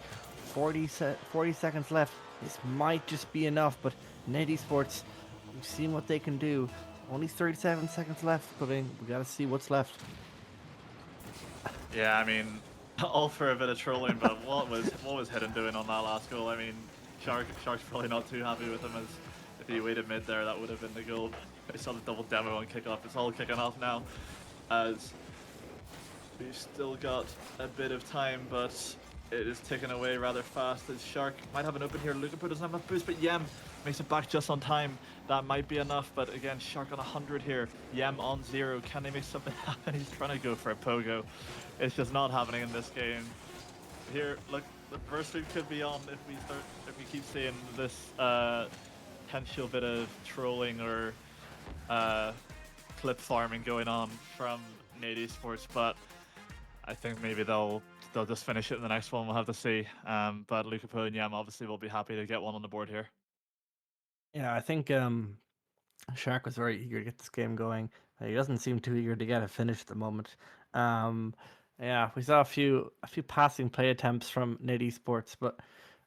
40 seconds left. This might just be enough, but Nady Sports, we've seen what they can do. Only 37 seconds left, but we gotta see what's left.
Yeah, I mean, all for a bit of trolling, but what was Hidden doing on that last goal? I mean, Shark's probably not too happy with him, as if he waited mid there, that would have been the goal. I saw the double demo on kickoff. It's all kicking off now, as we've still got a bit of time, but it is ticking away rather fast. As Shark might have an open here. Lukapu doesn't have enough boost, but Yem makes it back just on time. That might be enough, but again, Shark on 100 here. Yem on 0. Can they make something happen? He's trying to go for a pogo. It's just not happening in this game. Here, look, the burst streak could be on if we keep seeing this potential bit of trolling or clip farming going on from Nate Esports, but I think maybe they'll just finish it in the next one. We'll have to see. But Lukapu and Yam obviously will be happy to get one on the board here.
Yeah, I think Shark was very eager to get this game going. He doesn't seem too eager to get it finished at the moment. Yeah, we saw a few passing play attempts from Nate Esports, but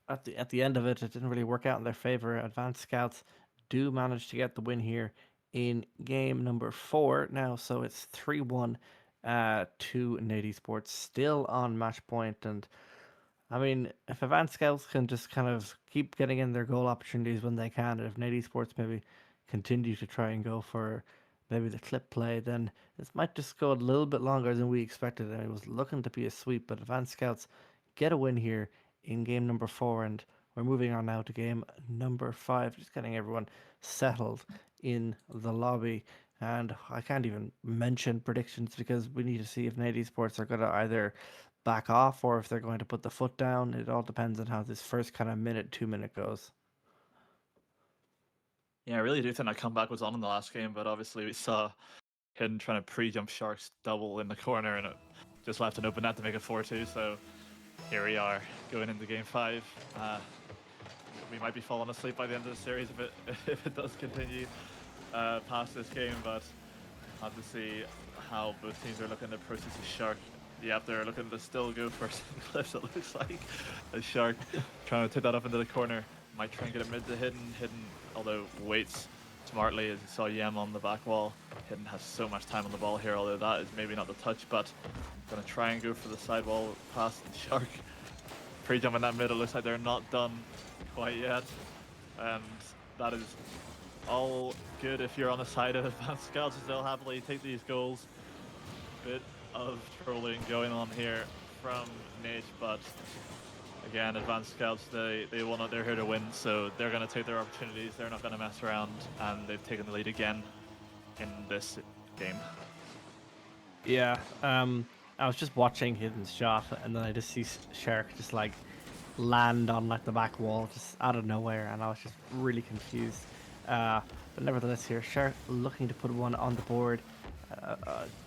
at the end of it, it didn't really work out in their favor. Advanced Scouts do manage to get the win here in game number 4 now, so it's 3-1 to Nate Esports, still on match point. And I mean, if Advanced Scouts can just kind of keep getting in their goal opportunities when they can, and if Nate Esports maybe continue to try and go for maybe the clip play, then this might just go a little bit longer than we expected. And it was looking to be a sweep, but Advanced Scouts get a win here in game number 4, and we're moving on now to game number 5, just getting everyone settled in the lobby. And I can't even mention predictions because we need to see if Nate Esports are going to either back off or if they're going to put the foot down. It all depends on how this first kind of minute, 2 minute goes.
Yeah, I really do think that comeback was on in the last game, but obviously we saw Hidden trying to pre-jump Sharks double in the corner, and it just left an open net to make it 4-2. So here we are going into game 5. We might be falling asleep by the end of the series if it does continue past this game, but I'll have to see how both teams are looking to process the Shark. Yep, they're looking to still go for some clips, it looks like. A Shark trying to take that up into the corner. Might try and get it mid to Hidden, although waits smartly as you saw Yem on the back wall. Hidden has so much time on the ball here, although that is maybe not the touch, but gonna try and go for the sidewall past Shark. Pre-jump in that middle, looks like they're not done quite yet. And that is all good if you're on the side of Advanced Scouts, as they'll happily take these goals. Bit of trolling going on here from Nate, but again, Advanced Scouts, they're here to win, so they're going to take their opportunities. They're not going to mess around, and they've taken the lead again in this game.
Yeah, I was just watching Hidden's shot, and then I just see Shark just like land on like the back wall just out of nowhere, and I was just really confused. But nevertheless, here Shark looking to put one on the board.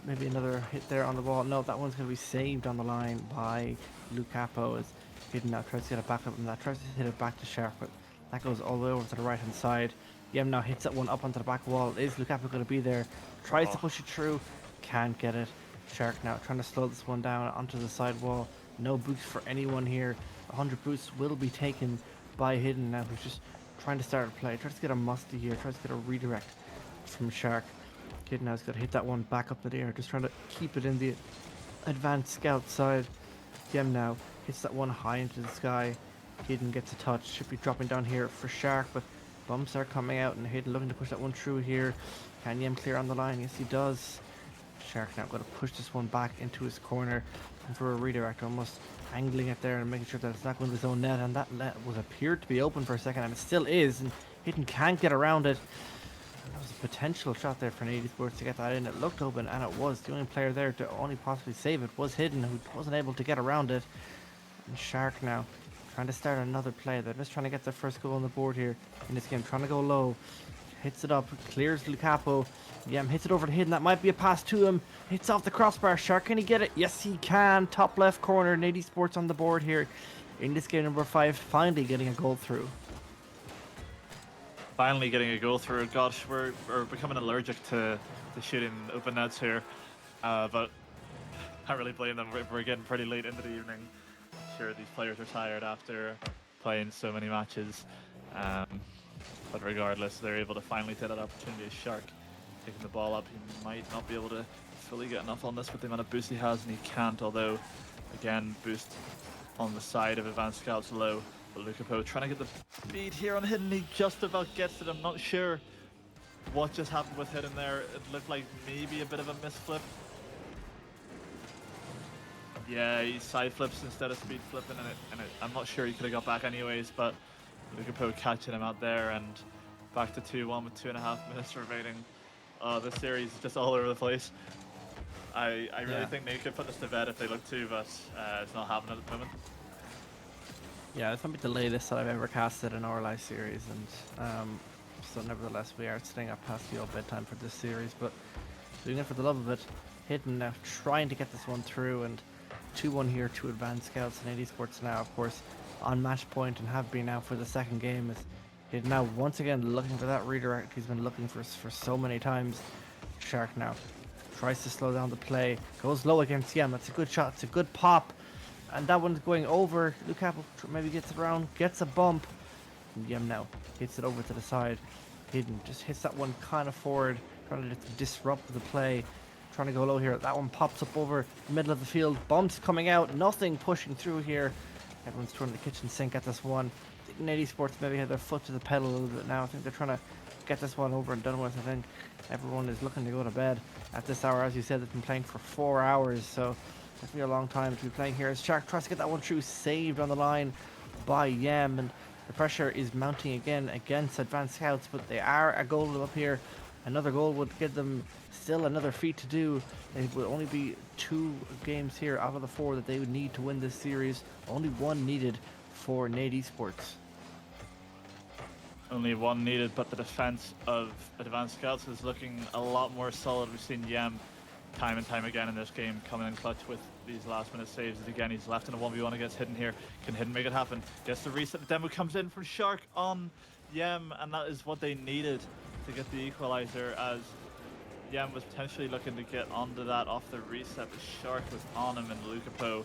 Maybe another hit there on the ball. No, that one's going to be saved on the line by Lukapo. As Hidden now tries to get it back up, and that tries to hit it back to Shark, but that goes all the way over to the right hand side. Yem now hits that one up onto the back wall. Is Lukapo going to be there? Tries to push it through, can't get it. Shark now trying to slow this one down onto the side wall. No boost for anyone here. 100 boosts will be taken by Hidden now, who's just trying to start a play. Tries to get a musty here, tries to get a redirect from Shark. Kid now's got to hit that one back up in the air, just trying to keep it in the Advanced Scout side. Yem now hits that one high into the sky. Hidden gets a touch, should be dropping down here for Shark, but bumps are coming out, and Hidden looking to push that one through here. Can Yem clear on the line? Yes, he does. Shark now going to push this one back into his corner for a redirect, almost angling it there and making sure that it's not going to his own net, and that net was appeared to be open for a second, and it still is, and Hidden can't get around it. That was a potential shot there for Nate Esports to get that in. It looked open, and it was. The only player there to only possibly save it was Hidden, who wasn't able to get around it. And Shark now trying to start another play. They're just trying to get their first goal on the board here in this game. Trying to go low. Hits it up. Clears Lukapo. Yem hits it over to Hidden. That might be a pass to him. Hits off the crossbar. Shark, can he get it? Yes, he can. Top left corner. Nate Esports on the board here in this game number 5. Finally getting a goal through.
Finally getting a goal through. Gosh, we're becoming allergic to shooting open nets here, but can't really blame them. We're getting pretty late into the evening. Sure, these players are tired after playing so many matches, but regardless, they're able to finally take that opportunity. Shark taking the ball up. He might not be able to fully get enough on this with the amount of boost he has, and he can't, although, again, boost on the side of Advanced Scouts low. But Lucapo trying to get the beat here on Hidden, he just about gets it. I'm not sure what just happened with Hidden there. It looked like maybe a bit of a misflip. Yeah, he side flips instead of speed flipping, and I'm not sure he could have got back anyways, but Lucapo catching him out there, and back to 2-1 with 2.5 minutes remaining. This series is just all over the place. I really think they could put this to bed if they look to, but it's not happening at the moment.
Yeah, it's probably the latest that I've ever casted an Orlai series, and so nevertheless we are staying up past the old bedtime for this series, but doing it for the love of it. Hidden now, trying to get this one through, and 2-1 here to Advanced Scouts, and AD Sports now, of course, on match point and have been now for the second game. Is Hidden now once again looking for that redirect he's been looking for so many times. Shark now tries to slow down the play, goes low against Yem. That's a good shot, it's a good pop, and that one's going over. Lucapo maybe gets it around, gets a bump, and Yem now hits it over to the side. Hidden just hits that one kind of forward, trying to disrupt the play, trying to go low here. That one pops up over the middle of the field, bumps coming out, nothing pushing through here. Everyone's throwing the kitchen sink at this one. I think AD Sports maybe had their foot to the pedal a little bit now. I think they're trying to get this one over and done with. I think everyone is looking to go to bed at this hour. As you said, they've been playing for 4 hours, so definitely a long time to be playing here. As Shark tries to get that one through, saved on the line by Yem, and the pressure is mounting again against Advanced Scouts, but they are a goal up here. Another goal would give them still another feat to do. It would only be 2 games here out of the 4 that they would need to win this series. Only 1 needed for Nade Esports.
Only 1 needed, but the defense of Advanced Scouts is looking a lot more solid. We've seen Yem time and time again in this game coming in clutch with these last minute saves. Again, he's left in a 1v1 against Hidden here. Can Hidden make it happen? Gets the reset. The demo comes in from Shark on Yem, and that is what they needed to get the equalizer, as Yem was potentially looking to get onto that off the reset, but Shark was on him, and Lucapo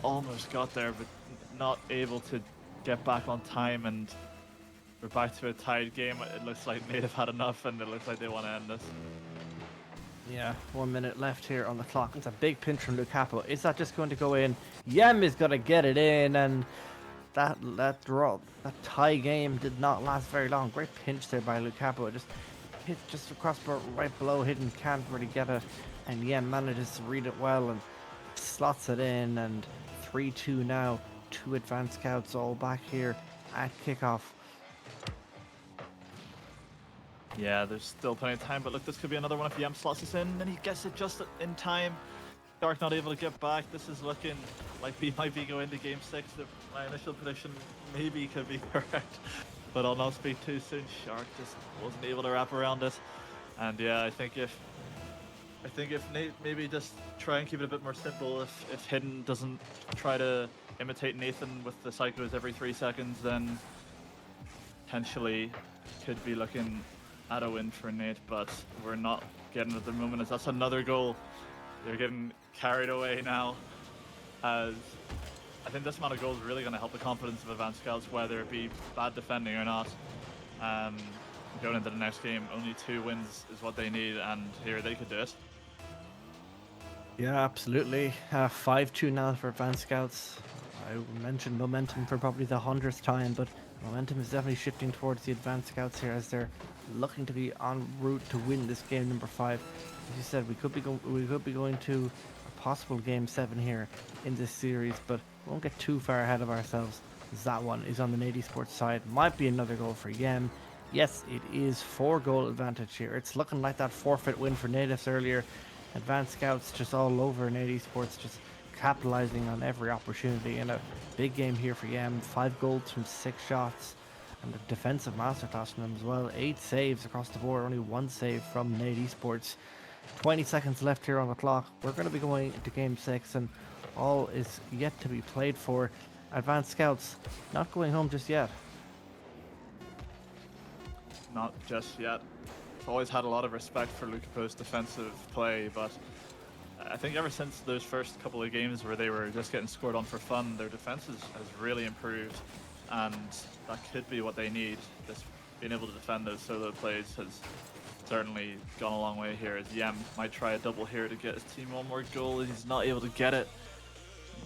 almost got there, but not able to get back on time, and we're back to a tied game. It looks like Native had enough, and it looks like they want to end this.
Yeah, 1 minute left here on the clock. It's a big pinch from Lucapo. Is that just going to go in? Yem is going to get it in, and that tie game did not last very long. Great pinch there by Lucapo. It just hit just across right below. Hidden can't really get it, and Yem manages to read it well and slots it in. And 3-2 now. 2 Advanced Scouts all back here at kickoff.
Yeah, there's still plenty of time, but look, this could be another one if Yem slots this in, and he gets it just in time. Shark not able to get back. This is looking like we might be going to Game 6. My initial prediction maybe could be correct, but I'll not speak too soon. Shark just wasn't able to wrap around it, and yeah, I think if Nate maybe just try and keep it a bit more simple. If Hidden doesn't try to imitate Nathan with the psychos every 3 seconds, then potentially could be looking at a win for Nate, but we're not getting it at the moment, as that's another goal. They're getting carried away now, as I think this amount of goals is really going to help the confidence of Advanced Scouts, whether it be bad defending or not. Going into the next game, only 2 wins is what they need, and here they could do it.
Yeah, absolutely. 5-2 now for Advanced Scouts. I mentioned momentum for probably the 100th time, but momentum is definitely shifting towards the Advanced Scouts here, as they're looking to be en route to win this game number 5. As you said, we could be going to a possible game 7 here in this series, but we won't get too far ahead of ourselves, as that one is on the Nade Esports side. Might be another goal for Yem. Yes, it is 4-goal advantage here. It's looking like that forfeit win for Natives earlier. Advanced Scouts just all over Nade Esports, just capitalizing on every opportunity, in a big game here for Yem. 5 goals from 6 shots, and a defensive masterclass from them as well. 8 saves across the board, only 1 save from Nade Esports. 20 seconds left here on the clock. We're going to be going into game 6, and all is yet to be played for. Advanced Scouts not going home just yet.
Not just yet. I've always had a lot of respect for Lucapo's defensive play, but I think ever since those first couple of games where they were just getting scored on for fun, their defense has really improved, and that could be what they need. Just being able to defend those solo plays has certainly gone a long way here, as Yem might try a double here to get his team one more goal, as he's not able to get it.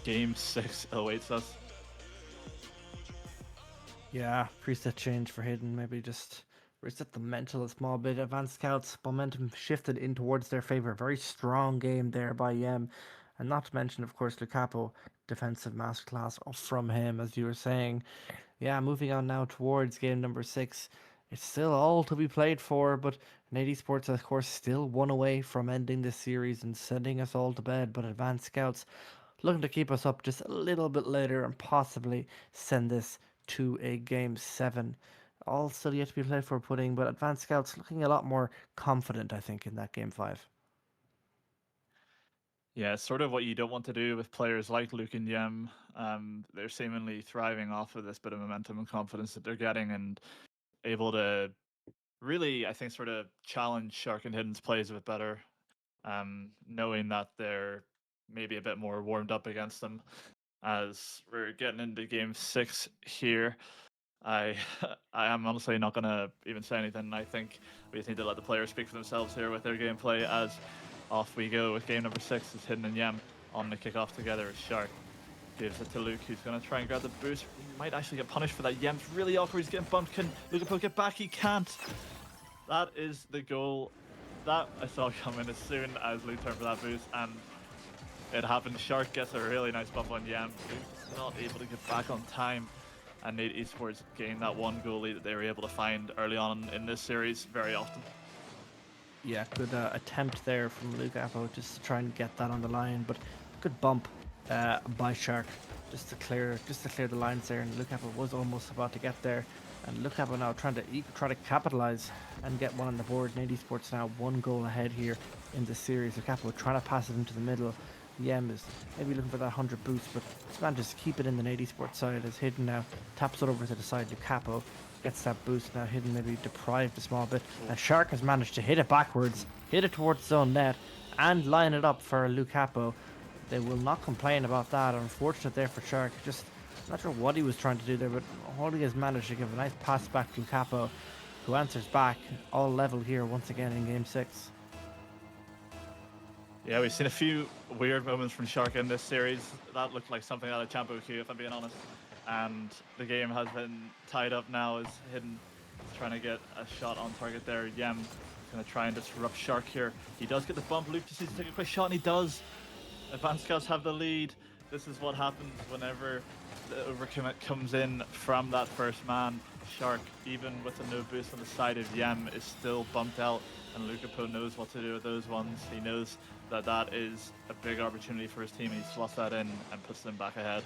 Game 6 awaits us.
Yeah, preset change for Hidden. Maybe just reset the mental a small bit. Advanced Scouts momentum shifted in towards their favor. Very strong game there by Yem. And not to mention, of course, Lucapo, defensive masterclass from him, as you were saying. Yeah, moving on now towards game number 6. It's still all to be played for, but Nate Esports, of course, still one away from ending this series and sending us all to bed. But Advanced Scouts looking to keep us up just a little bit later and possibly send this to a game 7. All still yet to be played for, Pudding, but Advanced Scouts looking a lot more confident, I think, in that game 5.
Yeah, it's sort of what you don't want to do with players like Luke and Yem. They're seemingly thriving off of this bit of momentum and confidence that they're getting, and able to really, I think, sort of challenge Shark and Hidden's plays a bit better, knowing that they're maybe a bit more warmed up against them. As we're getting into game 6 here, I am honestly not going to even say anything. I think we just need to let the players speak for themselves here with their gameplay, as off we go with game number 6 is Hidden and Yem on the kickoff together as Shark gives it to Luke, who's going to try and grab the boost. He might actually get punished for that. Yem's really awkward. He's getting bumped. Can Lucapo get back? He can't. That is the goal that I saw coming as soon as Luke turned for that boost, and it happened. Shark gets a really nice bump on Yem. Luke's not able to get back on time, and Nate Esports gained that one goal lead that they were able to find early on in this series very often.
Yeah, good attempt there from Lucapo just to try and get that on the line, but good bump by Shark just to clear the lines there, and Lucapo was almost about to get there, and Lucapo now trying to capitalize and get one on the board. Nate Esports now 1 goal ahead here in this series. Lucapo trying to pass it into the middle. Yem is maybe looking for that 100 boost, but this man just keep it in the Nate Esports side as Hidden now taps it over to the side. Lucapo gets that boost now. Hidden maybe deprived a small bit, and Shark has managed to hit it backwards, hit it towards his own net, and line it up for Lucapo. They will not complain about that. Unfortunate there for Shark. Just not sure what he was trying to do there, but Holding has managed to give a nice pass back to Lucapo, who answers back. All level here once again in game 6.
Yeah, we've seen a few weird moments from Shark in this series. That looked like something out of Champo Q, if I'm being honest. And the game has been tied up now as Hidden is trying to get a shot on target there. Yem is going to try and disrupt Shark here. He does get the bump. Luke just needs to take a quick shot, and he does. Advanced Scouts have the lead. This is what happens whenever the overcommit comes in from that first man. Shark, even with a no boost on the side of Yem, is still bumped out, and Lucapo knows what to do with those ones. He knows that that is a big opportunity for his team, and he slots that in and puts them back ahead.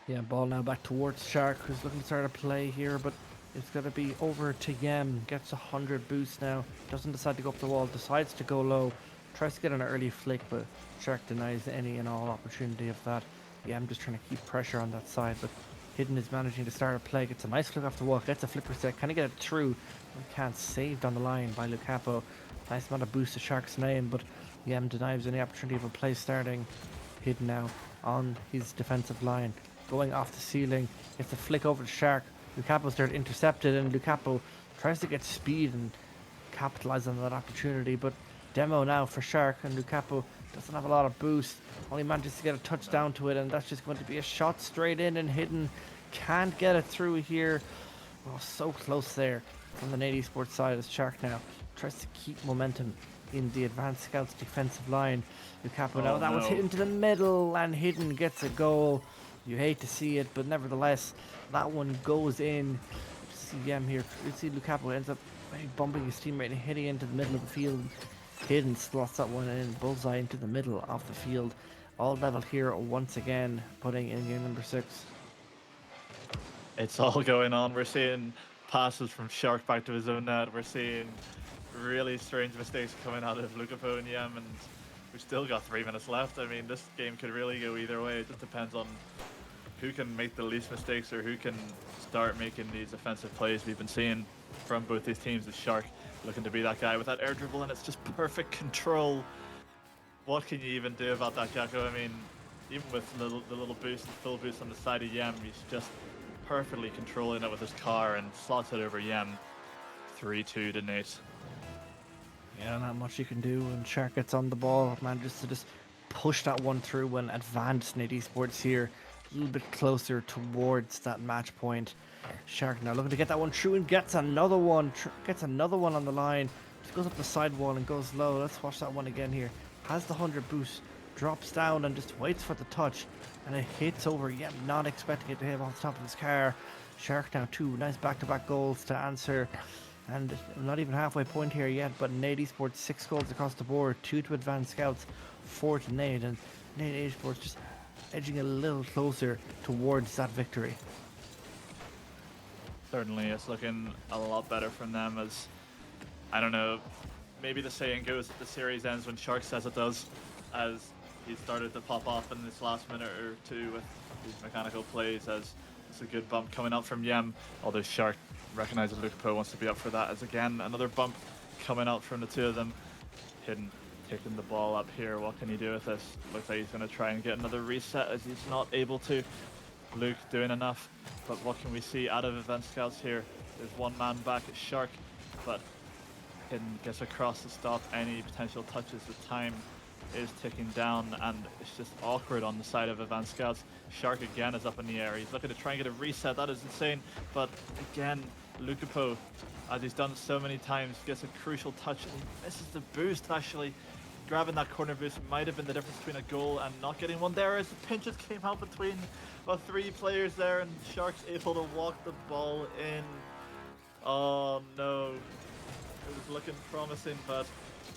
Yeah, ball now back towards Shark, who's looking to start a play here, but it's going to be over to Yem. Gets 100 boost now. Doesn't decide to go up the wall. Decides to go low. Tries to get an early flick, but Shark denies any and all opportunity of that. Yem just trying to keep pressure on that side, but Hidden is managing to start a play. Gets a nice flick off the wall. Gets a flipper set. Can he get it through? Can't. Saved on the line by Lucapo. Nice amount of boost to Shark's name, but Yem denies any opportunity of a play starting. Hidden now on his defensive line. Going off the ceiling. Gets a flick over to Shark. Lucapo's there to intercept it, and Lucapo tries to get speed and capitalize on that opportunity, but demo now for Shark, and Lucapo doesn't have a lot of boost. Only manages to get a touchdown to it, and that's just going to be a shot straight in, and Hidden can't get it through here. Oh, so close there from the Nate Esports side as Shark now tries to keep momentum in the Advanced Scouts defensive line. Lucapo now, that was hit into the middle, and Hidden gets a goal. You hate to see it, but nevertheless, that one goes in. See Yem here. You see Lucapo ends up bumping his teammate and hitting into the middle of the field. Hidden slots that one in, bullseye into the middle of the field. All level here once again, putting in game number 6.
It's all going on. We're seeing passes from Shark back to his own net. We're seeing really strange mistakes coming out of Lucapo and Yem, and we've still got 3 minutes left. I mean, this game could really go either way. It just depends on who can make the least mistakes or who can start making these offensive plays we've been seeing from both these teams. The Shark looking to be that guy with that air dribble, and it's just perfect control. What can you even do about that, Gecko? I mean, even with the little boost, the full boost on the side of Yem, he's just perfectly controlling it with his car and slots it over Yem. 3-2 to Nate.
Yeah, not much you can do. And Shark gets on the ball, manages to just push that one through and advance Nate Esports here a little bit closer towards that match point. Shark now looking to get that one through and gets another one. Gets another one on the line. Just goes up the side wall and goes low. Let's watch that one again here. Has the 100 boost, drops down and just waits for the touch, and it hits over. Yeah, not expecting it to hit off the top of his car. Shark now 2 nice back-to-back goals to answer. And not even halfway point here yet, but Nate Esports 6 goals across the board, 2 to Advanced Scouts, 4 to Nate, and Nate Esports just edging a little closer towards that victory.
Certainly, it's looking a lot better from them as, I don't know, maybe the saying goes that the series ends when Shark says it does, as he started to pop off in this last minute or two with these mechanical plays, as it's a good bump coming out from Yem, although Shark recognizes Lukapo wants to be up for that, as again, another bump coming out from the two of them. Hidden taking the ball up here, what can he do with this? Looks like he's going to try and get another reset as he's not able to. Luke doing enough, but what can we see out of Event Scouts here? There's one man back at Shark, but Hidden gets across to stop any potential touches. The time is ticking down and it's just awkward on the side of Event Scouts. Shark again is up in the air. He's looking to try and get a reset. That is insane, but again, Lukapo, as he's done so many times, gets a crucial touch and he misses the boost actually. Grabbing that corner boost might have been the difference between a goal and not getting one there, as the pinches came out between 3 players there and Shark's able to walk the ball in. Oh no, it was looking promising, but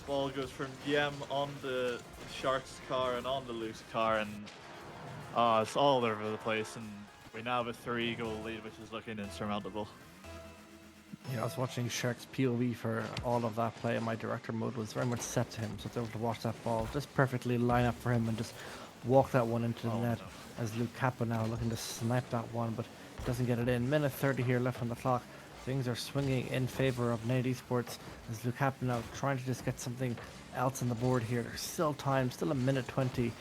ball goes from Yem on the Sharks car and on the Luke's car, and it's all over the place, and we now have a 3-goal lead, which is looking insurmountable.
Yeah, I was watching Shark's POV for all of that play, and my director mode was very much set to him, so I was able to watch that ball just perfectly line up for him and just walk that one into the net.
No.
As Luke Kappa now looking to snipe that one, but doesn't get it in. Minute 30 here left on the clock. Things are swinging in favor of Nate Esports as Luke Kappa now trying to just get something else on the board here. There's still time, still a minute 20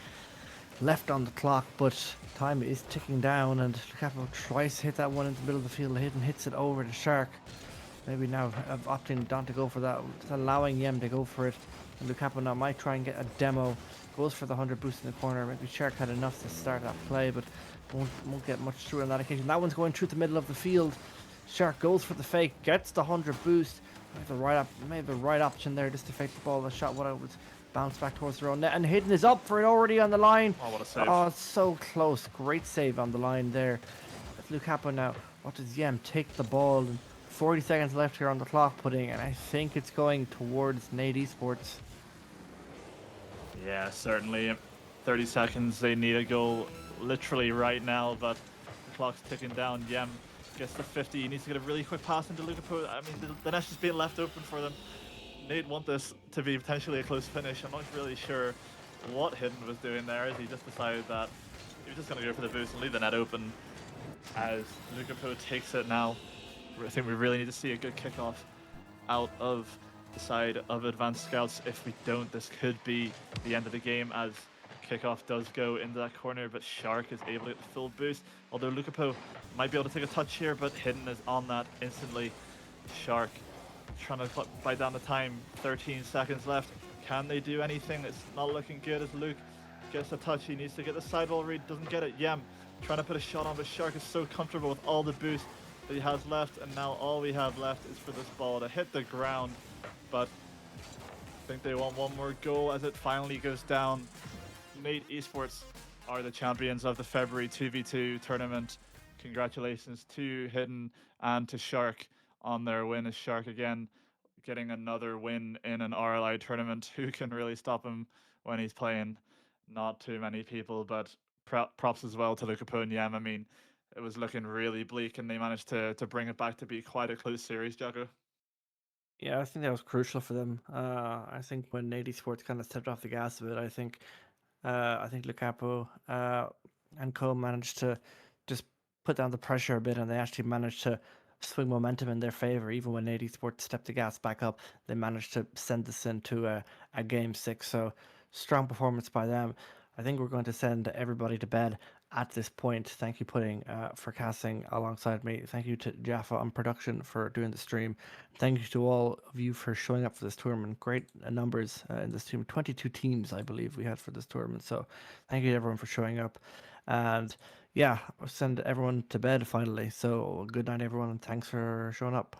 left on the clock, but time is ticking down, and Luke Kappa tries to hit that one into the middle of the field. Hidden hits it over to Shark. Maybe now opting not to go for that, just allowing Yem to go for it. And Lukapo now might try and get a demo. Goes for the 100 boost in the corner. Maybe Shark had enough to start that play, but won't get much through on that occasion. That one's going through the middle of the field. Shark goes for the fake, gets the 100 boost. Maybe the right option there just to fake the ball. The shot would bounce back towards their own net. And Hidden is up for it already on the line.
Oh, what a save.
Oh, it's so close. Great save on the line there. Lukapo now, what does Yem take the ball? And 40 seconds left here on the clock putting, and I think it's going towards Nate Esports.
Yeah, certainly. 30 seconds, they need a goal literally right now, but the clock's ticking down. Yem gets the 50, he needs to get a really quick pass into Lukapo. I mean, the net's just being left open for them. Nate want this to be potentially a close finish. I'm not really sure what Hidden was doing there, as he just decided that he was just going to go for the boost and leave the net open, as Lukapo takes it now. I think we really need to see a good kickoff out of the side of Advanced Scouts. If we don't, this could be the end of the game, as kickoff does go into that corner, but Shark is able to get the full boost. Although Lukapo might be able to take a touch here, but Hidden is on that instantly. Shark trying to bite down the time. 13 seconds left. Can they do anything? It's not looking good as Luke gets a touch. He needs to get the sideball read, doesn't get it. Yem trying to put a shot on, but Shark is so comfortable with all the boost that he has left, and now all we have left is for this ball to hit the ground. But I think they want one more goal as it finally goes down. Nate Esports are the champions of the February 2v2 tournament. Congratulations to Hidden and to Shark on their win, as Shark again getting another win in an RLI tournament. Who can really stop him when he's playing? Not too many people, but props as well to Lukapo and Yem. I mean, it was looking really bleak, and they managed to bring it back to be quite a close series, Jocko.
Yeah, I think that was crucial for them. I think when Nate Esports kind of stepped off the gas a bit, I think Lukapo and co managed to just put down the pressure a bit, and they actually managed to swing momentum in their favor. Even when Nate Esports stepped the gas back up, they managed to send this into a game 6. So strong performance by them. I think we're going to send everybody to bed at this point. Thank you, Pudding, for casting alongside me. Thank you to Jaffa on production for doing the stream. Thank you to all of you for showing up for this tournament. Great numbers in this team. 22 teams, I believe, we had for this tournament. So thank you to everyone for showing up. And yeah, I'll send everyone to bed finally. So good night, everyone, and thanks for showing up.